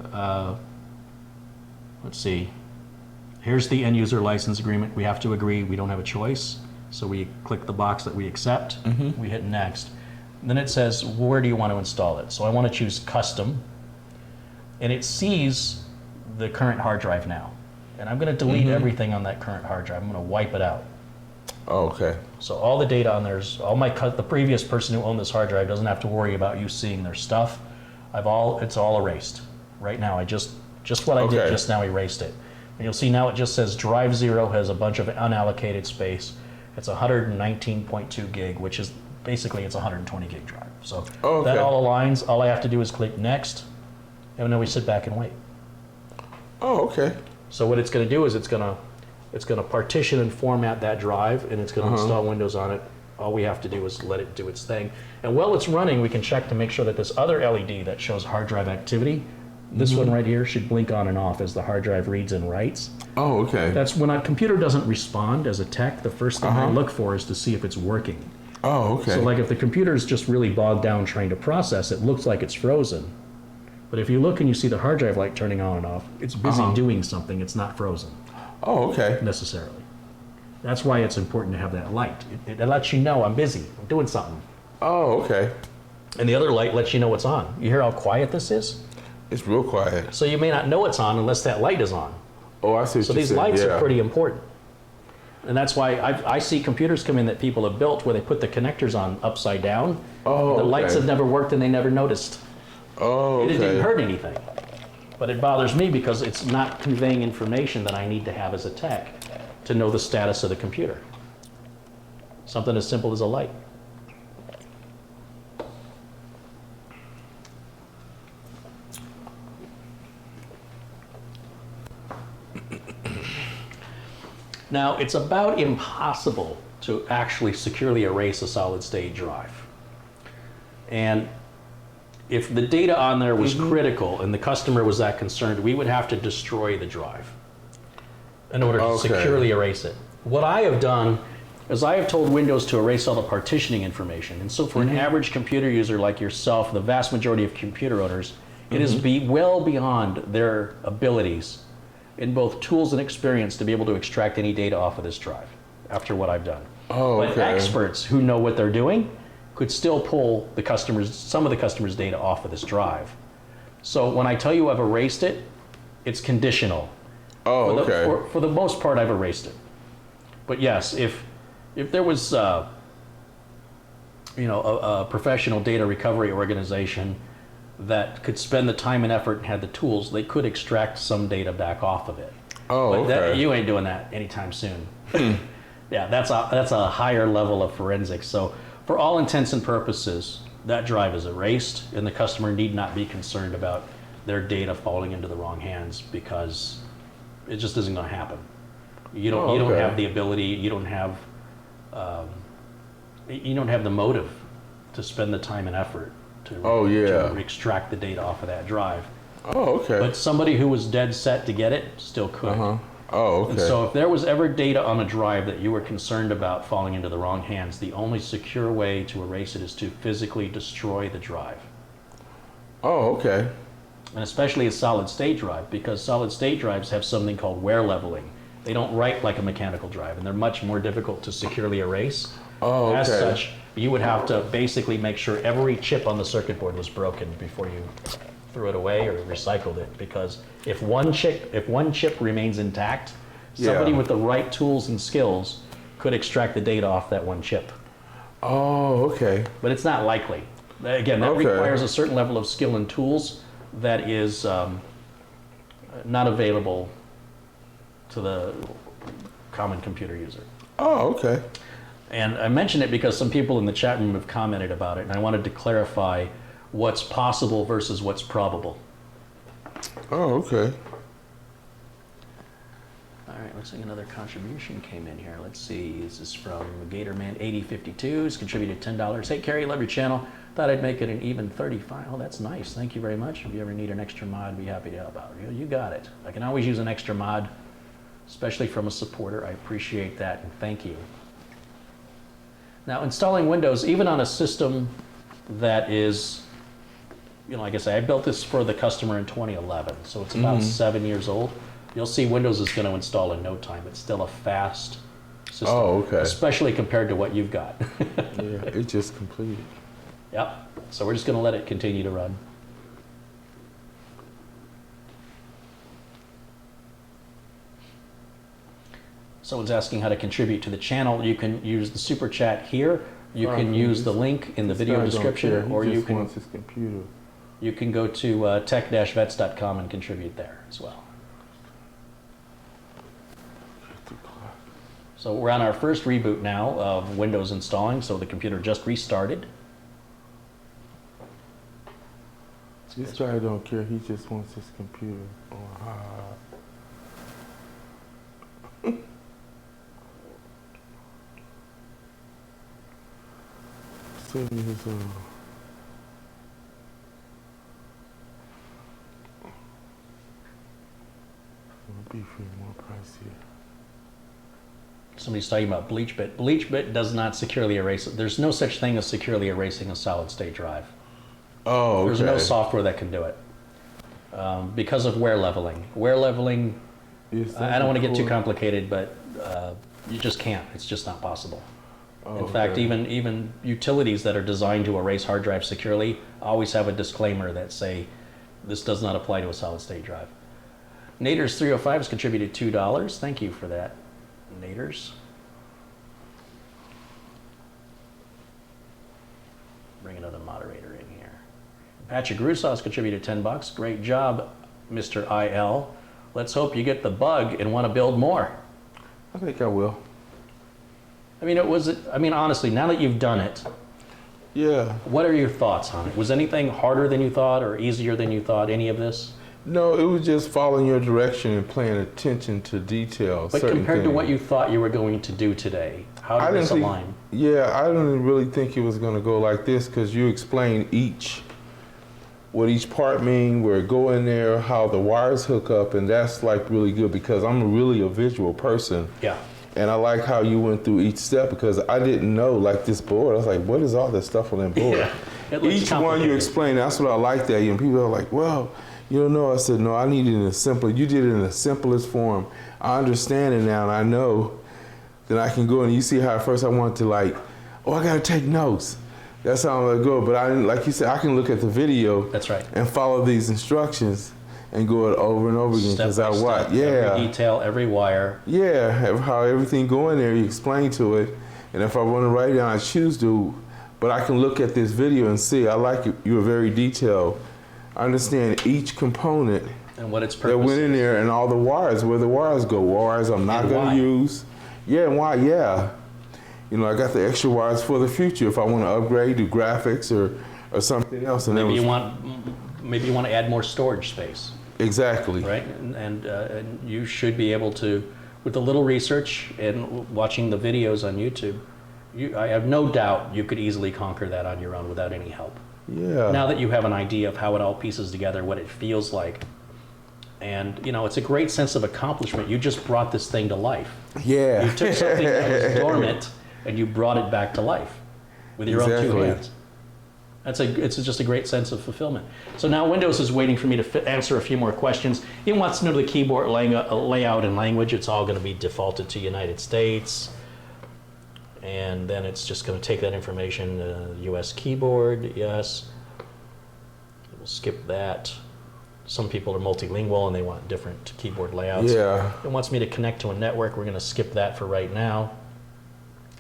let's see, here's the end user license agreement. We have to agree. We don't have a choice. So we click the box that we accept. We hit next. And then it says, where do you want to install it? So I want to choose custom. And it sees the current hard drive now. And I'm going to delete everything on that current hard drive. I'm going to wipe it out. Oh, okay. So all the data on there's all the previous person who owned this hard drive doesn't have to worry about you seeing their stuff. It's all erased. Right now, I just what I did just now erased it. And you'll see now it just says drive 0 has a bunch of unallocated space. It's 119.2 gig, which is basically it's a 120 gig drive. So that all aligns. All I have to do is click next, and then we sit back and wait. Oh, okay. So what it's going to do is it's going to partition and format that drive, and it's going to install Windows on it. All we have to do is let it do its thing. And while it's running, we can check to make sure that this other LED that shows hard drive activity, this one right here, should blink on and off as the hard drive reads and writes. Oh, okay. That's when a computer doesn't respond as a tech, the first thing I look for is to see if it's working. Oh, okay. So like if the computer's just really bogged down trying to process, it looks like it's frozen. But if you look and you see the hard drive light turning on and off, it's busy doing something, it's not frozen. Oh, okay. Necessarily. That's why it's important to have that light. It lets you know I'm busy, I'm doing something. Oh, okay. And the other light lets you know it's on. You hear how quiet this is? It's real quiet. So you may not know it's on unless that light is on. Oh, I see what So you're these saying. lights are pretty important. And that's why I see computers come in that people have built where they put the connectors on upside down. Oh, the lights have never worked and they never noticed. Oh, okay. It didn't hurt anything. But it bothers me because it's not conveying information that I need to have as a tech to know the status of the computer. Something as simple as a light. Now, it's about impossible to actually securely erase a solid-state drive. And if the data on there was critical and the customer was that concerned, we would have to destroy the drive in order to securely erase it. What I have done is I have told Windows to erase all the partitioning information. And so for an average computer user like yourself, the vast majority of computer owners, it is well beyond their abilities in both tools and experience to be able to extract any data off of this drive. after what I've done. Oh, but okay. experts who know what they're doing could still pull some of the customer's data off of this drive. So when I tell you I've erased it, it's conditional. Oh, okay. For the most part, I've erased it. But yes, if there was a professional data recovery organization that could spend the time and effort and had the tools, they could extract some data back off of it. Oh, but okay. you ain't doing that anytime soon. Yeah, that's a higher level of forensics. So for all intents and purposes, that drive is erased, and the customer need not be concerned about their data falling into the wrong hands, because it just isn't going to happen. You don't have the ability. You don't have the motive to spend the time and effort to extract the data off of that drive. Oh, okay. But somebody who was dead set to get it still could. Uh-huh. Oh, okay. And so if there was ever data on a drive that you were concerned about falling into the wrong hands, the only secure way to erase it is to physically destroy the drive. Oh, okay. And especially a solid state drive, because solid state drives have something called wear leveling. They don't write like a mechanical drive, and they're much more difficult to securely erase. Oh, okay. As such, you would have to basically make sure every chip on the circuit board was broken before you threw it away or recycled it, because if one chip remains intact, somebody with the right tools and skills could extract the data off that one chip. Oh, okay. But it's not likely. Again, that requires a certain level of skill and tools that is not available to the common computer user. Oh, okay. And I mention it because some people in the chat room have commented about it, and I wanted to clarify what's possible versus what's probable. Oh, okay. All right, looks like another contribution came in here. Let's see, this is from Gatorman8052. He's contributed $10. Hey, Carrie, love your channel. Thought I'd make it an even 35. Oh, that's nice. Thank you very much. If you ever need an extra mod, I'd be happy to help out. You got it. I can always use an extra mod, especially from a supporter. I appreciate that, and thank you. Now, installing Windows, even on a system that is, like I say, I built this for the customer in 2011, so it's about 7 years old. You'll see Windows is going to install in no time. It's still a fast system, especially compared to what you've got. Yeah, it just completed. Yep, so we're just going to let it continue to run. Someone's asking how to contribute to the channel. You can use the super chat here. You can use the link in the video description, or you can his computer. You can go to tech-vets.com and contribute there as well. So we're on our first reboot now of Windows installing, so the computer just restarted. This guy don't care, he just wants his computer on high. Send me his beef more pricier. Somebody's talking about BleachBit. BleachBit does not securely erase it. There's no such thing as securely erasing a solid state drive. Oh, okay. There's no software that can do it because of wear leveling. Wear leveling, I don't want to get too complicated, but you just can't. It's just not possible. Oh, in fact, even utilities that are designed to erase hard drives securely always have a disclaimer that say this does not apply to a solid state drive. Naders305 has contributed $2. Thank you for that, Naders. Bring another moderator in here. Patrick Russo has contributed $10. Great job, Mr. IL. Let's hope you get the bug and want to build more. I think I will. I mean, honestly, now that you've done it, yeah. What are your thoughts on it? Was anything harder than you thought or easier than you thought, any of this? No, it was just following your direction and paying attention to details. But compared to what you thought you were going to do today, how did this align? Yeah, I didn't really think it was going to go like this, because you explained what each part mean, where it go in there, how the wires hook up, and that's like really good, because I'm really a visual person. Yeah. And I like how you went through each step, because I didn't know, like this board, I was like, what is all this stuff on that board? Yeah, each one you explained, that's what I like that. And people are like, well, you don't know. I said, no, I need it in a simple, you did it in the simplest form. I understand it now, and I know then I can go and you see how at first I want to like, oh, I gotta take notes. That's how I'm gonna go. But I, like you said, I can look at the video. That's right. And follow these instructions and go it over and over again because I watch. Yeah. Every detail, every wire. Yeah, how everything go in there, you explain to it. And if I want to write it down, I choose to. But I can look at this video and see. I like it. You were very detailed. I understand each component And what its purpose that went in is. there and all the wires, where the wires go, wires I'm not And going why. to use. Yeah, and why? Yeah. You know, I got the extra wires for the future if I want to upgrade, do graphics or something else. And Maybe you want to add more storage space, Exactly. right? And you should be able to, with a little research and watching the videos on YouTube, I have no doubt you could easily conquer that on your own without any help. Yeah. Now that you have an idea of how it all pieces together, what it feels like, and you know, it's a great sense of accomplishment. You just brought this thing to life. Yeah. You took something that was dormant and you brought it back to life with your own two Exactly. hands. It's just a great sense of fulfillment. So now Windows is waiting for me to answer a few more questions. It wants to know the keyboard layout and language. It's all going to be defaulted to United States. And then it's just going to take that information, US keyboard, yes. We'll skip that. Some people are multilingual and they want different keyboard layouts. Yeah. It wants me to connect to a network. We're going to skip that for right now.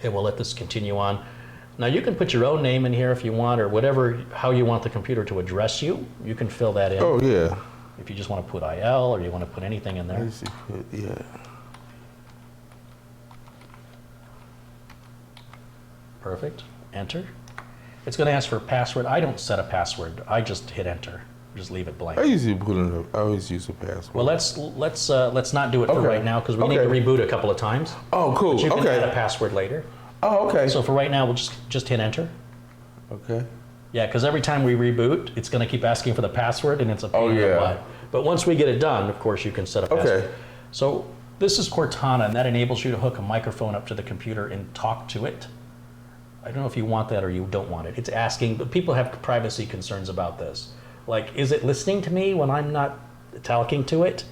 And we'll let this continue on. Now you can put your own name in here if you want, or whatever, how you want the computer to address you. You can fill that in. Oh, yeah. If you just want to put IL or you want to put anything in there. Yeah. Perfect. Enter. It's going to ask for a password. I don't set a password. I just hit enter. Just leave it blank. I usually put in I always use a password. Well, let's not do it for Okay. right now because we need to Okay. reboot a couple of times. Oh, cool. But you can add a Okay. password later. Oh, okay. So for right now, we'll just hit enter. Okay. Yeah, because every time we reboot, it's going to keep asking for the password, and it's a pain Oh, in the yeah. butt. But once we get it done, of course, you can set a password. Okay. So this is Cortana, and that enables you to hook a microphone up to the computer and talk to it. I don't know if you want that or you don't want it. It's asking, but people have privacy concerns about this. Like, is it listening to me when I'm not talking to it?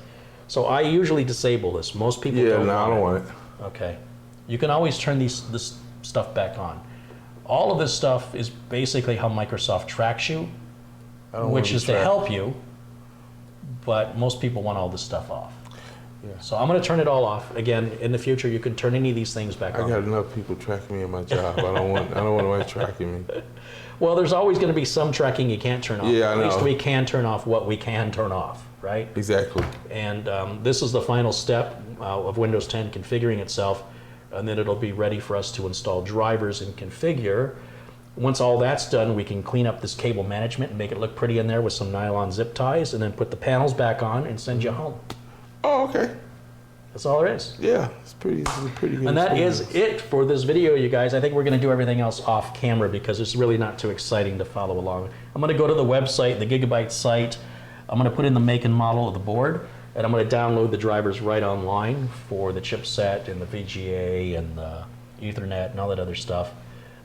So I usually disable this. Most people Yeah, don't no, I don't want it. Okay. You can always turn this stuff back on. All of this stuff is basically how Microsoft tracks you, I don't which want is to track. help you, but most people want all this stuff off. Yeah. So I'm going to turn it all off. Again, in the future, you can turn any of these things back I on. got enough people tracking me in my job. I don't want anybody tracking me. Well, there's always going to be some tracking you can't turn off. Yeah, I At least know. we can turn off what we can turn off, right? Exactly. And this is the final step of Windows 10 configuring itself, and then it'll be ready for us to install drivers and configure. Once all that's done, we can clean up this cable management and make it look pretty in there with some nylon zip ties, and then put the panels back on and send you home. Oh, okay. That's all there is. Yeah, it's a pretty good And that experience. is it for this video, you guys. I think we're going to do everything else off camera because it's really not too exciting to follow along. I'm going to go to the website, the Gigabyte site. I'm going to put in the make and model of the board, and I'm going to download the drivers right online for the chipset and the VGA and the Ethernet and all that other stuff.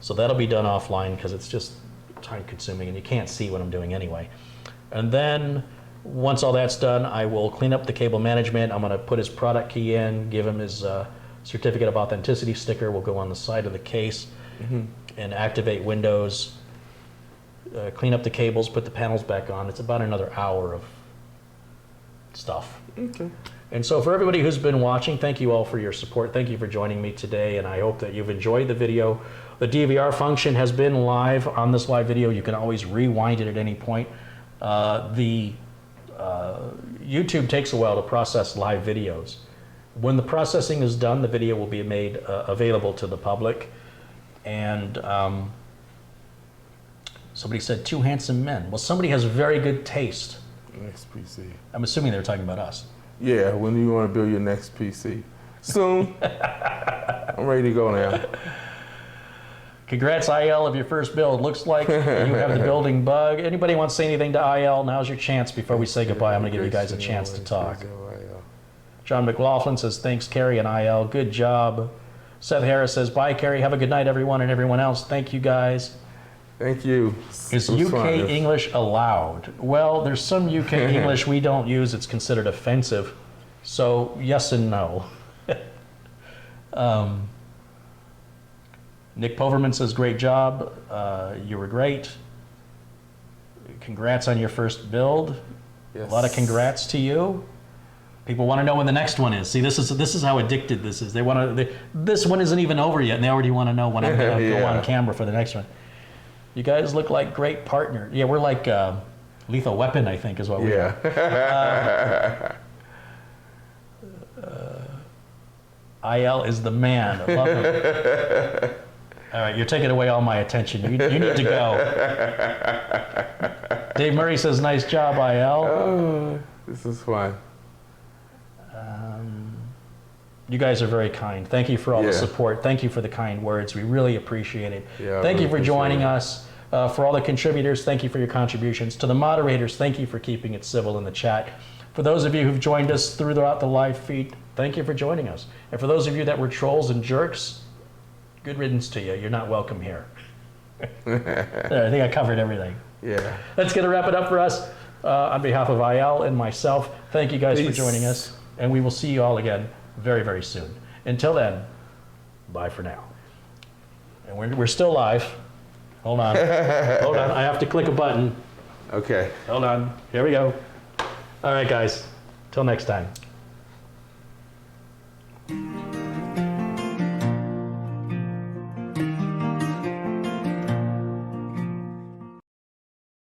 So that'll be done offline because it's just time consuming and you can't see what I'm doing anyway. And then once all that's done, I will clean up the cable management. I'm going to put his product key in, give him his certificate of authenticity sticker. Will go on the side of the case and activate Windows, clean up the cables, put the panels back on. It's about another hour of stuff. Okay. And so for everybody who's been watching, thank you all for your support. Thank you for joining me today, and I hope that you've enjoyed the video. The DVR function has been live on this live video. You can always rewind it at any point. YouTube takes a while to process live videos. When the processing is done, the video will be made available to the public. And somebody said, 2 handsome men. Well, somebody has very good taste. Next PC. I'm assuming they were talking about us. Yeah, when do you want to build your next PC? Soon. I'm ready to go now. Congrats, IL, of your first build. Looks like you have the building bug. Anybody want to say anything to IL? Now's your chance before we say goodbye. I'm going to give you guys a chance to talk. John McLaughlin says, thanks, Carrie and IL. Good job. Seth Harris says, bye, Carrie. Have a good night, everyone, and everyone else. Thank you, guys. Thank you. Is It was UK fun. English allowed? Well, there's some UK English we don't use. It's considered offensive. So, yes and no. Nick Poverman says, great job. You were great. Congrats on your first build. Yes. A lot of congrats to you. People want to know when the next one is. See, this is how addicted this is. They want to. This one isn't even over yet, and they already want to know when I'm going to go on camera for the next one. You guys look like great partners. Yeah, we're like Lethal Weapon, I think, is what we are. IL is the man. I love him. All right, you're taking away all my attention. You need to go. Dave Murray says, nice job, IL. Oh, this is fun. You guys are very kind. Thank you for all the support. Thank you for the kind words. We really appreciate it. Yeah, thank you for joining it. us. For all the contributors, thank you for your contributions. To the moderators, thank you for keeping it civil in the chat. For those of you who've joined us throughout the live feed, thank you for joining us. And for those of you that were trolls and jerks, good riddance to you. You're not welcome here. There, I think I covered everything. Yeah. That's going to wrap it up for us. On behalf of IL and myself, thank you guys for Peace. joining us. And we will see you all again very, very soon. Until then, bye for now. And we're still live. Hold on. Hold on. I have to click a button. Okay. Hold on. Here we go. All right, guys. Till next time.